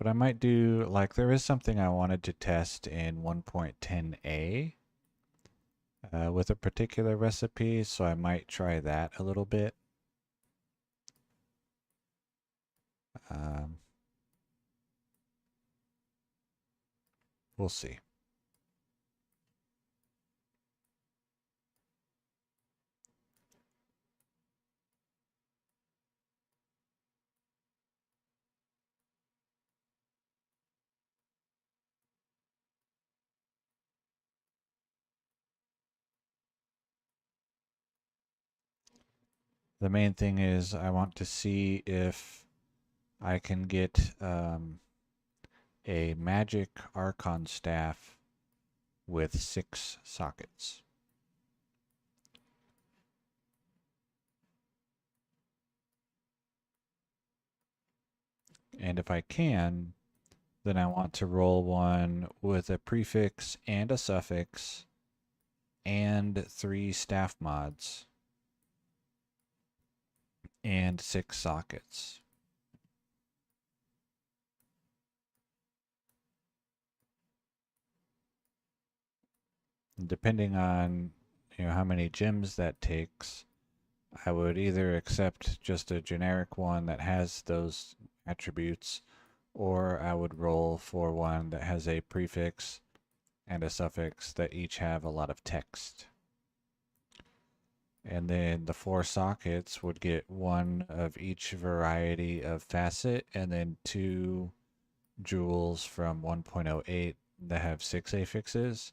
[SPEAKER 1] But I might do, like, there is something I wanted to test in 1.10a with a particular recipe, so I might try that a little bit. Um, we'll see. The main thing is I want to see if I can get a magic Archon staff with 6 sockets. And if I can, then I want to roll one with a prefix and a suffix and 3 staff mods and 6 sockets. Depending on how many gems that takes, I would either accept just a generic one that has those attributes, or I would roll for one that has a prefix and a suffix that each have a lot of text. And then the 4 sockets would get one of each variety of facet, and then 2 jewels from 1.08 that have 6 affixes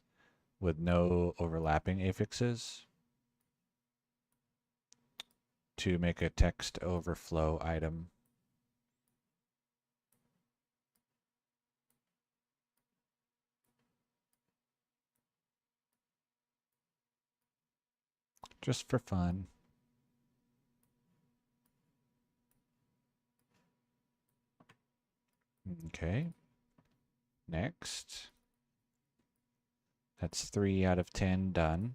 [SPEAKER 1] with no overlapping affixes to make a text overflow item. Just for fun. Okay. Next. That's 3 out of 10 done.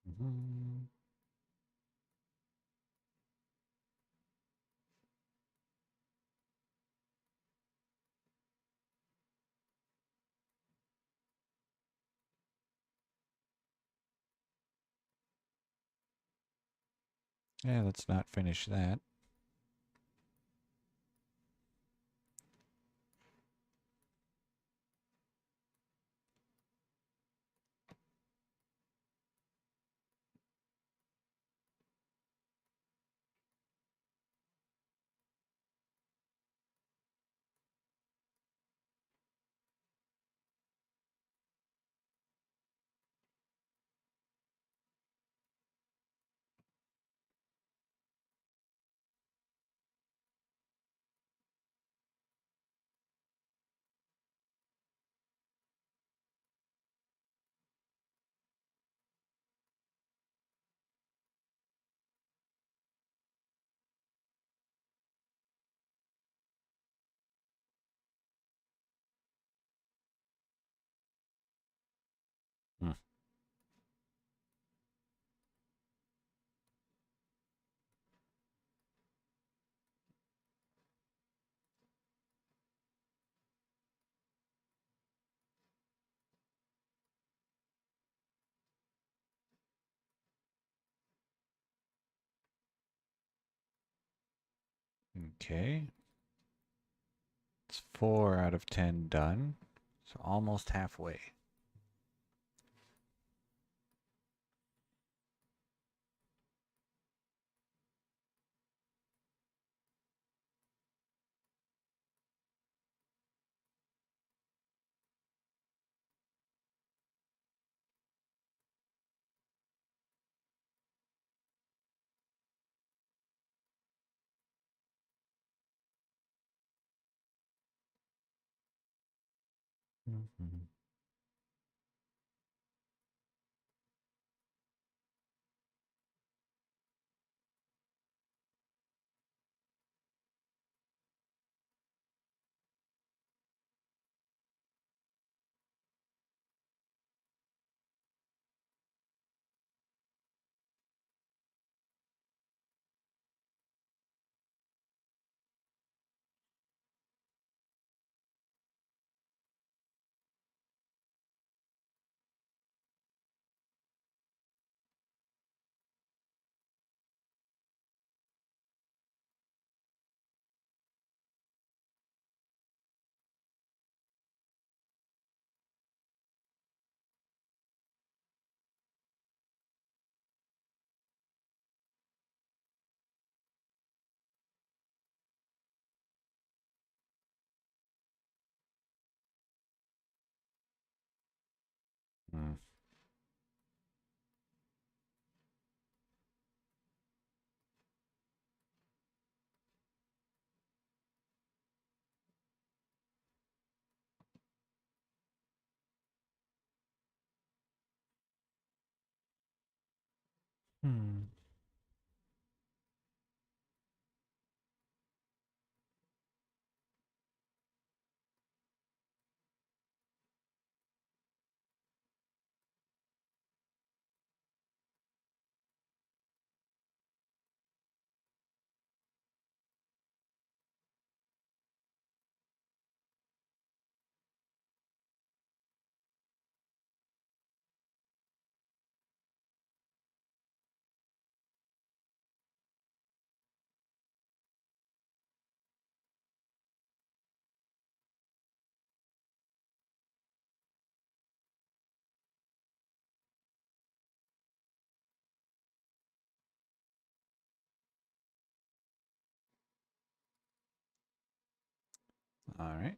[SPEAKER 1] Mhm. Yeah, let's not finish that. Okay. It's 4 out of 10 done. So almost halfway. Mhm. Mm. Hmm. All right.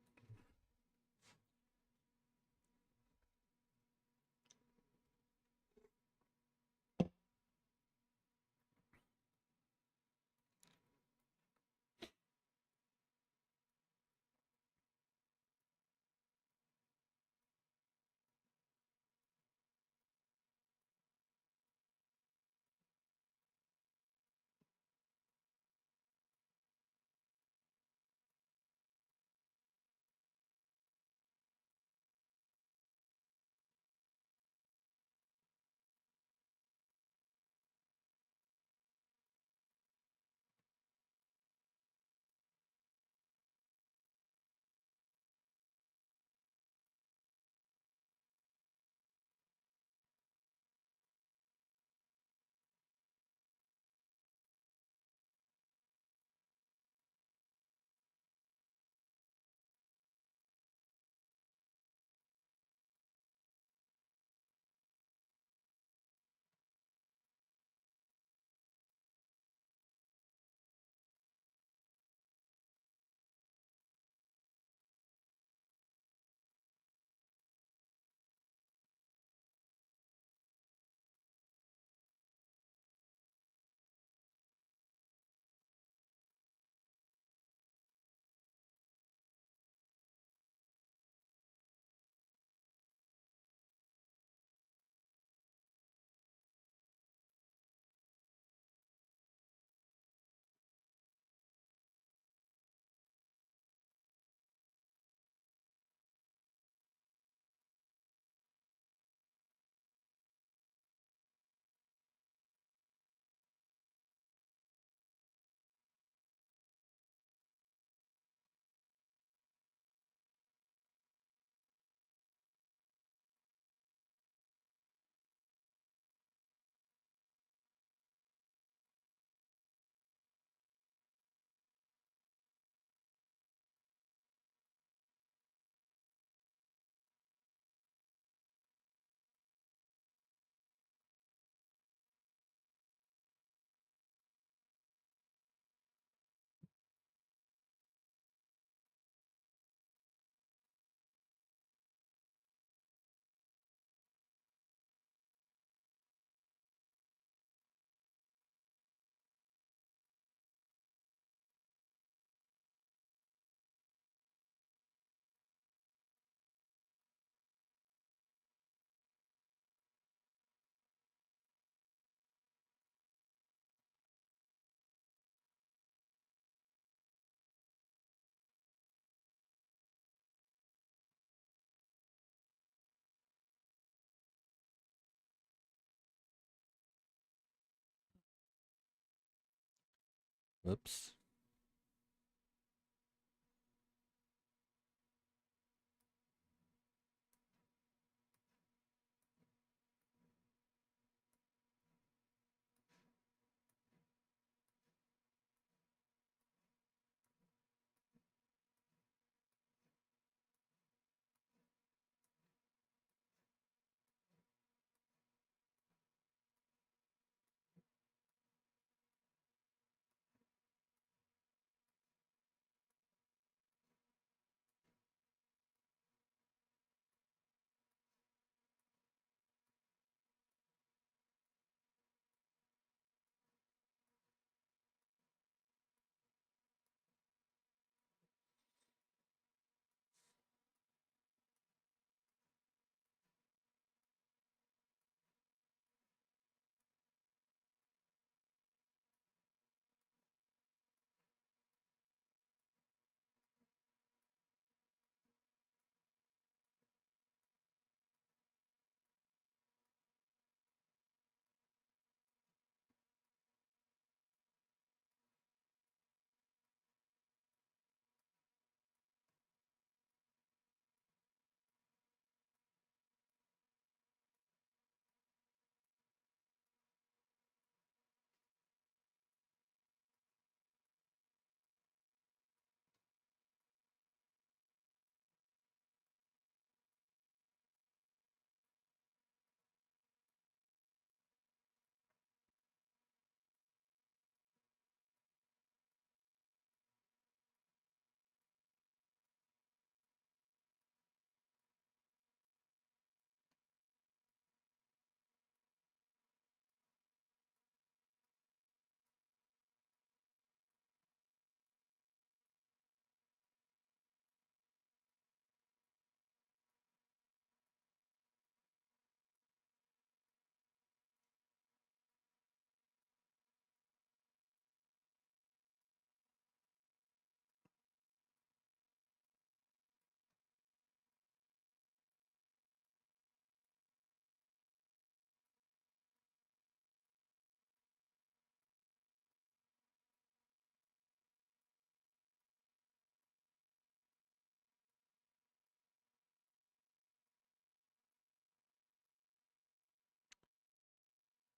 [SPEAKER 1] Oops.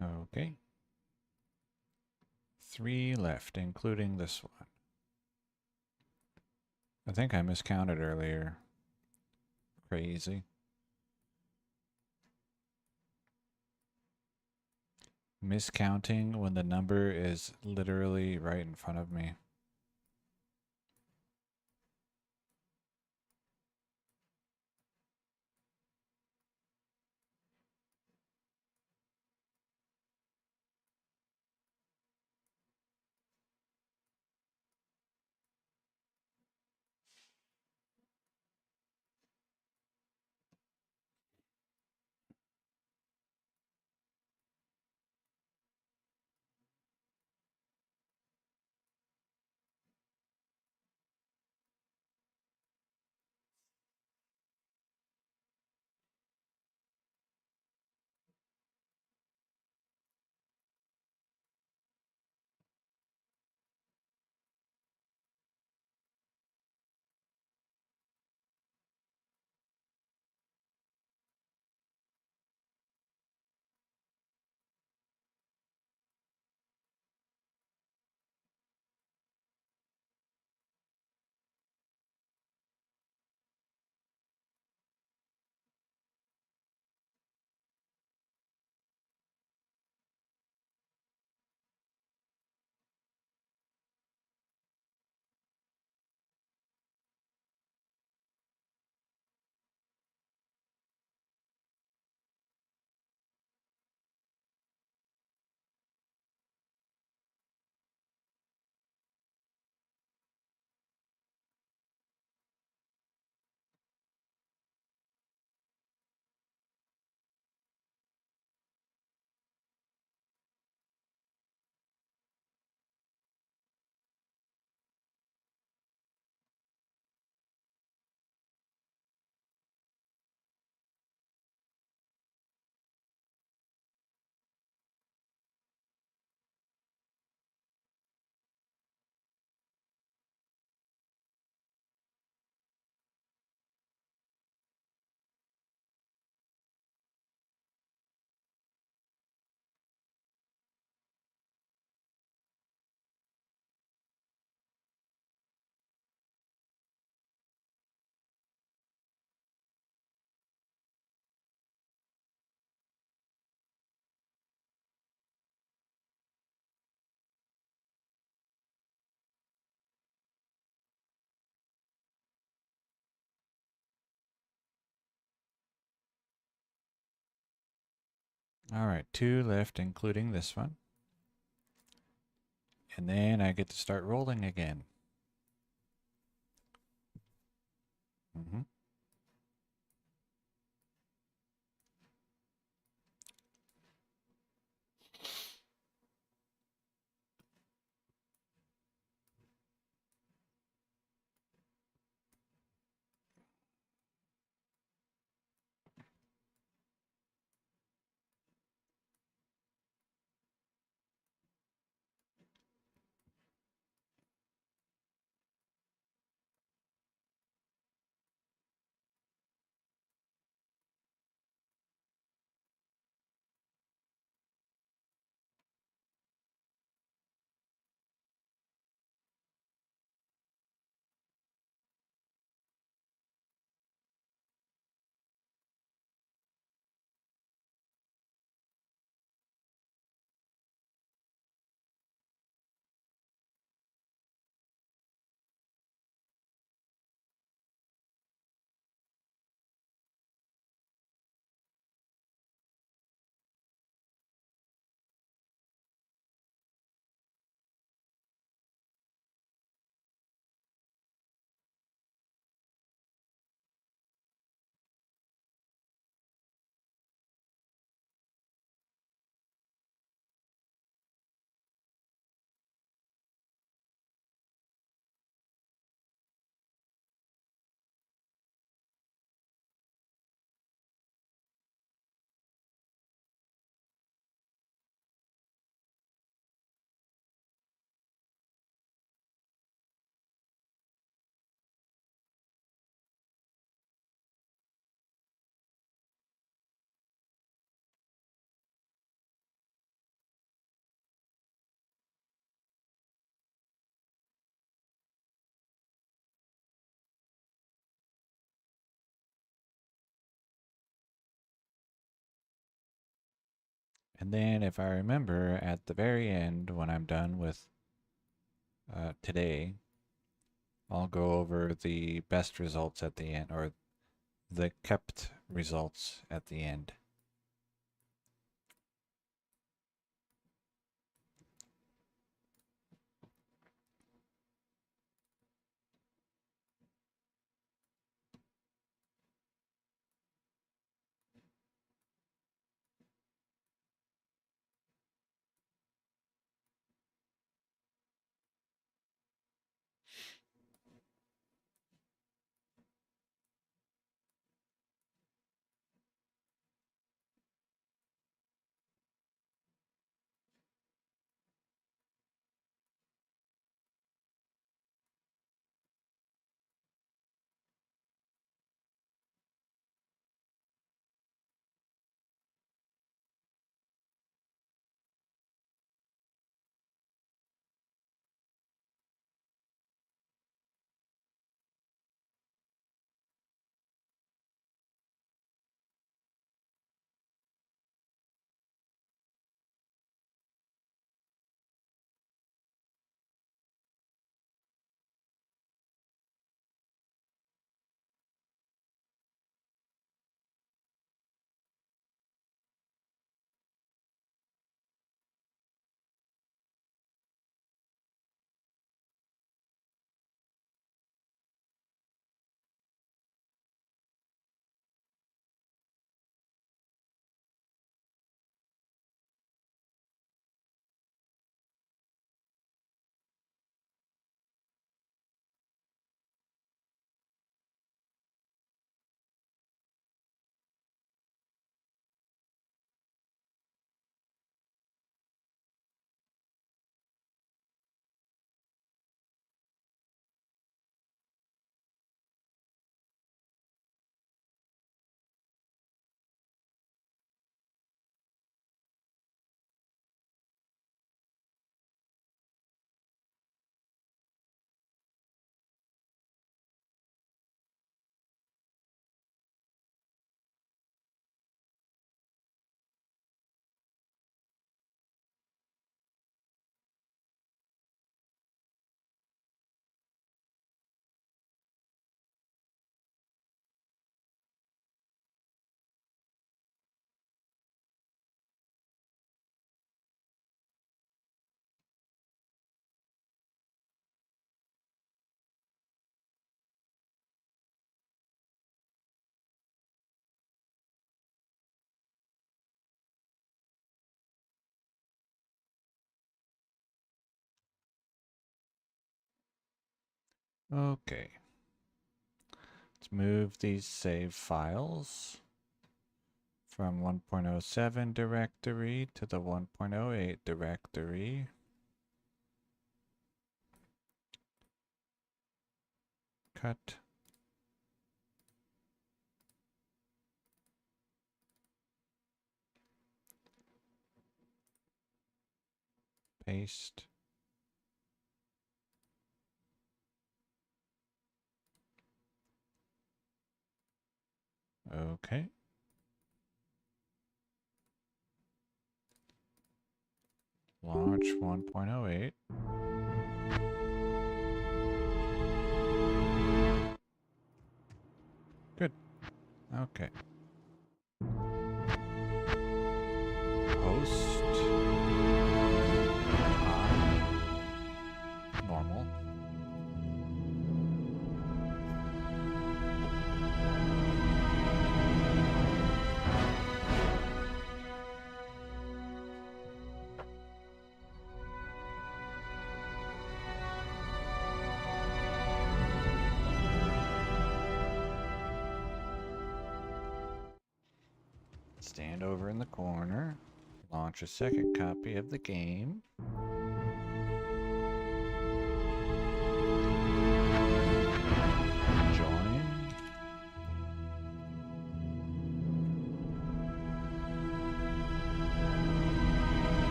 [SPEAKER 1] Okay. 3 left, including this one. I think I miscounted earlier. Crazy. Miscounting when the number is literally right in front of me. All right, 2 left, including this one. And then I get to start rolling again. Mm-hmm. And then, if I remember, at the very end, when I'm done with today, I'll go over the best results at the end, or the kept results at the end. Okay. Let's move these save files from 1.07 directory to the 1.08 directory. Cut. Paste. Okay. Launch 1.08. Good. Okay. Host. Normal. Stand over in the corner. Launch a second copy of the game. Join.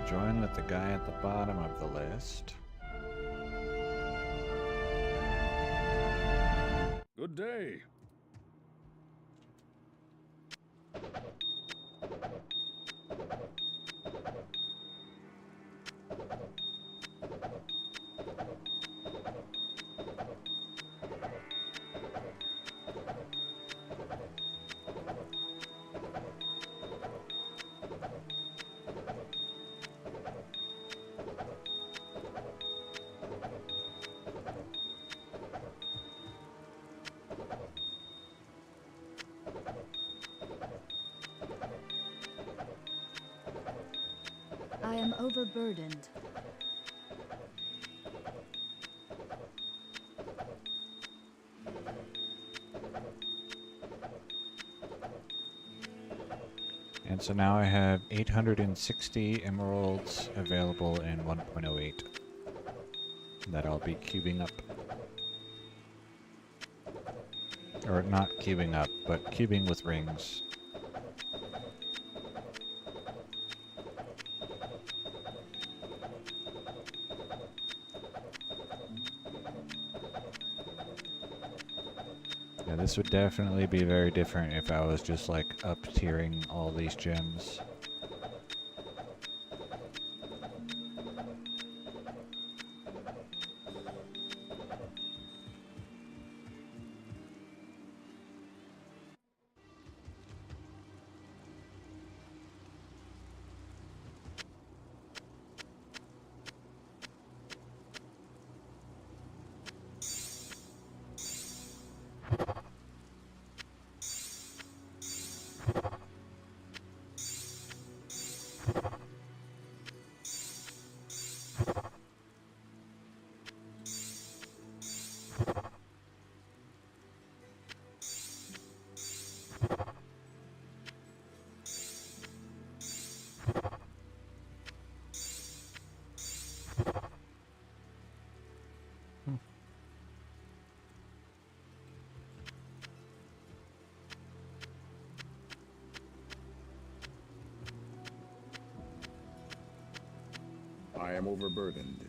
[SPEAKER 1] Join with the guy at the bottom of the list.
[SPEAKER 2] Good day.
[SPEAKER 4] I am overburdened.
[SPEAKER 1] And so now I have 860 emeralds available in 1.08 that I'll be cubing up. Or not cubing up, but cubing with rings. Yeah, this would definitely be very different if I was just like up tiering all these gems.
[SPEAKER 2] I am overburdened.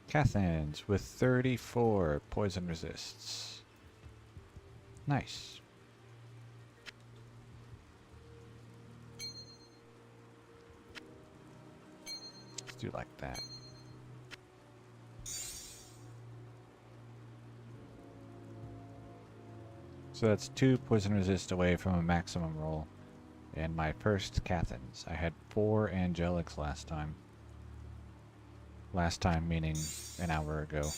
[SPEAKER 1] Cathans with 34 poison resists. Nice. do like that. So that's 2 poison resist away from a maximum roll. And my first Cathans. I had 4 Angelics last time. Last time meaning an hour ago.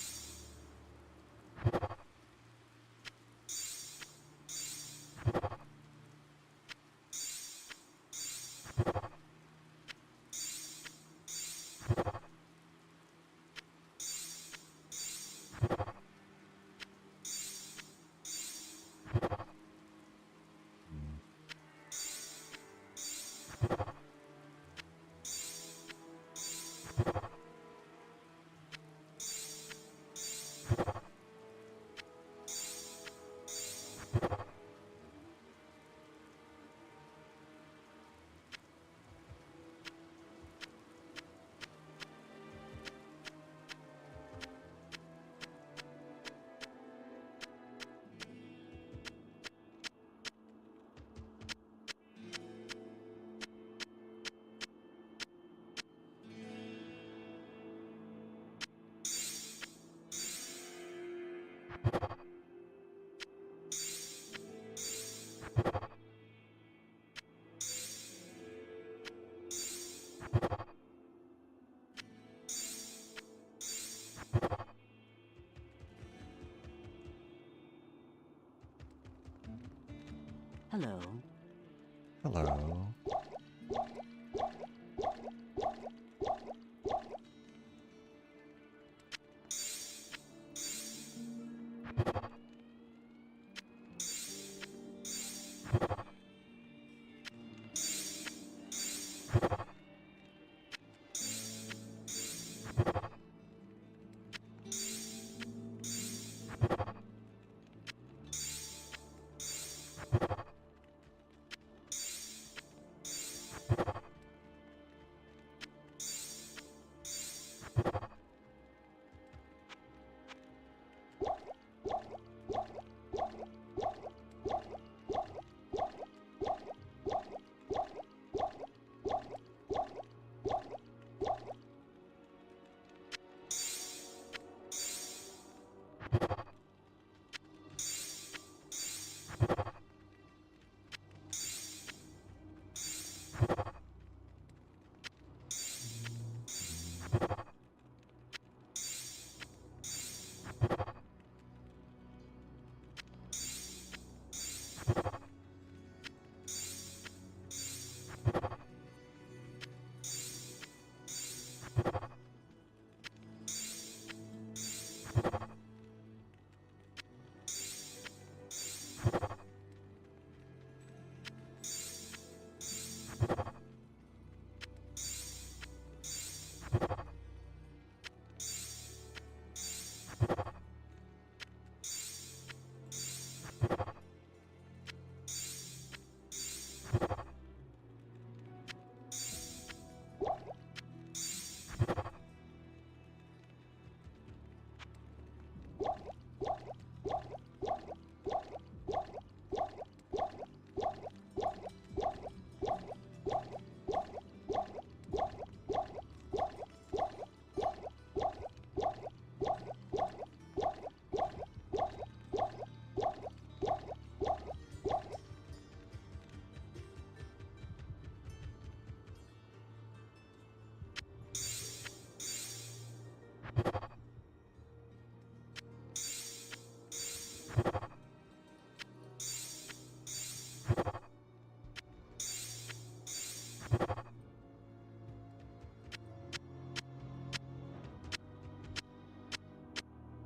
[SPEAKER 3] Hello.
[SPEAKER 1] Hello.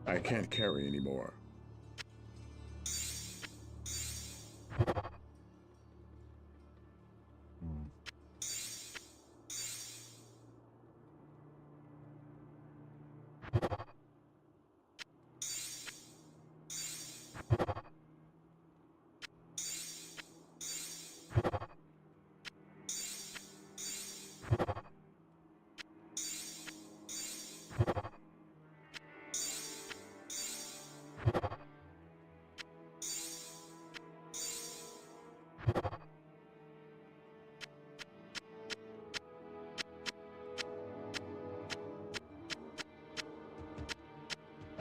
[SPEAKER 2] I can't carry anymore.
[SPEAKER 1] Hmm.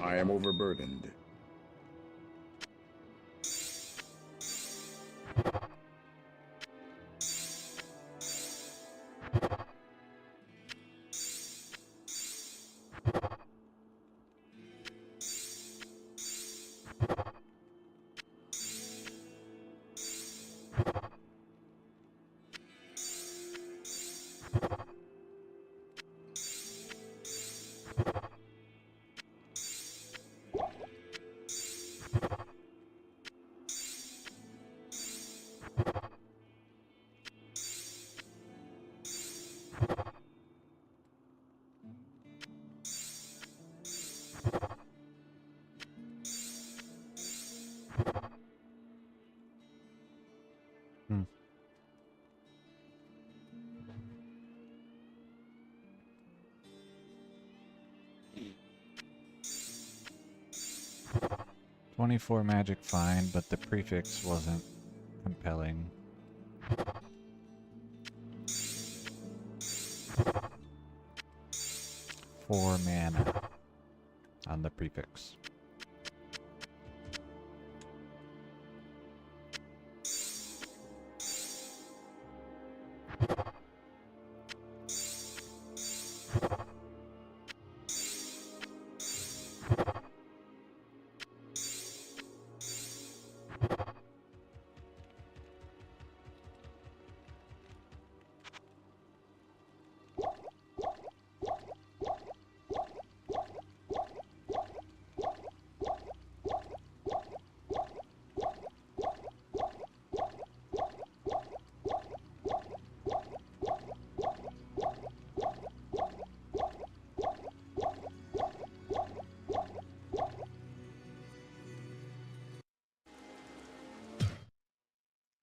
[SPEAKER 2] I am overburdened.
[SPEAKER 1] Hmm. "24 magic, fine, but the prefix wasn't compelling." 4 mana on the prefix.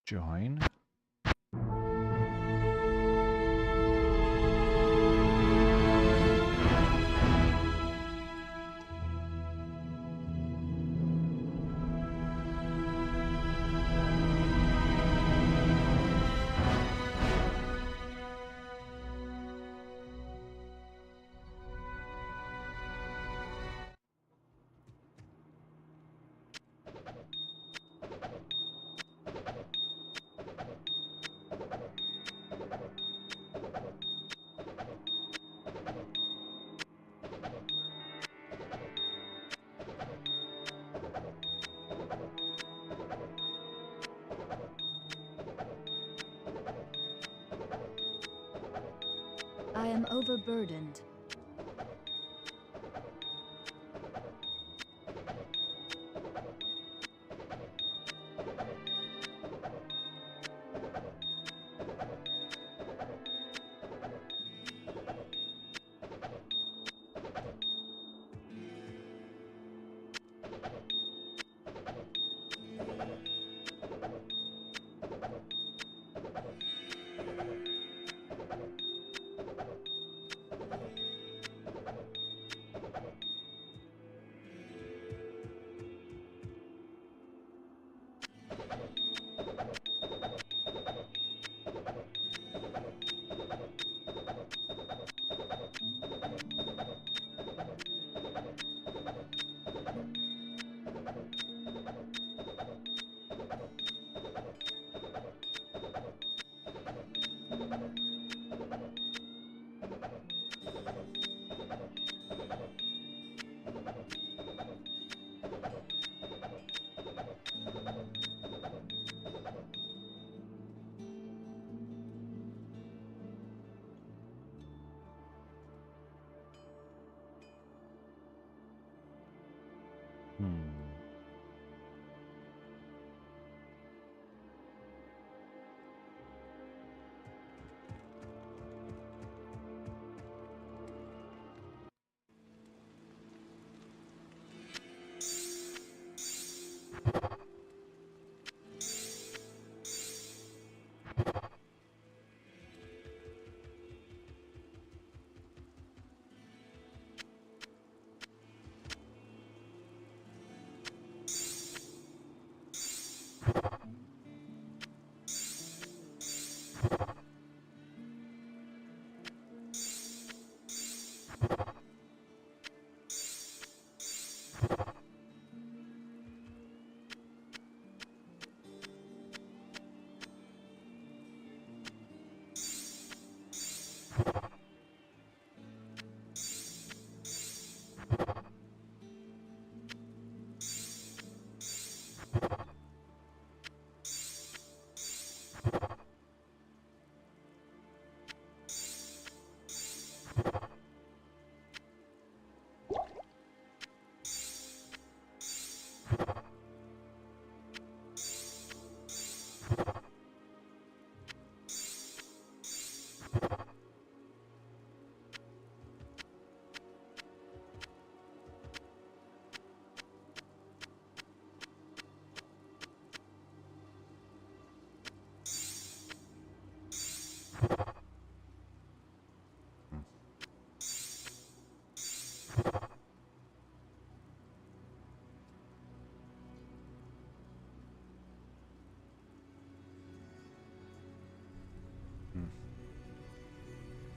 [SPEAKER 1] Join?
[SPEAKER 4] I am overburdened. Hmm.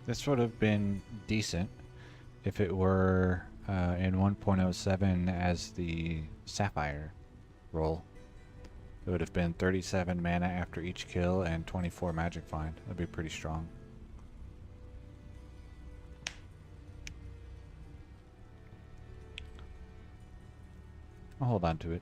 [SPEAKER 1] This would have been decent if it were in 1.07 as the Sapphire roll. It would have been 37 mana after each kill and 24 magic find. That'd be pretty strong. I'll hold on to it.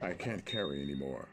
[SPEAKER 2] I can't carry anymore.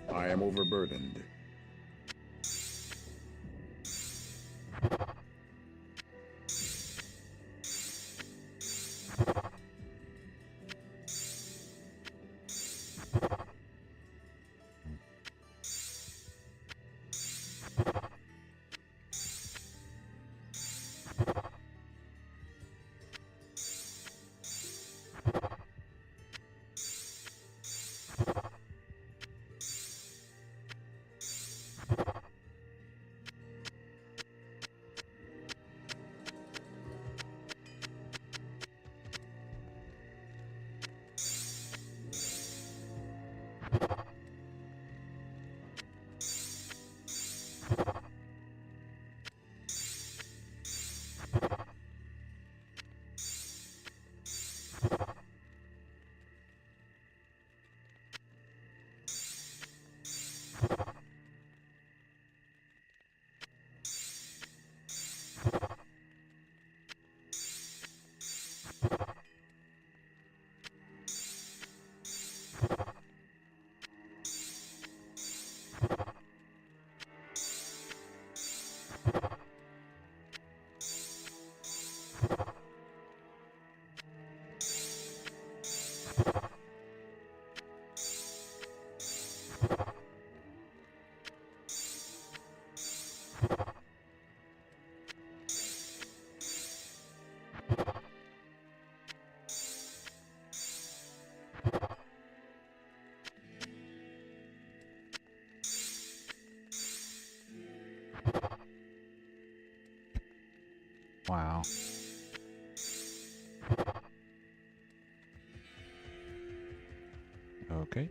[SPEAKER 2] I am overburdened.
[SPEAKER 1] Wow. Okay.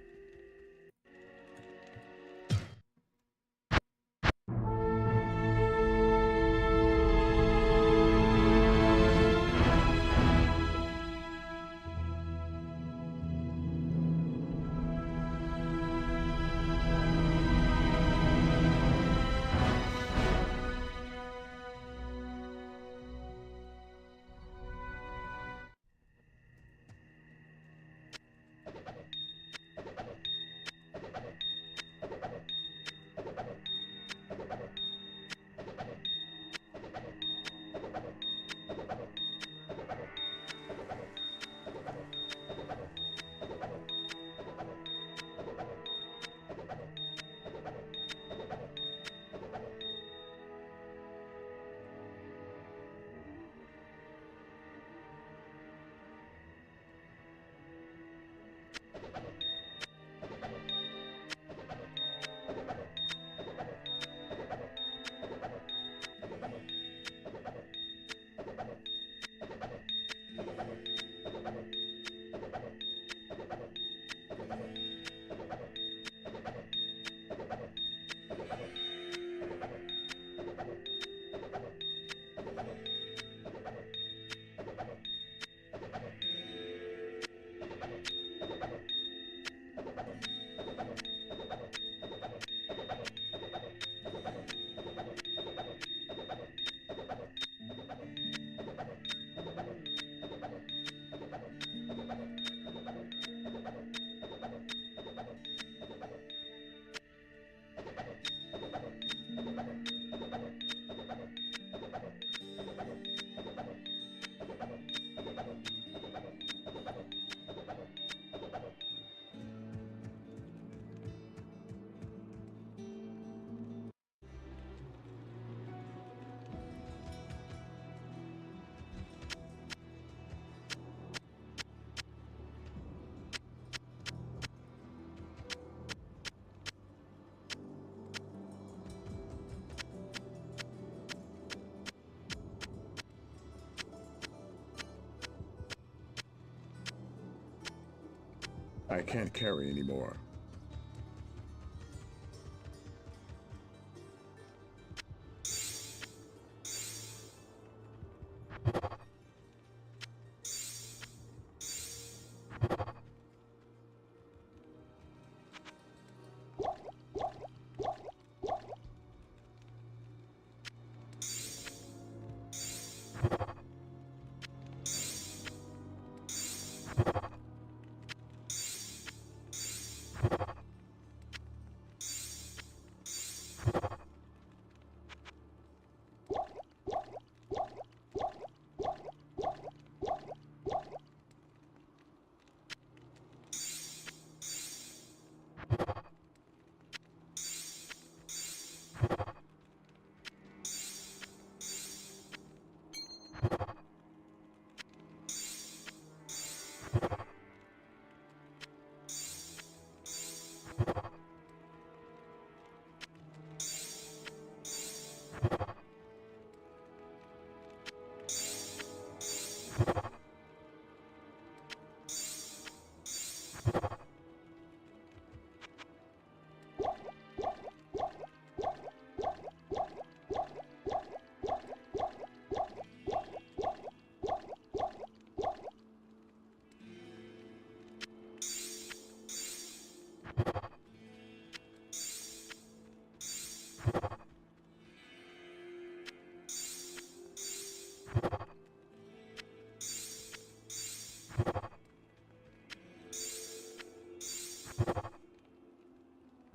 [SPEAKER 2] I can't carry anymore.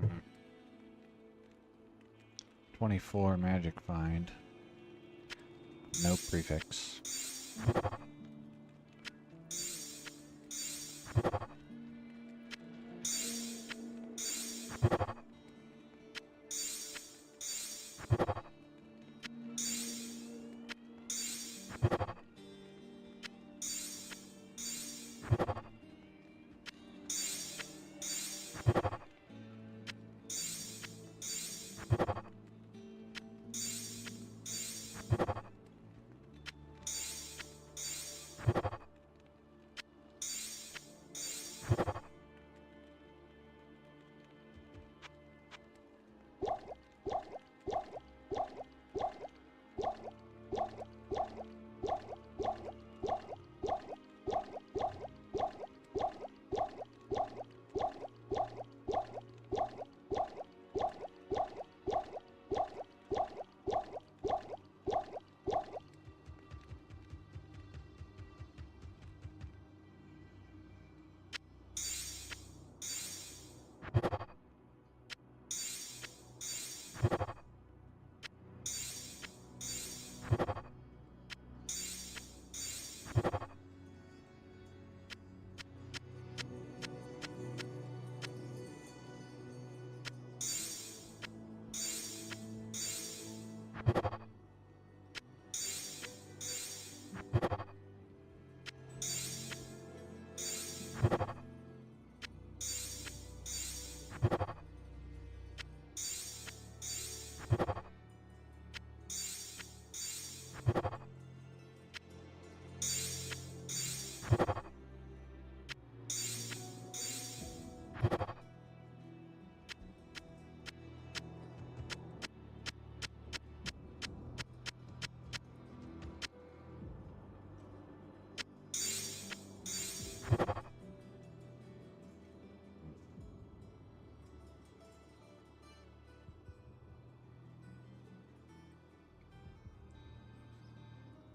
[SPEAKER 1] Mhm. 24 magic find. No prefix.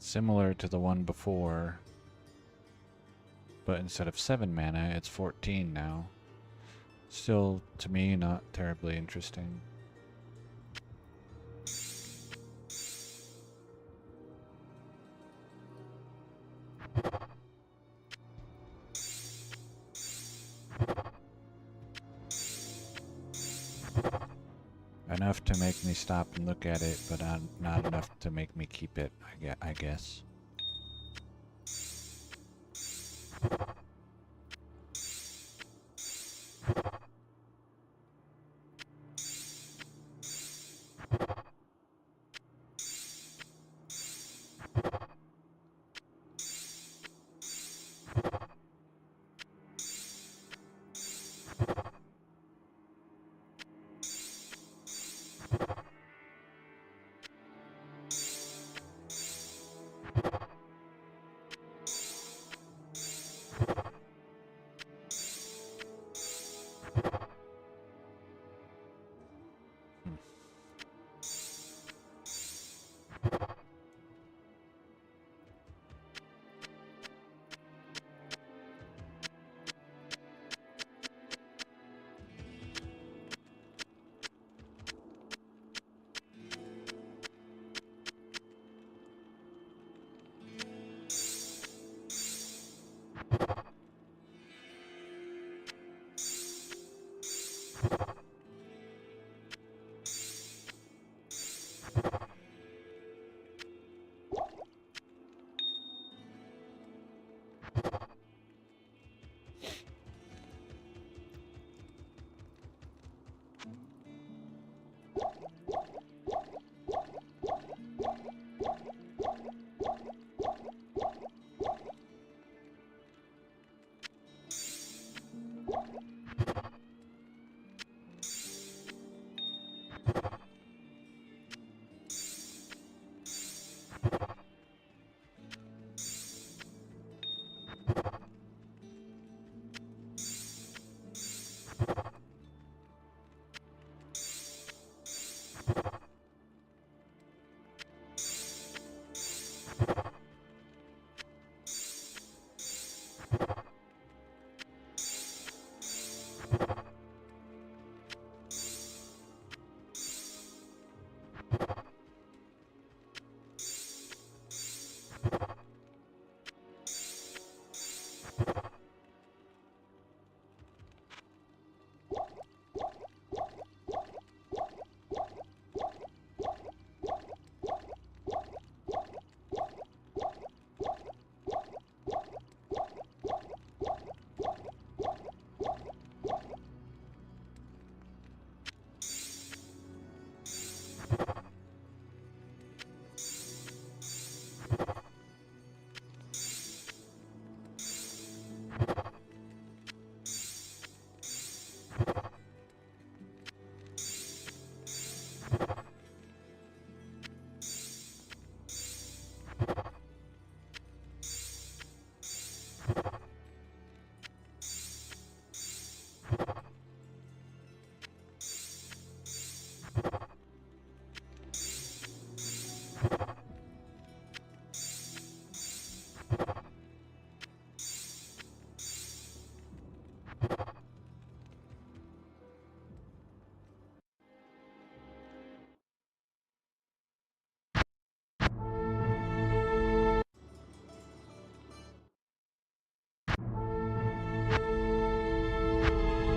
[SPEAKER 1] Similar to the one before, but instead of 7 mana, it's 14 now. Still, to me, not terribly interesting. Enough to make me stop and look at it, but not enough to make me keep it, I guess.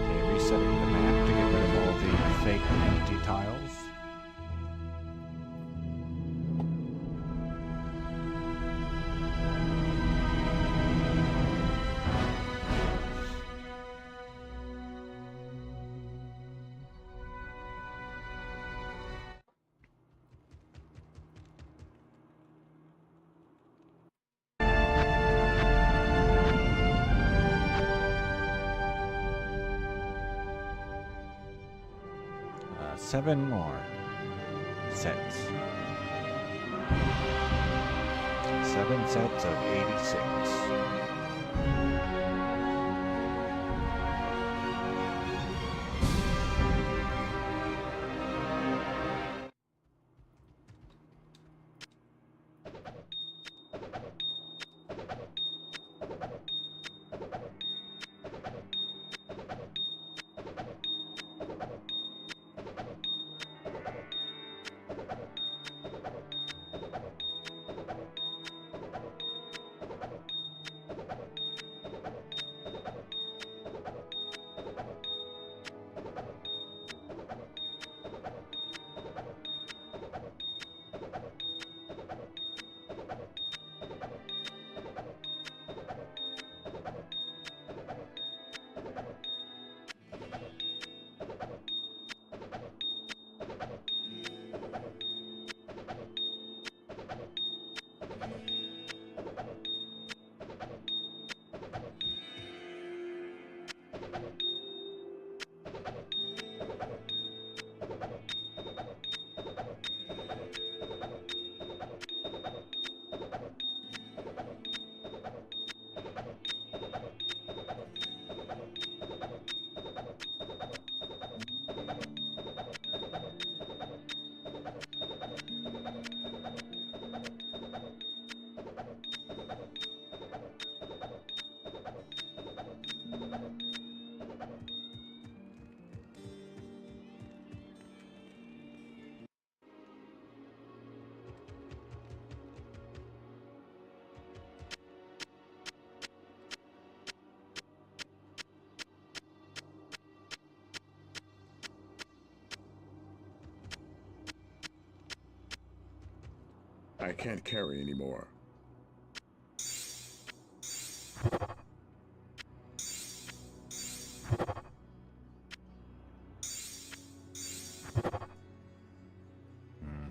[SPEAKER 1] Okay, resetting the map to get rid of all the fake empty tiles. Seven more sets. 7 sets of 86.
[SPEAKER 2] I can't carry anymore.
[SPEAKER 1] Hmm.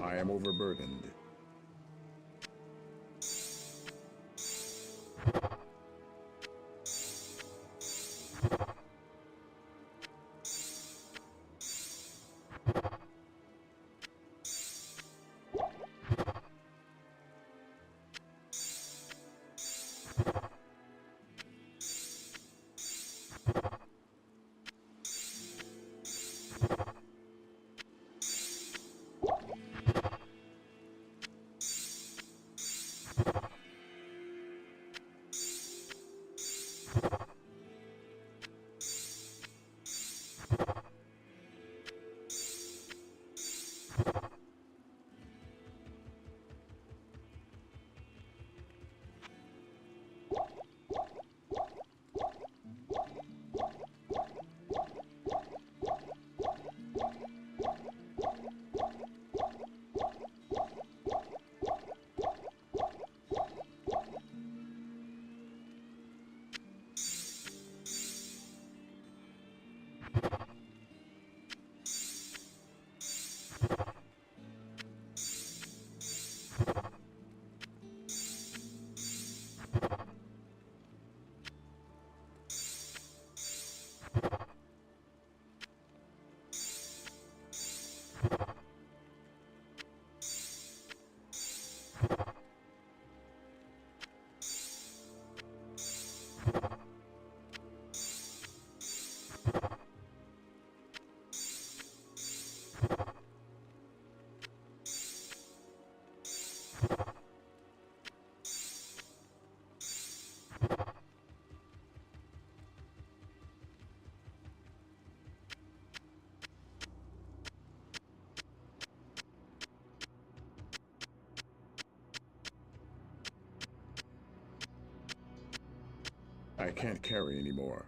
[SPEAKER 2] I am overburdened. can't carry anymore.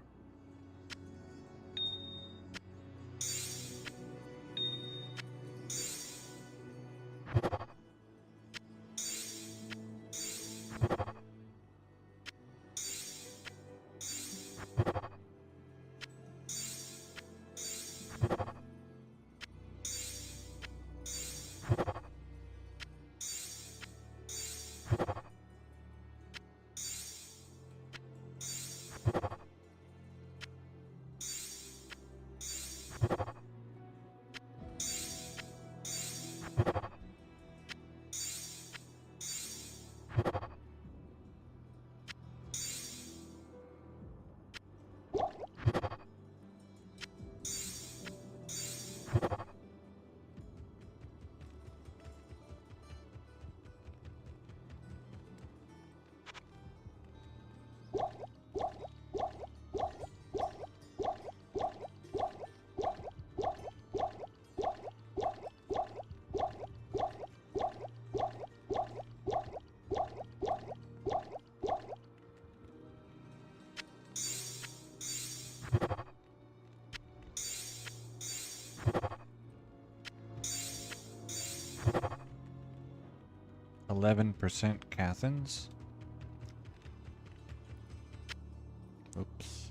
[SPEAKER 1] %11 Cathans. Oops.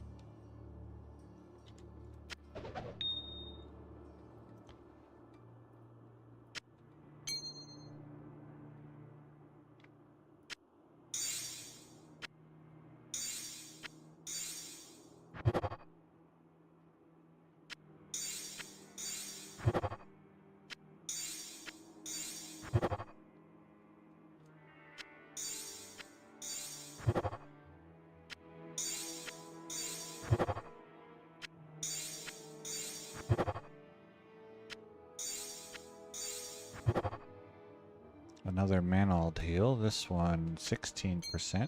[SPEAKER 1] Another Manald heal. This one 16%.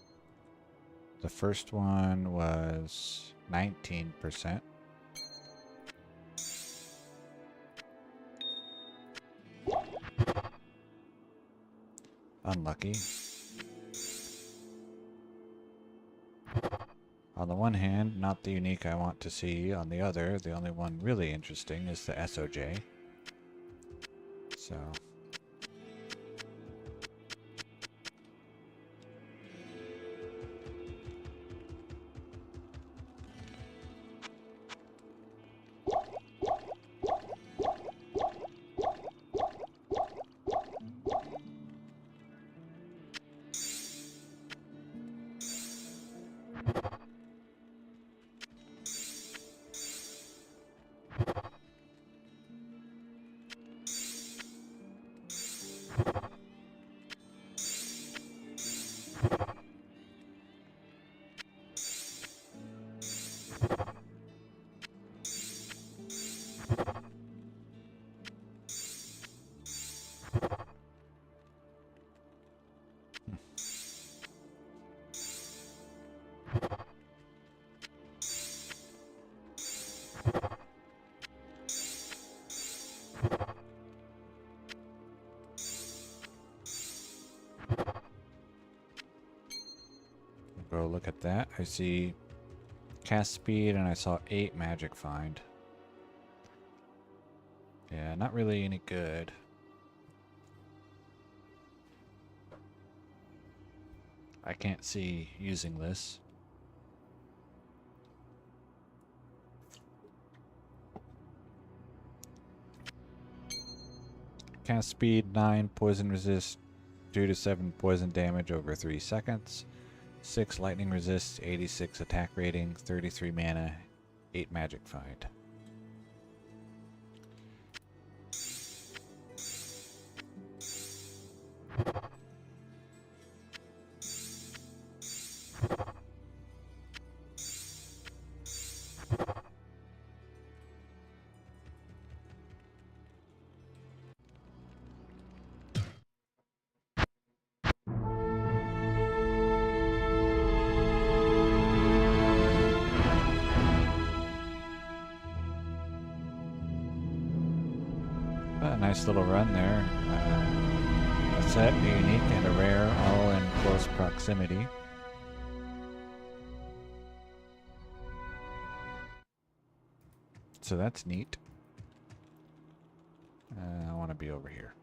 [SPEAKER 1] The first one was 19%. Unlucky. On the one hand, not the unique I want to see. On the other, the only one really interesting is the SOJ. So... Go look at that. I see cast speed and I saw 8 magic find. Yeah, not really any good. I can't see using this. Cast speed 9, poison resist 2 to 7 poison damage over 3 seconds. 6 lightning resist, 86 attack rating, 33 mana, 8 magic find. A nice little run there. A set, a unique, and a rare, all in close proximity. So that's neat. I want to be over here.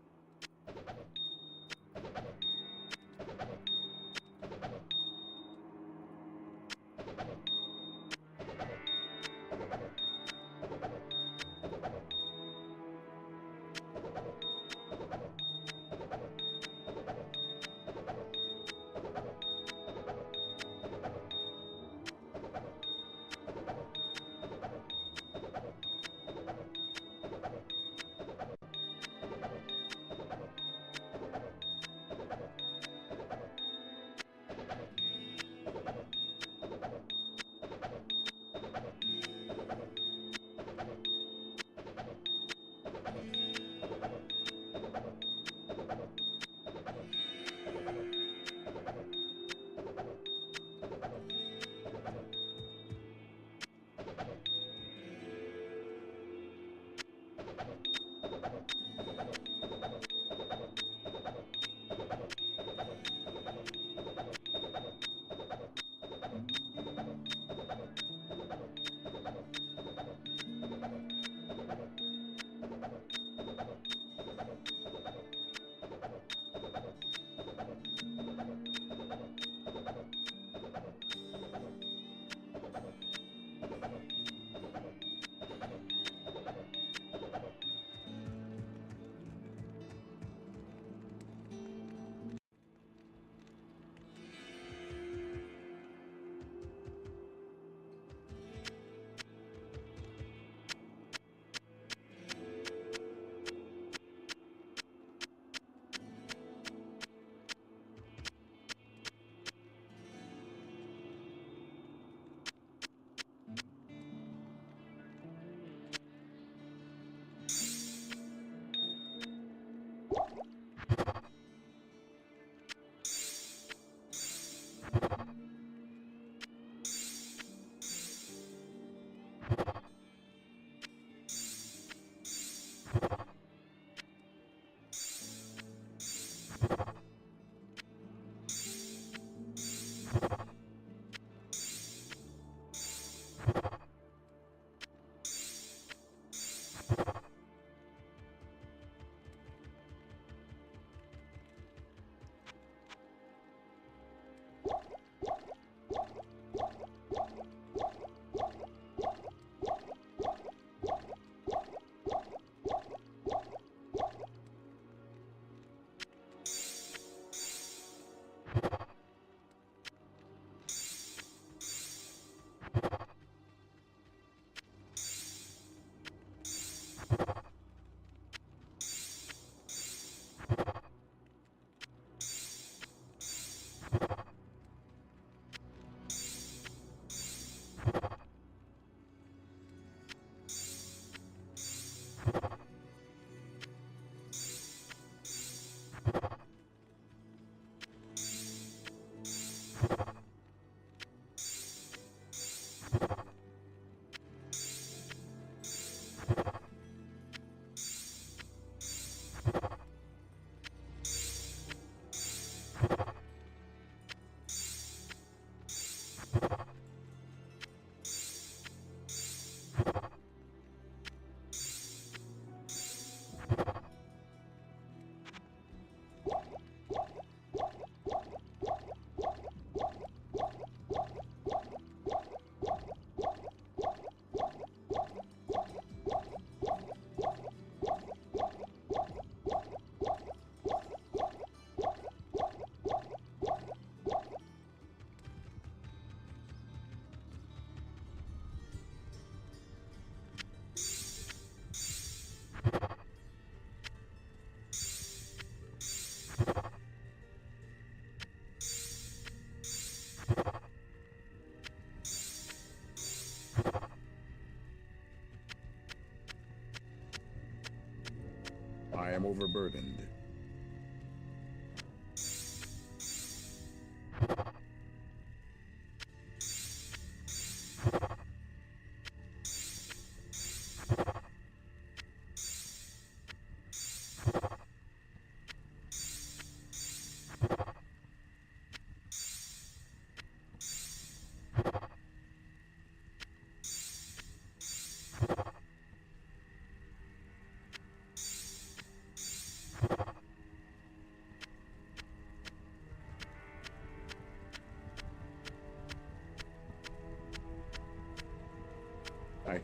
[SPEAKER 2] I am overburdened.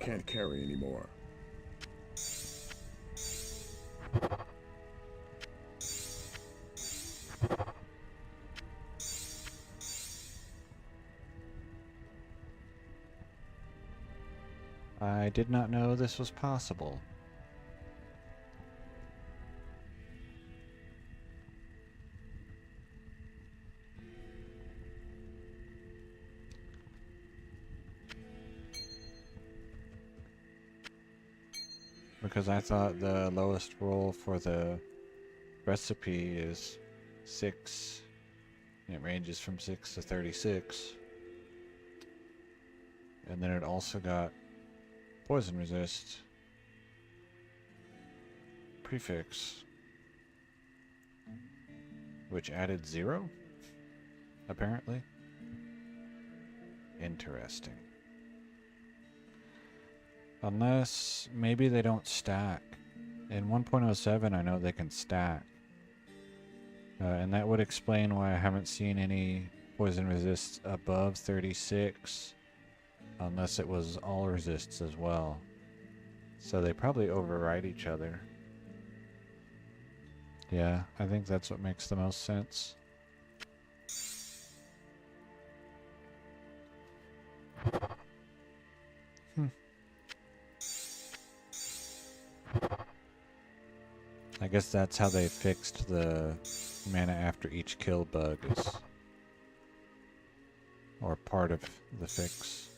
[SPEAKER 2] can't carry anymore.
[SPEAKER 1] I did not know this was possible. Because I thought the lowest roll for the recipe is 6. And it ranges from 6 to 36. And then it also got poison resist prefix, which added 0, apparently. Interesting. Unless maybe they don't stack. In 1.07 I know they can stack. And that would explain why I haven't seen any poison resists above 36. Unless it was all resists as well. So they probably override each other. Yeah, I think that's what makes the most sense. I guess that's how they fixed the mana after each kill bug is, or part of the fix.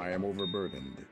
[SPEAKER 2] I am overburdened.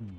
[SPEAKER 4] Hmm.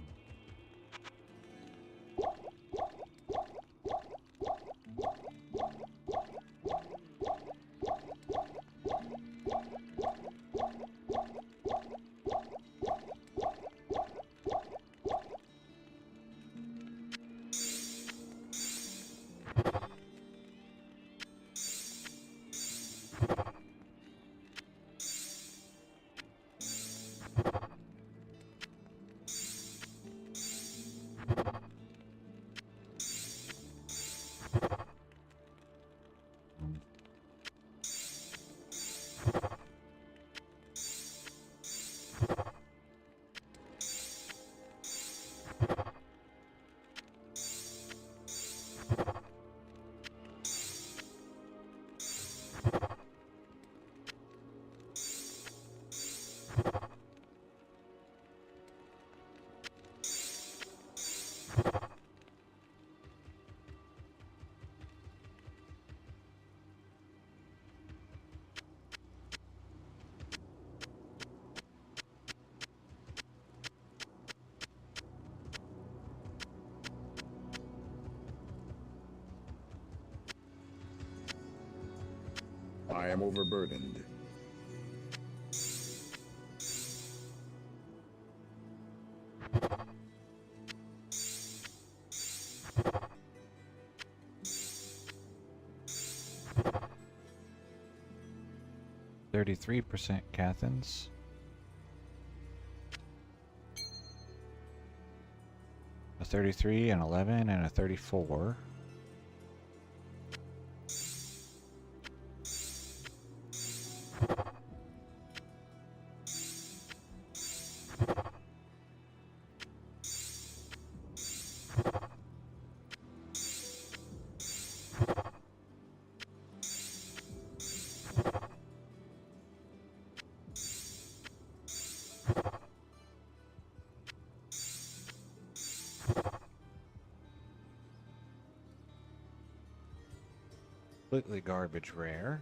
[SPEAKER 2] I am overburdened.
[SPEAKER 1] %33% Cathans. A 33, an 11, and a 34. Completely garbage rare.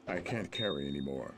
[SPEAKER 2] I can't carry anymore.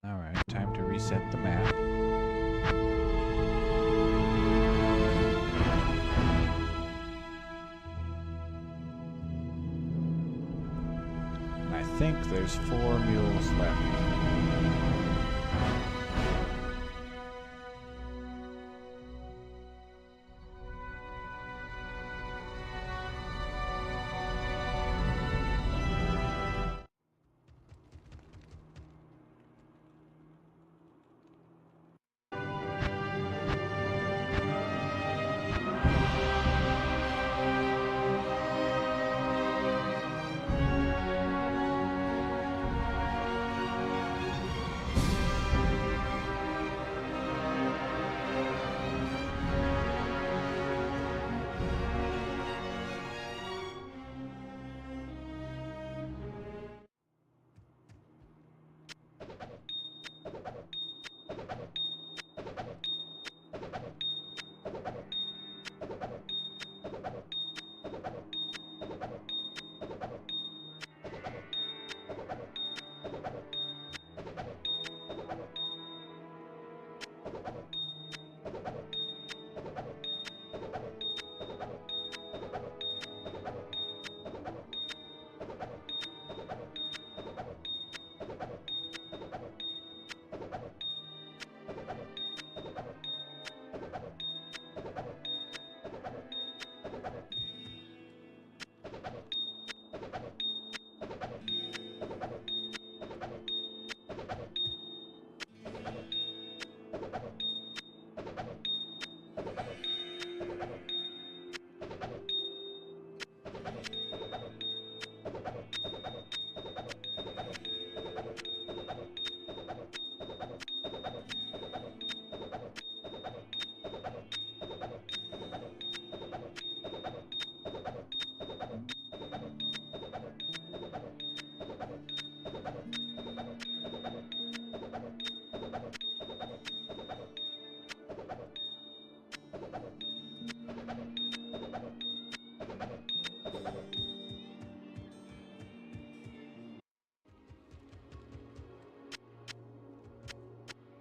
[SPEAKER 1] Alright, time to reset the map. And I think there's 4 mules left.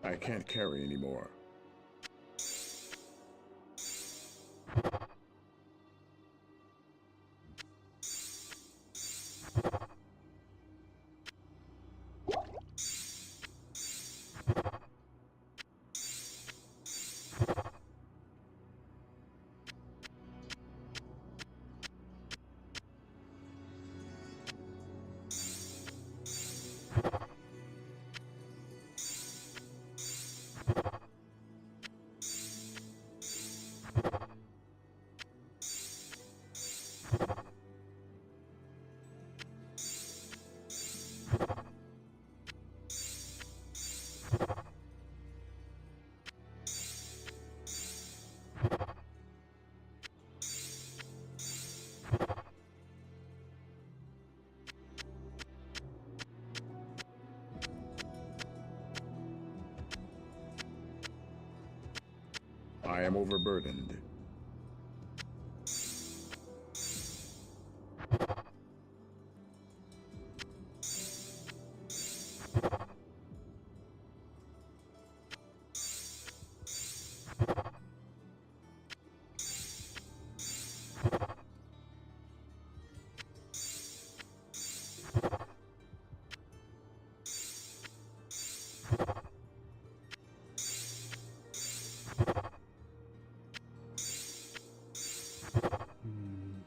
[SPEAKER 2] I can't carry anymore. I am overburdened.
[SPEAKER 4] Hmm.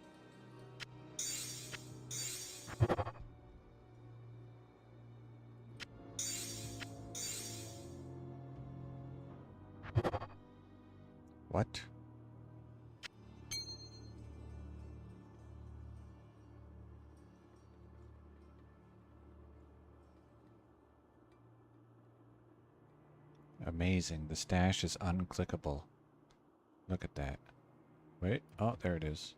[SPEAKER 1] What? Amazing. The stash is unclickable. Look at that. Wait. Oh, there it is.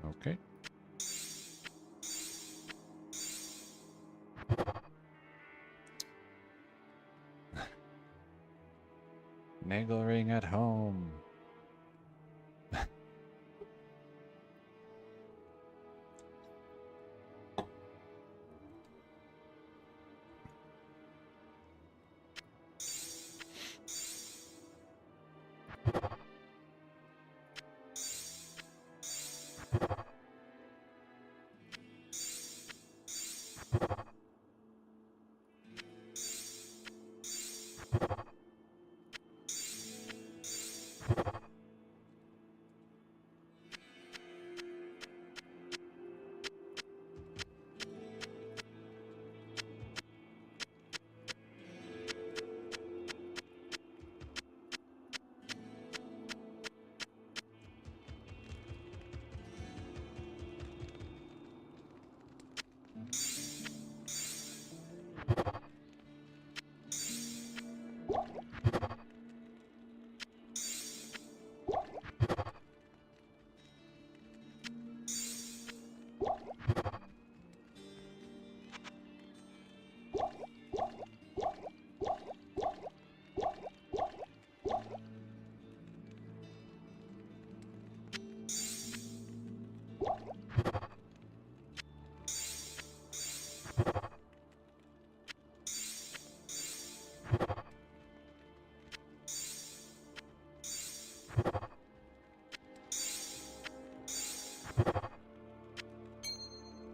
[SPEAKER 1] Okay. Naggling at home.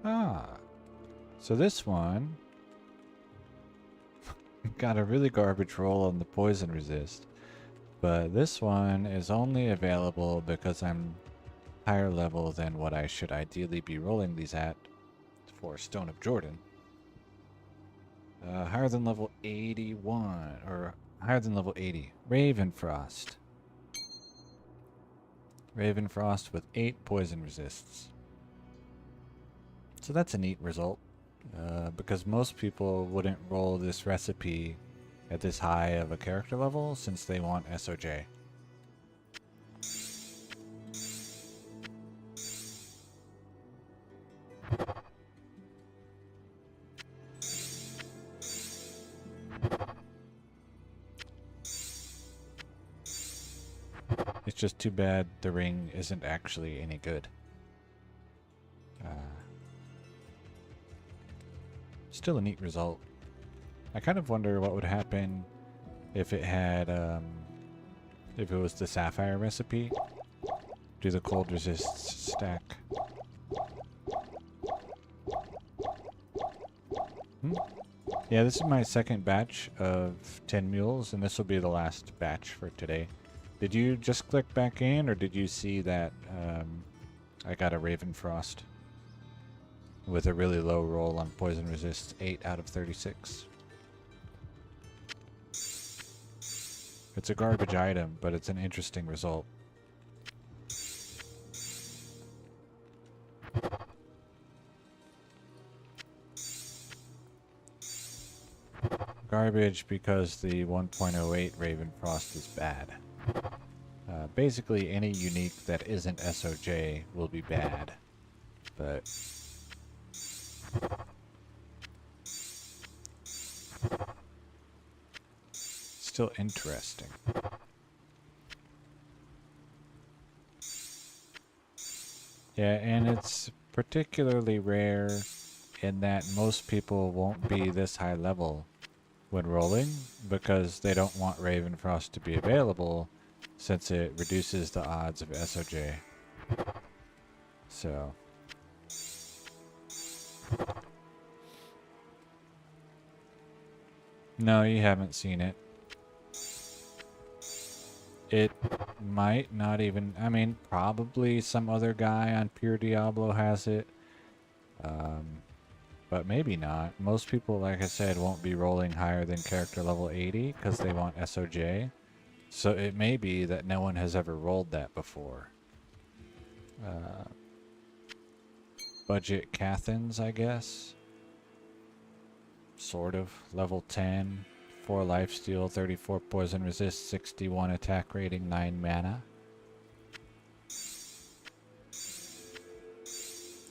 [SPEAKER 1] Ah. So this one got a really garbage roll on the poison resist. But this one is only available because I'm higher level than what I should ideally be rolling these at for Stone of Jordan. Higher than level 81, or higher than level 80. Ravenfrost. Ravenfrost with 8 poison resists. So that's a neat result, because most people wouldn't roll this recipe at this high of a character level since they want SOJ. It's just too bad the ring isn't actually any good. still a neat result. I kind of wonder what would happen if it had, if it was the sapphire recipe. Do the cold resist stack? Yeah, this is my second batch of 10 mules, and this will be the last batch for today. Did you just click back in, or did you see that I got a Raven Frost with a really low roll on poison resist, 8 out of 36? It's a garbage item, but it's an interesting result. Garbage because the 1.08 Raven Frost is bad. Basically, any unique that isn't SOJ will be bad, but still interesting. Yeah, and it's particularly rare in that most people won't be this high level when rolling because they don't want Raven Frost to be available since it reduces the odds of SOJ. So no, you haven't seen it. It might not even, I mean, probably some other guy on Pure Diablo has it. But maybe not. Most people, like I said, won't be rolling higher than character level 80 because they want SOJ. So it may be that no one has ever rolled that before. Budget Cathans, I guess. Sort of. Level 10. 4 lifesteal, 34 poison resist, 61 attack rating, 9 mana.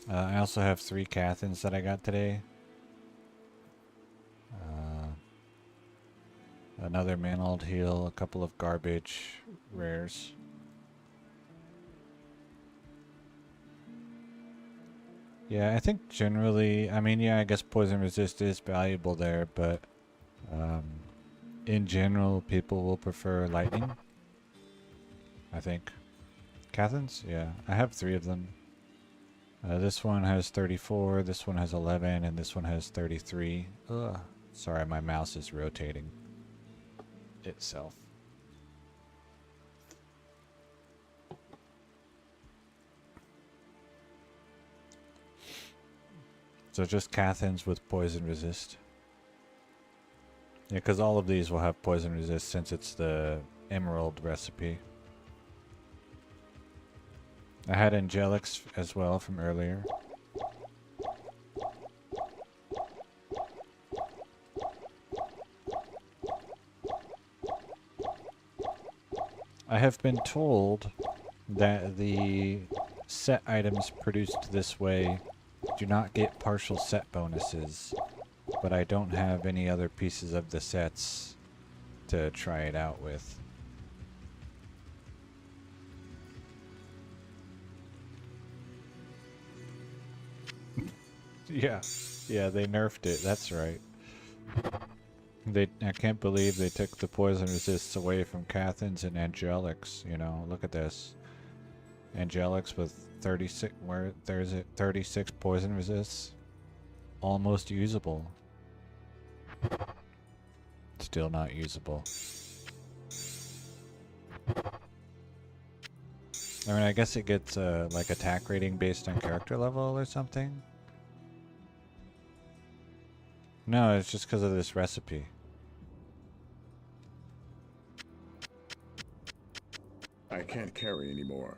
[SPEAKER 1] I also have 3 Cathans that I got today. Another Mantled Heal, a couple of garbage rares. Yeah, I think generally, I mean, yeah, I guess poison resist is valuable there, but in general, people will prefer lightning. I think. Cathans? Yeah, I have 3 of them. This one has 34, this one has 11, and this one has 33. Ugh. Sorry, my mouse is rotating itself. So just Cathans with poison resist. Yeah, because all of these will have poison resist since it's the emerald recipe. I had Angelics as well from earlier. I have been told that the set items produced this way do not get partial set bonuses, but I don't have any other pieces of the sets to try it out with. Yeah, they nerfed it, that's right. I can't believe they took the poison resists away from Cathans and Angelics, you know, look at this. Angelics with 36, where there's it, 36 poison resists. Almost usable. Still not usable. I mean, I guess it gets like attack rating based on character level or something. No, it's just because of this recipe.
[SPEAKER 2] I can't carry anymore.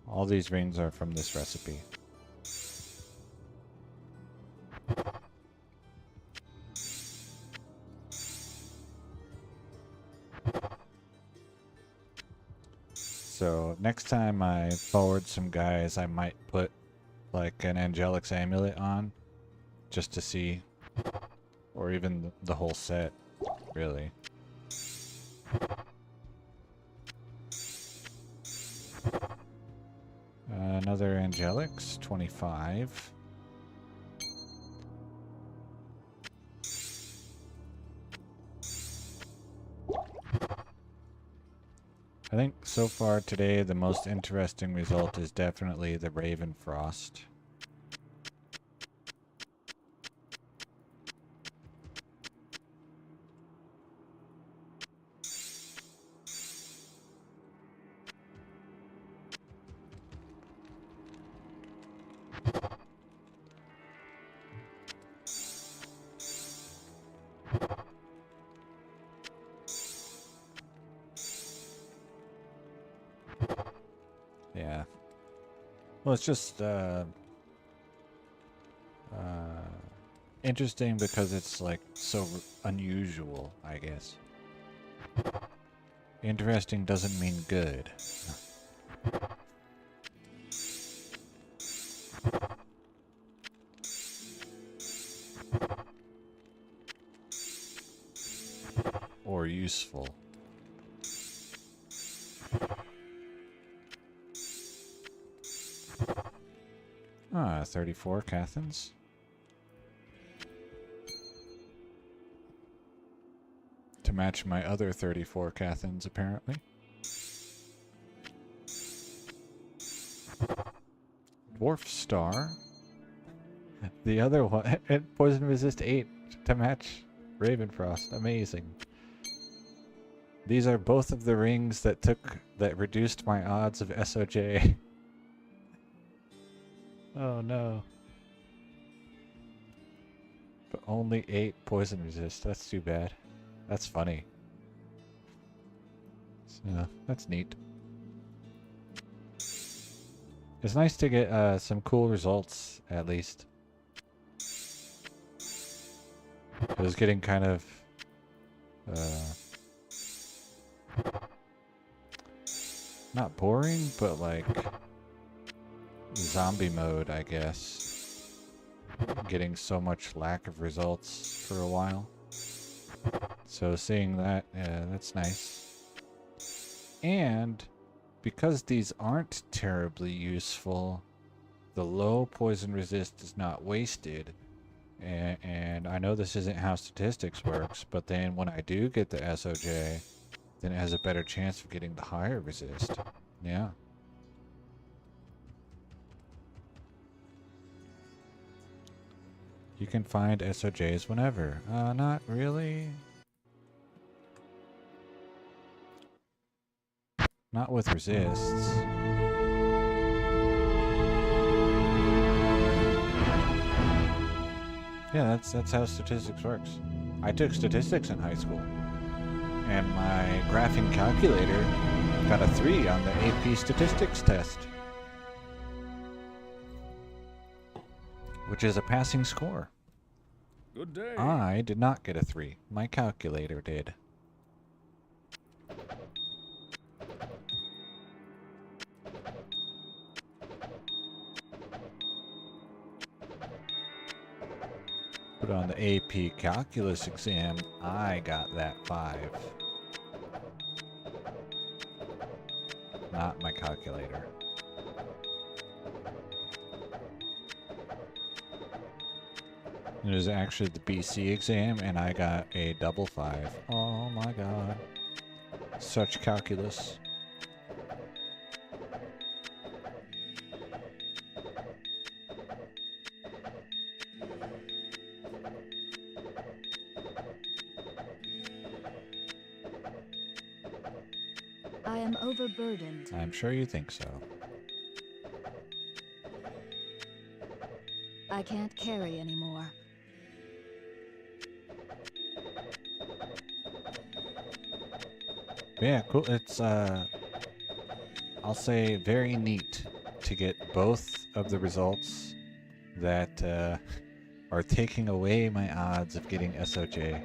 [SPEAKER 1] All these rings are from this recipe. So next time I forward some guys, I might put like an Angelic's amulet on just to see, or even the whole set, really. another angelics, 25. I think so far today the most interesting result is definitely the Raven Frost. Yeah. Well, it's just interesting because it's like so unusual, I guess. Interesting doesn't mean good. Or useful. Ah, 34 Cathans. To match my other 34 Cathans, apparently. Dwarf Star. The other one, and Poison Resist 8 to match Ravenfrost. Amazing. These are both of the rings that reduced my odds of SOJ. Oh no. But only 8 poison resist. That's too bad. That's funny. So, that's neat. It's nice to get some cool results, at least. It was getting kind of not boring, but like zombie mode, I guess. Getting so much lack of results for a while. So seeing that, that's nice. And because these aren't terribly useful, the low poison resist is not wasted. And I know this isn't how statistics works, but then when I do get the SOJ, then it has a better chance of getting the higher resist. Yeah. You can find SOJs whenever. Not really. Not with resists. Yeah, that's how statistics works. I took statistics in high school, and my graphing calculator got a 3 on the AP statistics test, which is a passing score.
[SPEAKER 2] Good day.
[SPEAKER 1] I did not get a 3. My calculator did. But on the AP calculus exam, I got that 5. Not my calculator. It was actually the BC exam, and I got a double 5. Oh my god. Such calculus.
[SPEAKER 3] I am overburdened.
[SPEAKER 1] I'm sure you think so.
[SPEAKER 3] I can't carry anymore.
[SPEAKER 1] Yeah, cool. It's, I'll say very neat to get both of the results that are taking away my odds of getting SOJ.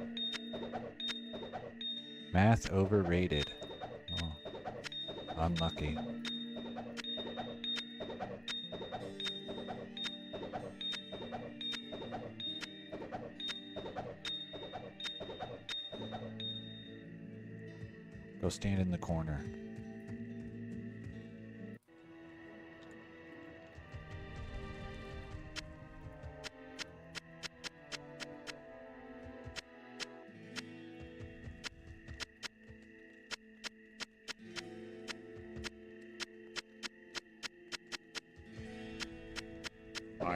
[SPEAKER 1] Math overrated. Oh, unlucky. Go stand in the corner.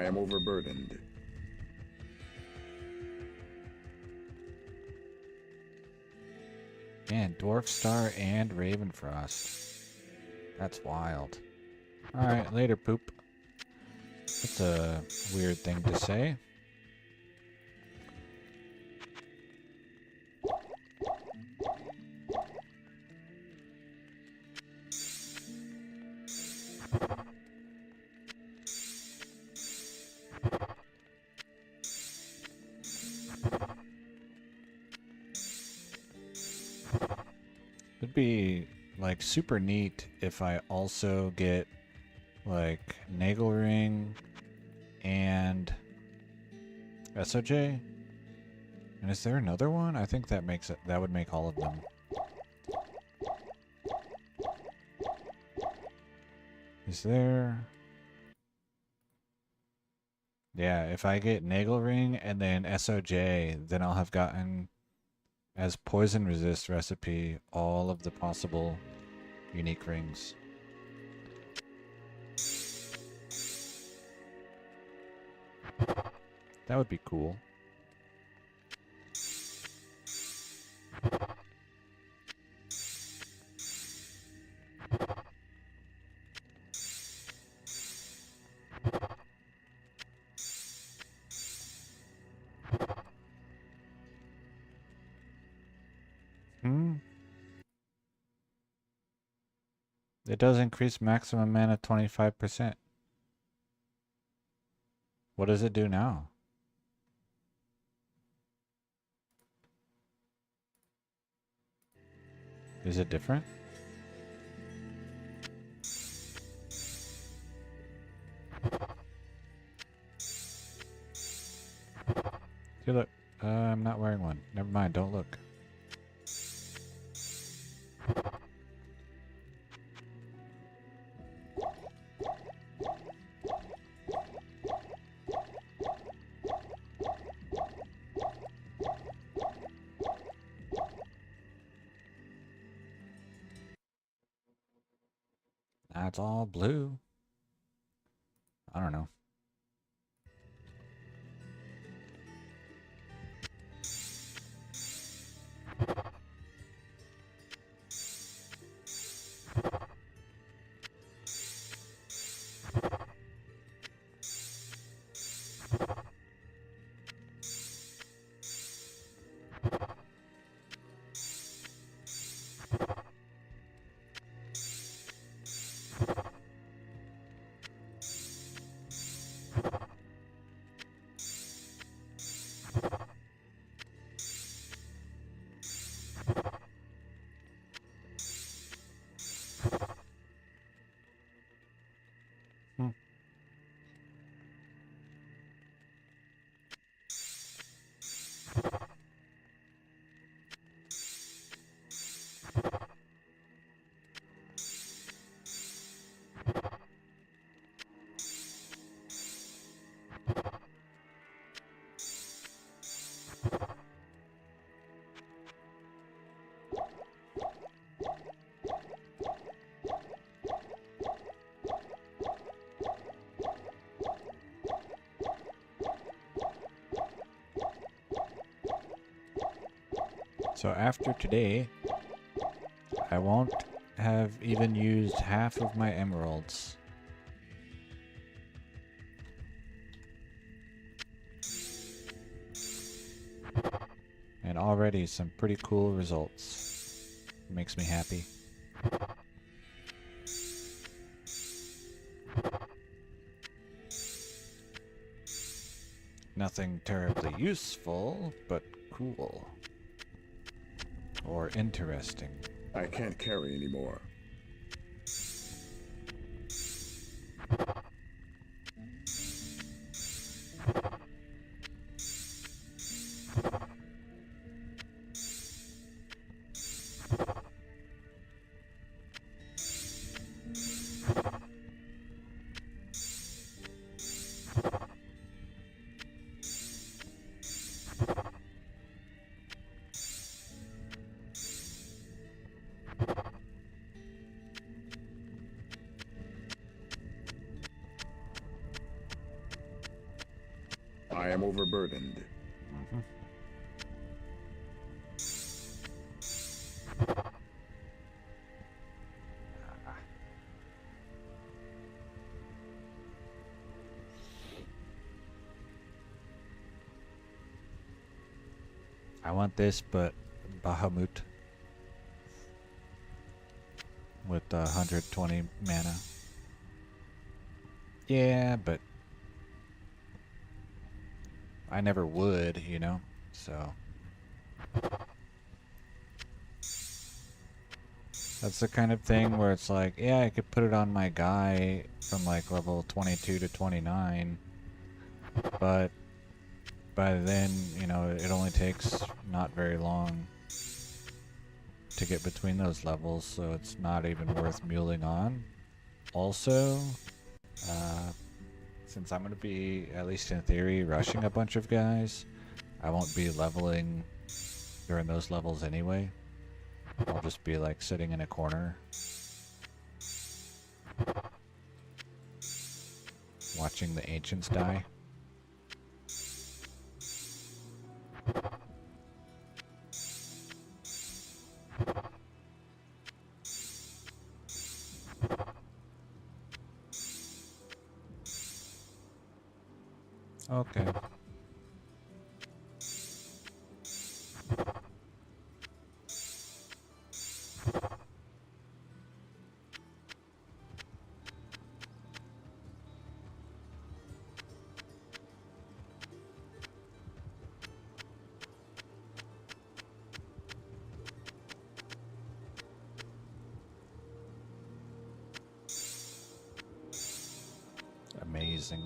[SPEAKER 2] I am overburdened.
[SPEAKER 1] Man, Dwarf Star and Ravenfrost. That's wild. Alright, later, poop. That's a weird thing to say. It'd be like super neat if I also get like Nagelring and SOJ. And is there another one? I think that makes it, that would make all of them. Is there? Yeah, if I get Nagelring and then SOJ, then I'll have gotten, as poison resist recipe, all of the possible unique rings. That would be cool. It does increase maximum mana 25%. What does it do now? Is it different? See, look. I'm not wearing one. Never mind, don't look. That's all blue. I don't know. Hmm. So after today, I won't have even used half of my emeralds. And already some pretty cool results. Makes me happy. Nothing terribly useful, but cool. Or interesting.
[SPEAKER 2] I can't carry anymore. am overburdened.
[SPEAKER 1] Mhm. I want this, but Bahamut with 120 mana. Yeah, but I never would, you know? So that's the kind of thing where it's like, yeah, I could put it on my guy from like level 22 to 29, but by then, you know, it only takes not very long to get between those levels, so it's not even worth muling on. Also, uh, since I'm going to be, at least in theory, rushing a bunch of guys, I won't be leveling during those levels anyway. I'll just be like sitting in a corner watching the ancients die. Okay. Amazing.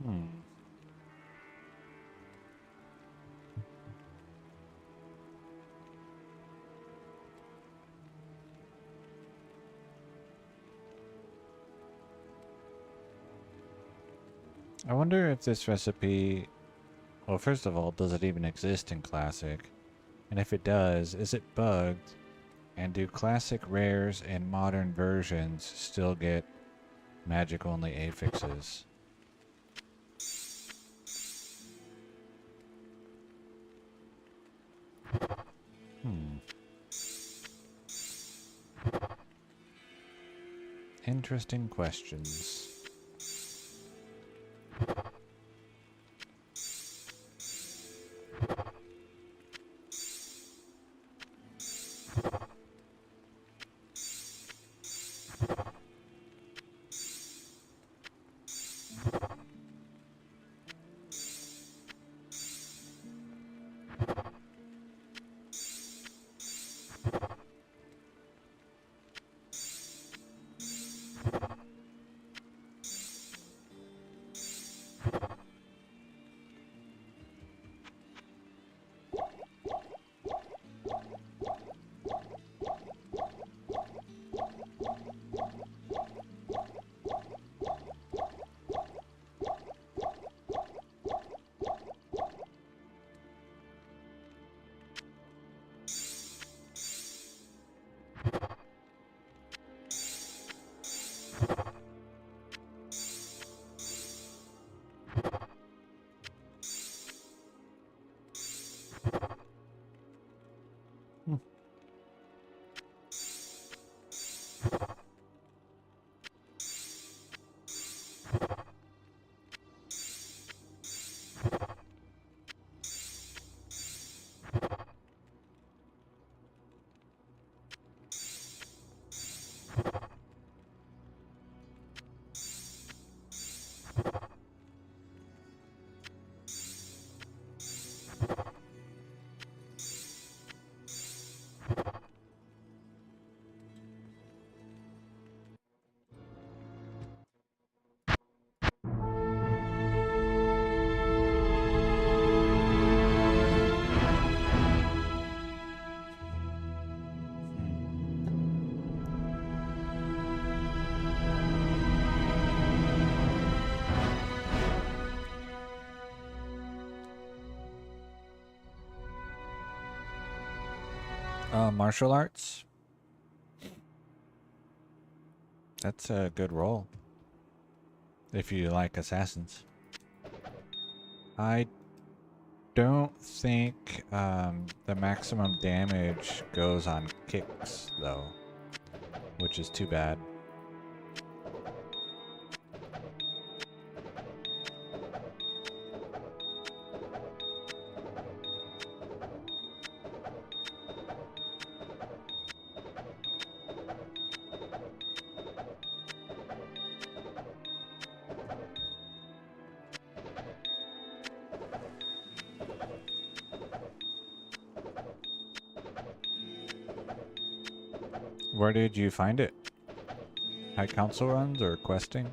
[SPEAKER 1] Hmm. I wonder if this recipe, well, first of all, does it even exist in Classic? And if it does, is it bugged? And do Classic rares and modern versions still get magic only affixes? Hmm. Interesting questions. martial arts. That's a good roll. If you like assassins. I don't think the maximum damage goes on kicks, though. Which is too bad. Where did you find it? High Council runs or questing?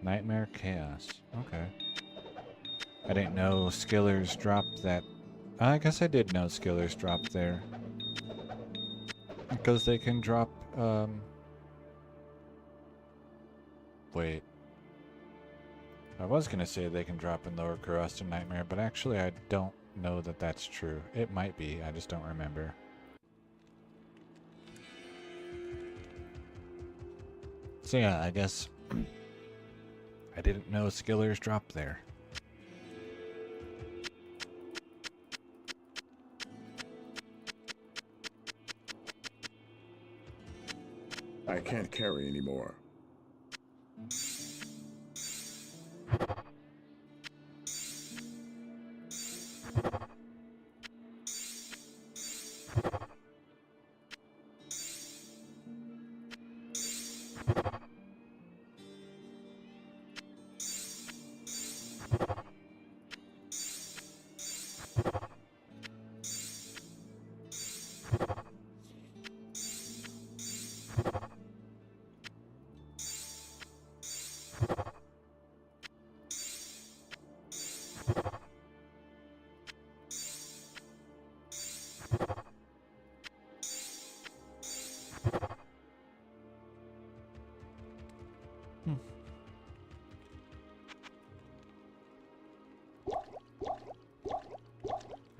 [SPEAKER 1] Nightmare Chaos. Okay. I didn't know Skillers dropped that. I guess I did know Skillers dropped there. Because they can drop, wait. I was gonna say they can drop in Lower Crust and Nightmare, but actually I don't know that that's true. It might be, I just don't remember. So yeah, I guess I didn't know Skillers dropped there.
[SPEAKER 2] I can't carry anymore.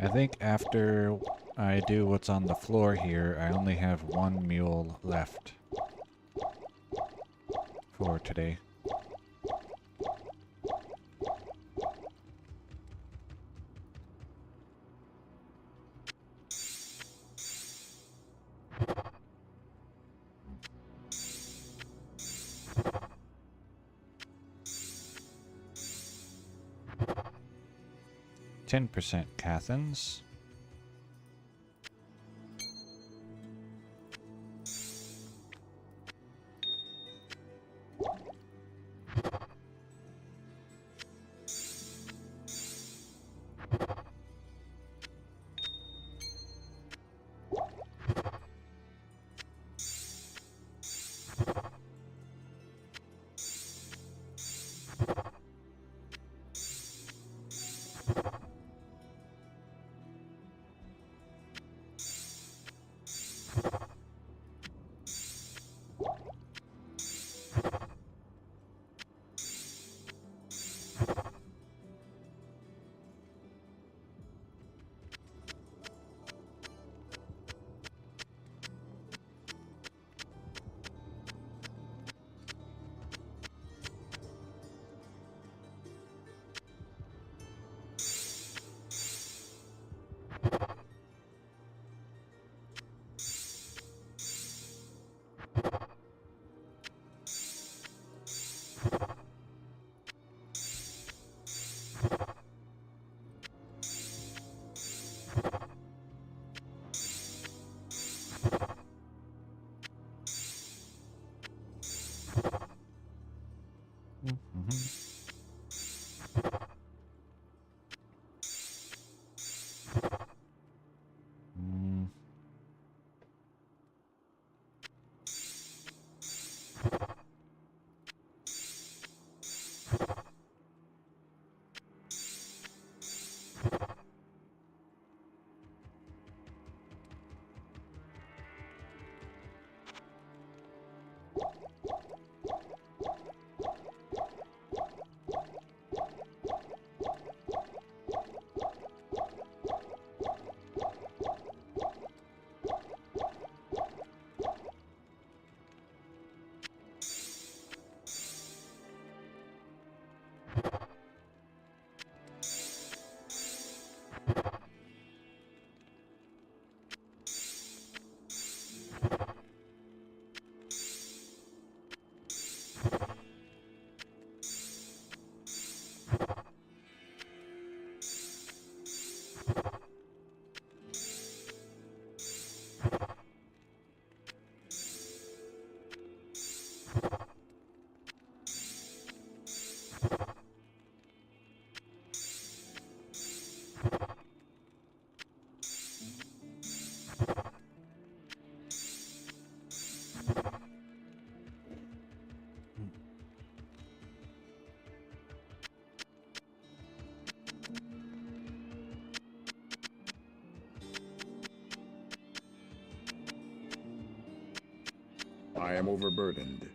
[SPEAKER 1] I think after I do what's on the floor here, I only have one mule left for today. %, Cathans.
[SPEAKER 2] I am overburdened.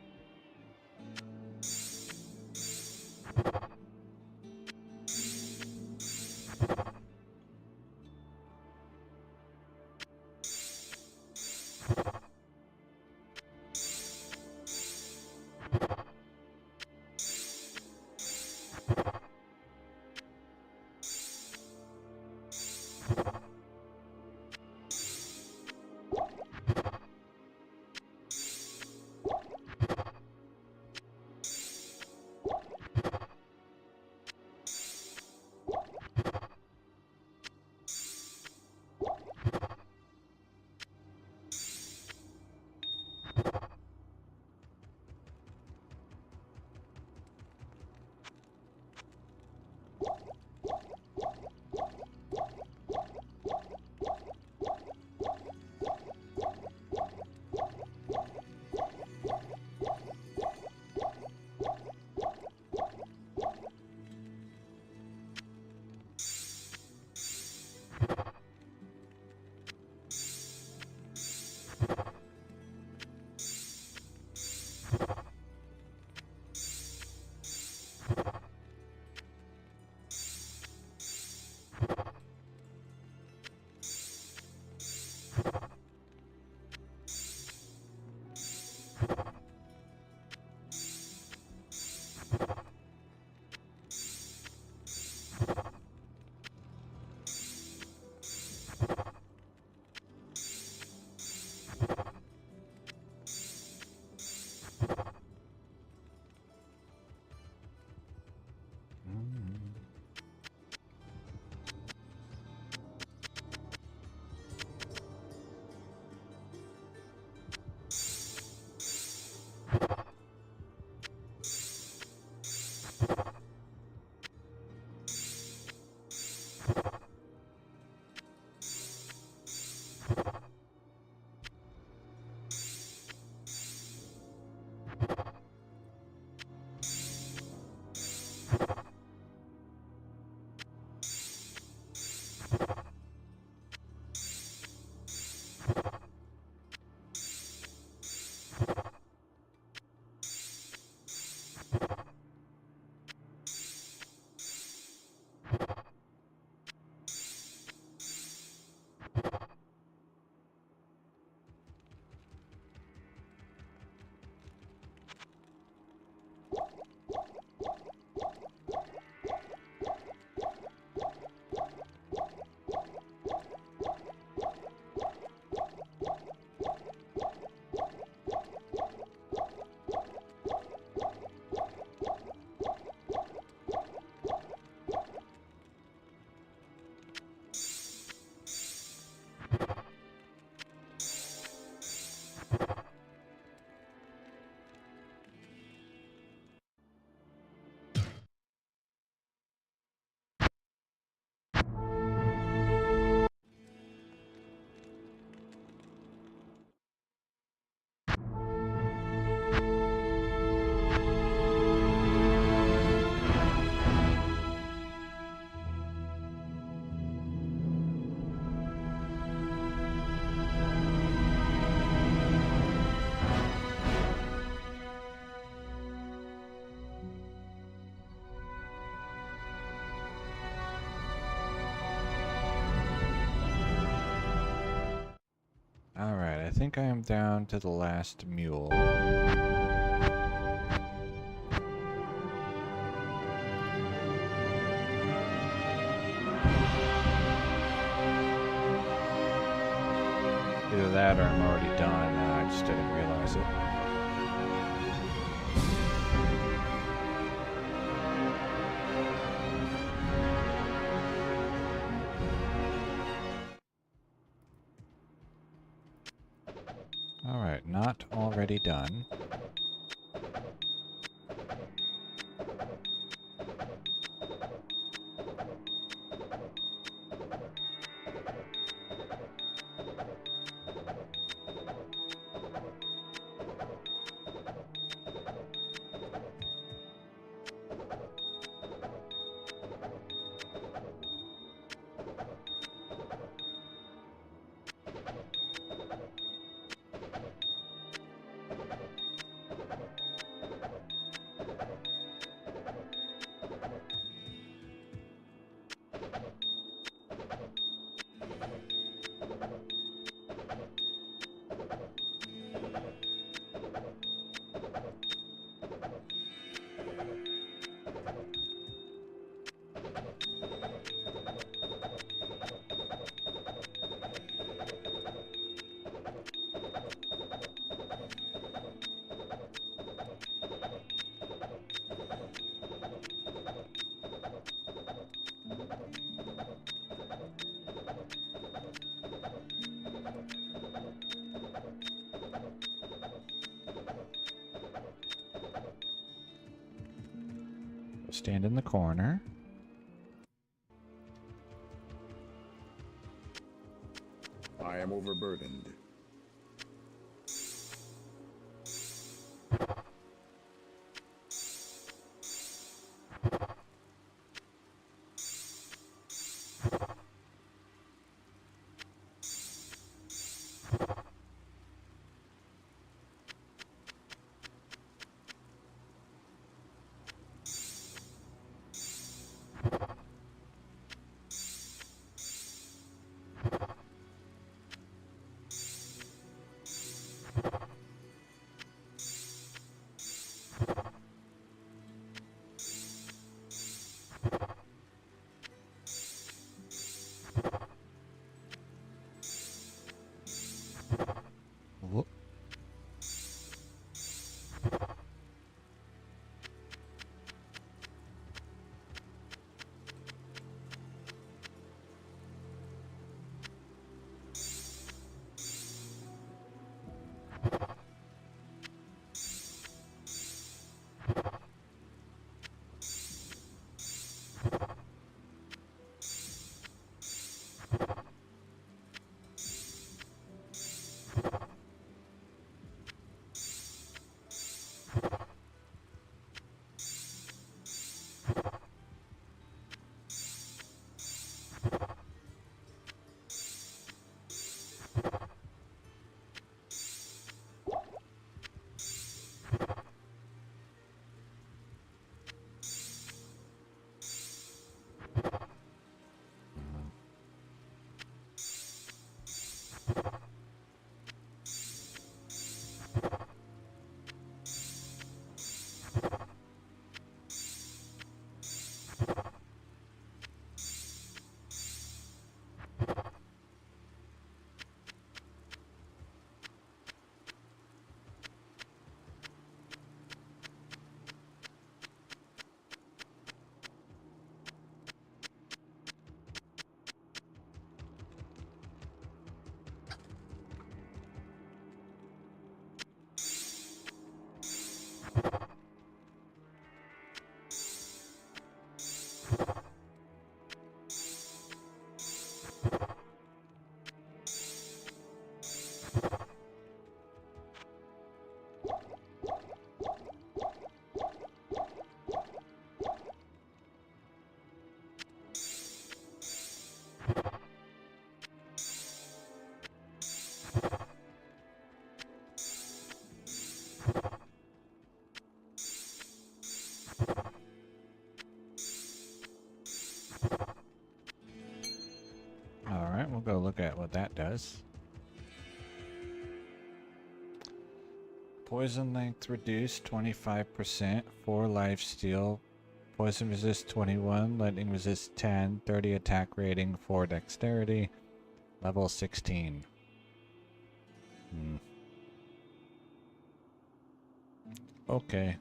[SPEAKER 1] Alright, I think I am down to the last mule. Either that or I'm already done and I just didn't realize it. Alright, not already done. stand in the corner.
[SPEAKER 2] I am overburdened.
[SPEAKER 1] Whoop. Alright, we'll go look at what that does. Poison length reduced 25%, 4 life steal, poison resist 21, lightning resist 10, 30 attack rating, 4 dexterity, level 16. Okay.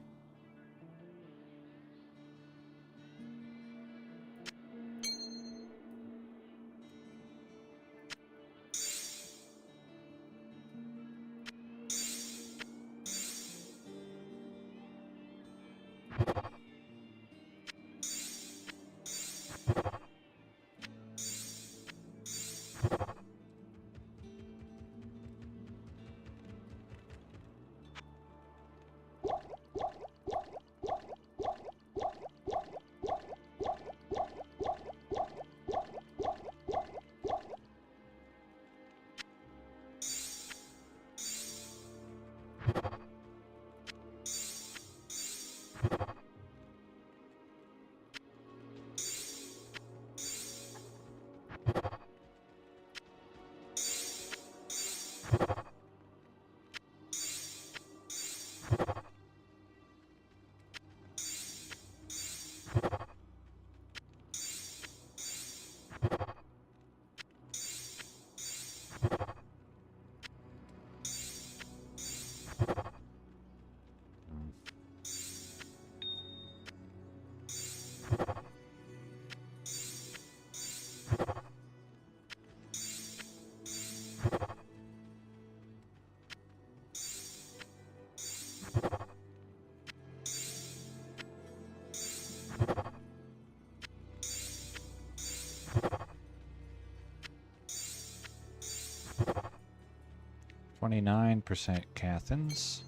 [SPEAKER 1] 29% Cathans.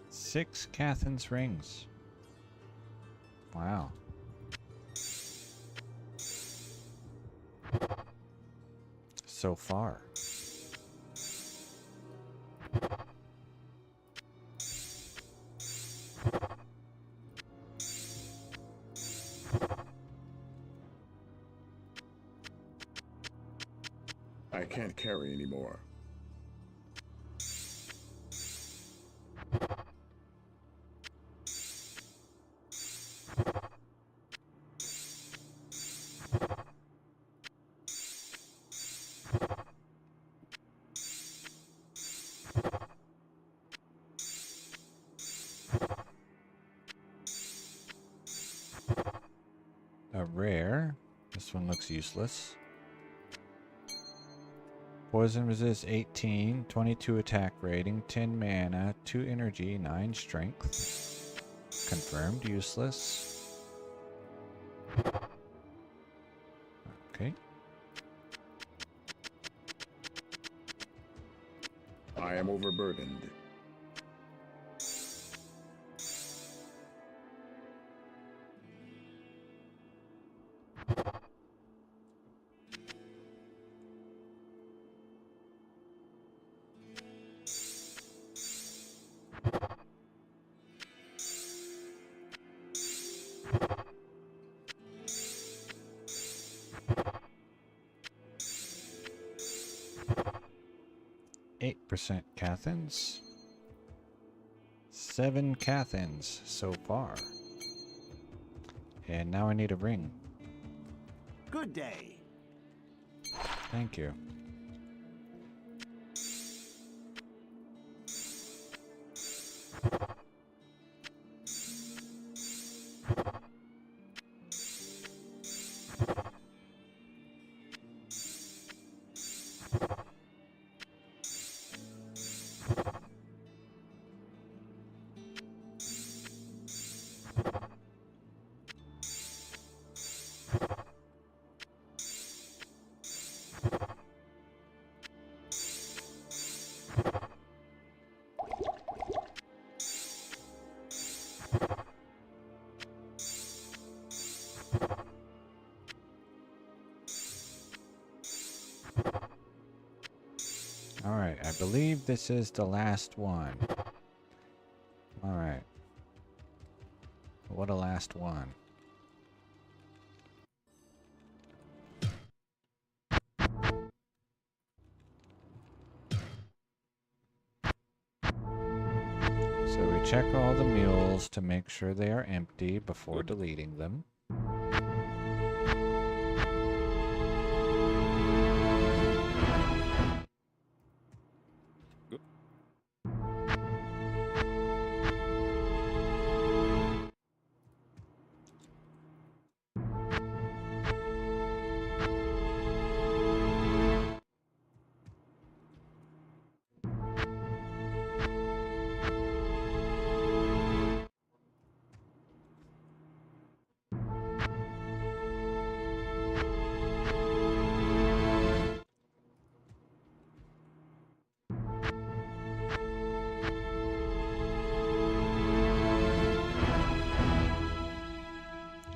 [SPEAKER 1] Six Cathans rings. Wow. So far.
[SPEAKER 2] I can't carry anymore.
[SPEAKER 1] A rare. This one looks useless. Poison resist 18, 22 attack rating, 10 mana, 2 energy, 9 strength. Confirmed useless. Okay.
[SPEAKER 2] I am overburdened.
[SPEAKER 1] %8 Cathans. 7 Cathans so far. And now I need a ring.
[SPEAKER 5] Good day.
[SPEAKER 1] Thank you. Alright, I believe this is the last one. Alright. What a last one. So we check all the mules to make sure they are empty before deleting them.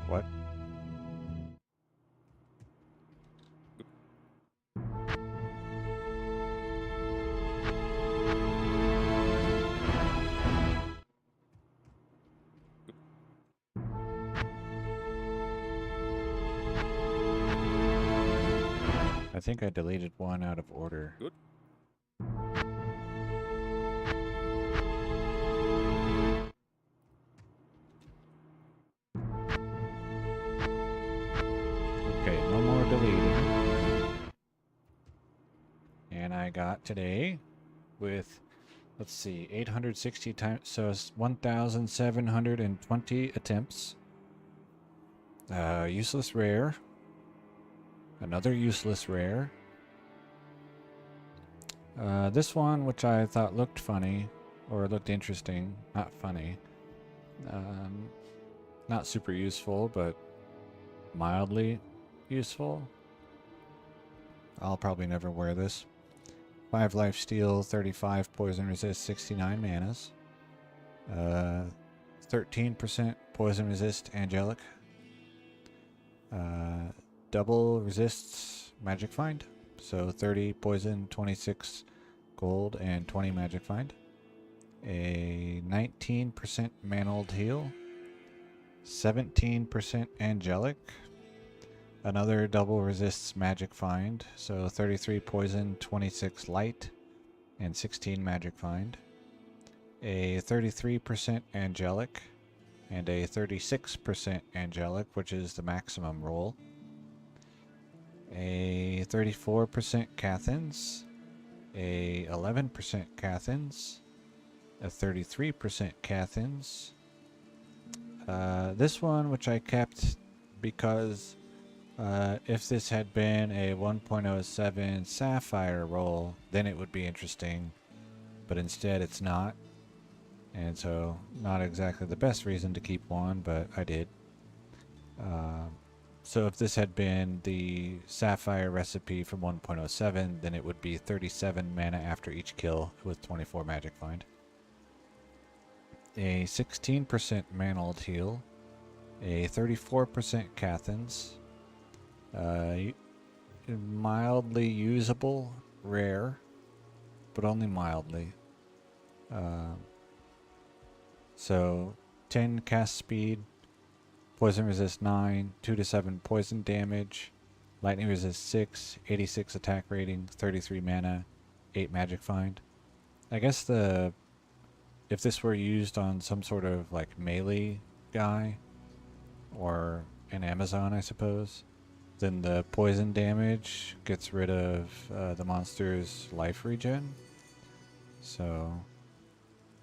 [SPEAKER 1] What? I think I deleted one out of order.
[SPEAKER 6] Good.
[SPEAKER 1] Okay, no more deleting. I got today with, let's see, 860 times, so it's 1,720 attempts. Useless rare. Another useless rare. This one, which I thought looked funny, or looked interesting, not funny. Not super useful, but mildly useful. I'll probably never wear this. 5 life steal, 35 poison resist, 69 manas. 13% poison resist angelic. Double resists magic find. So 30 poison, 26 gold, and 20 magic find. A 19% mantled heal. 17% angelic. Another double resists magic find, so 33 poison, 26 light, and 16 magic find. A 33% angelic, and a 36% angelic, which is the maximum roll. A 34% Cathins, a 11% Cathins, a 33% Cathins. This one, which I kept because if this had been a 1.07 Sapphire roll, then it would be interesting, but instead it's not, and so not exactly the best reason to keep one, but I did. So if this had been the Sapphire recipe from 1.07, then it would be 37 mana after each kill with 24 magic find. A 16% mantled heal, a 34% Cathins, mildly usable, rare, but only mildly. So 10 cast speed, poison resist 9, 2 to 7 poison damage, lightning resist 6, 86 attack rating, 33 mana, 8 magic find. I guess if this were used on some sort of like melee guy or an Amazon, I suppose, then the poison damage gets rid of the monster's life regen. So,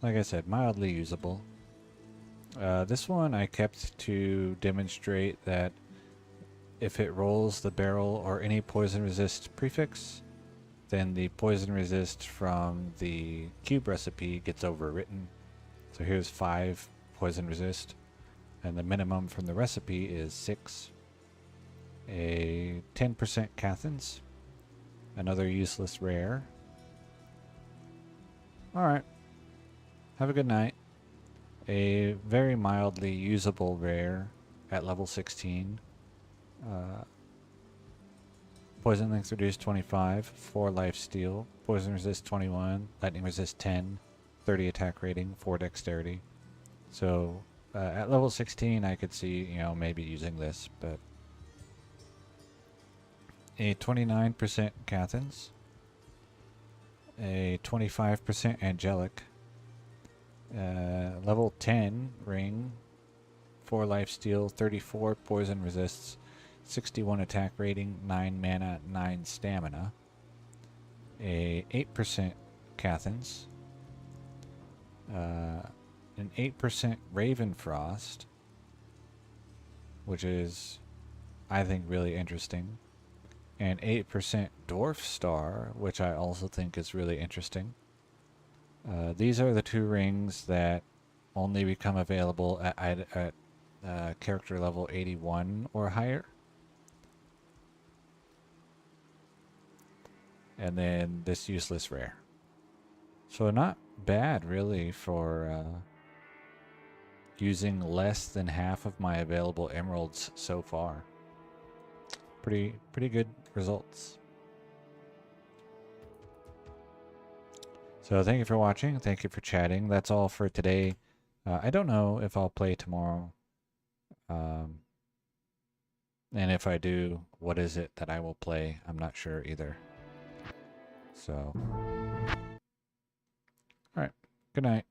[SPEAKER 1] like I said, mildly usable. This one I kept to demonstrate that if it rolls the barrel or any poison resist prefix, then the poison resist from the cube recipe gets overwritten. So here's 5 poison resist, and the minimum from the recipe is 6. A 10% Cathins, another useless rare. Alright, have a good night. A very mildly usable rare at level 16. Poison length reduced 25, 4 life steal, poison resist 21, lightning resist 10, 30 attack rating, 4 dexterity. So at level 16 I could see, maybe using this, but a 29% Cathins, a 25% angelic, level 10 ring, 4 life steal, 34 poison resists, 61 attack rating, 9 mana, 9 stamina. A 8% Cathins. An 8% Ravenfrost, which is, I think, really interesting. And 8% Dwarf Star, which I also think is really interesting. These are the 2 rings that only become available at character level 81 or higher. And then this useless rare. So not bad, really, for using less than half of my available emeralds so far. Pretty good results. So thank you for watching. Thank you for chatting. That's all for today. I don't know if I'll play tomorrow. And if I do, what is it that I will play? I'm not sure either. So, all right. Good night.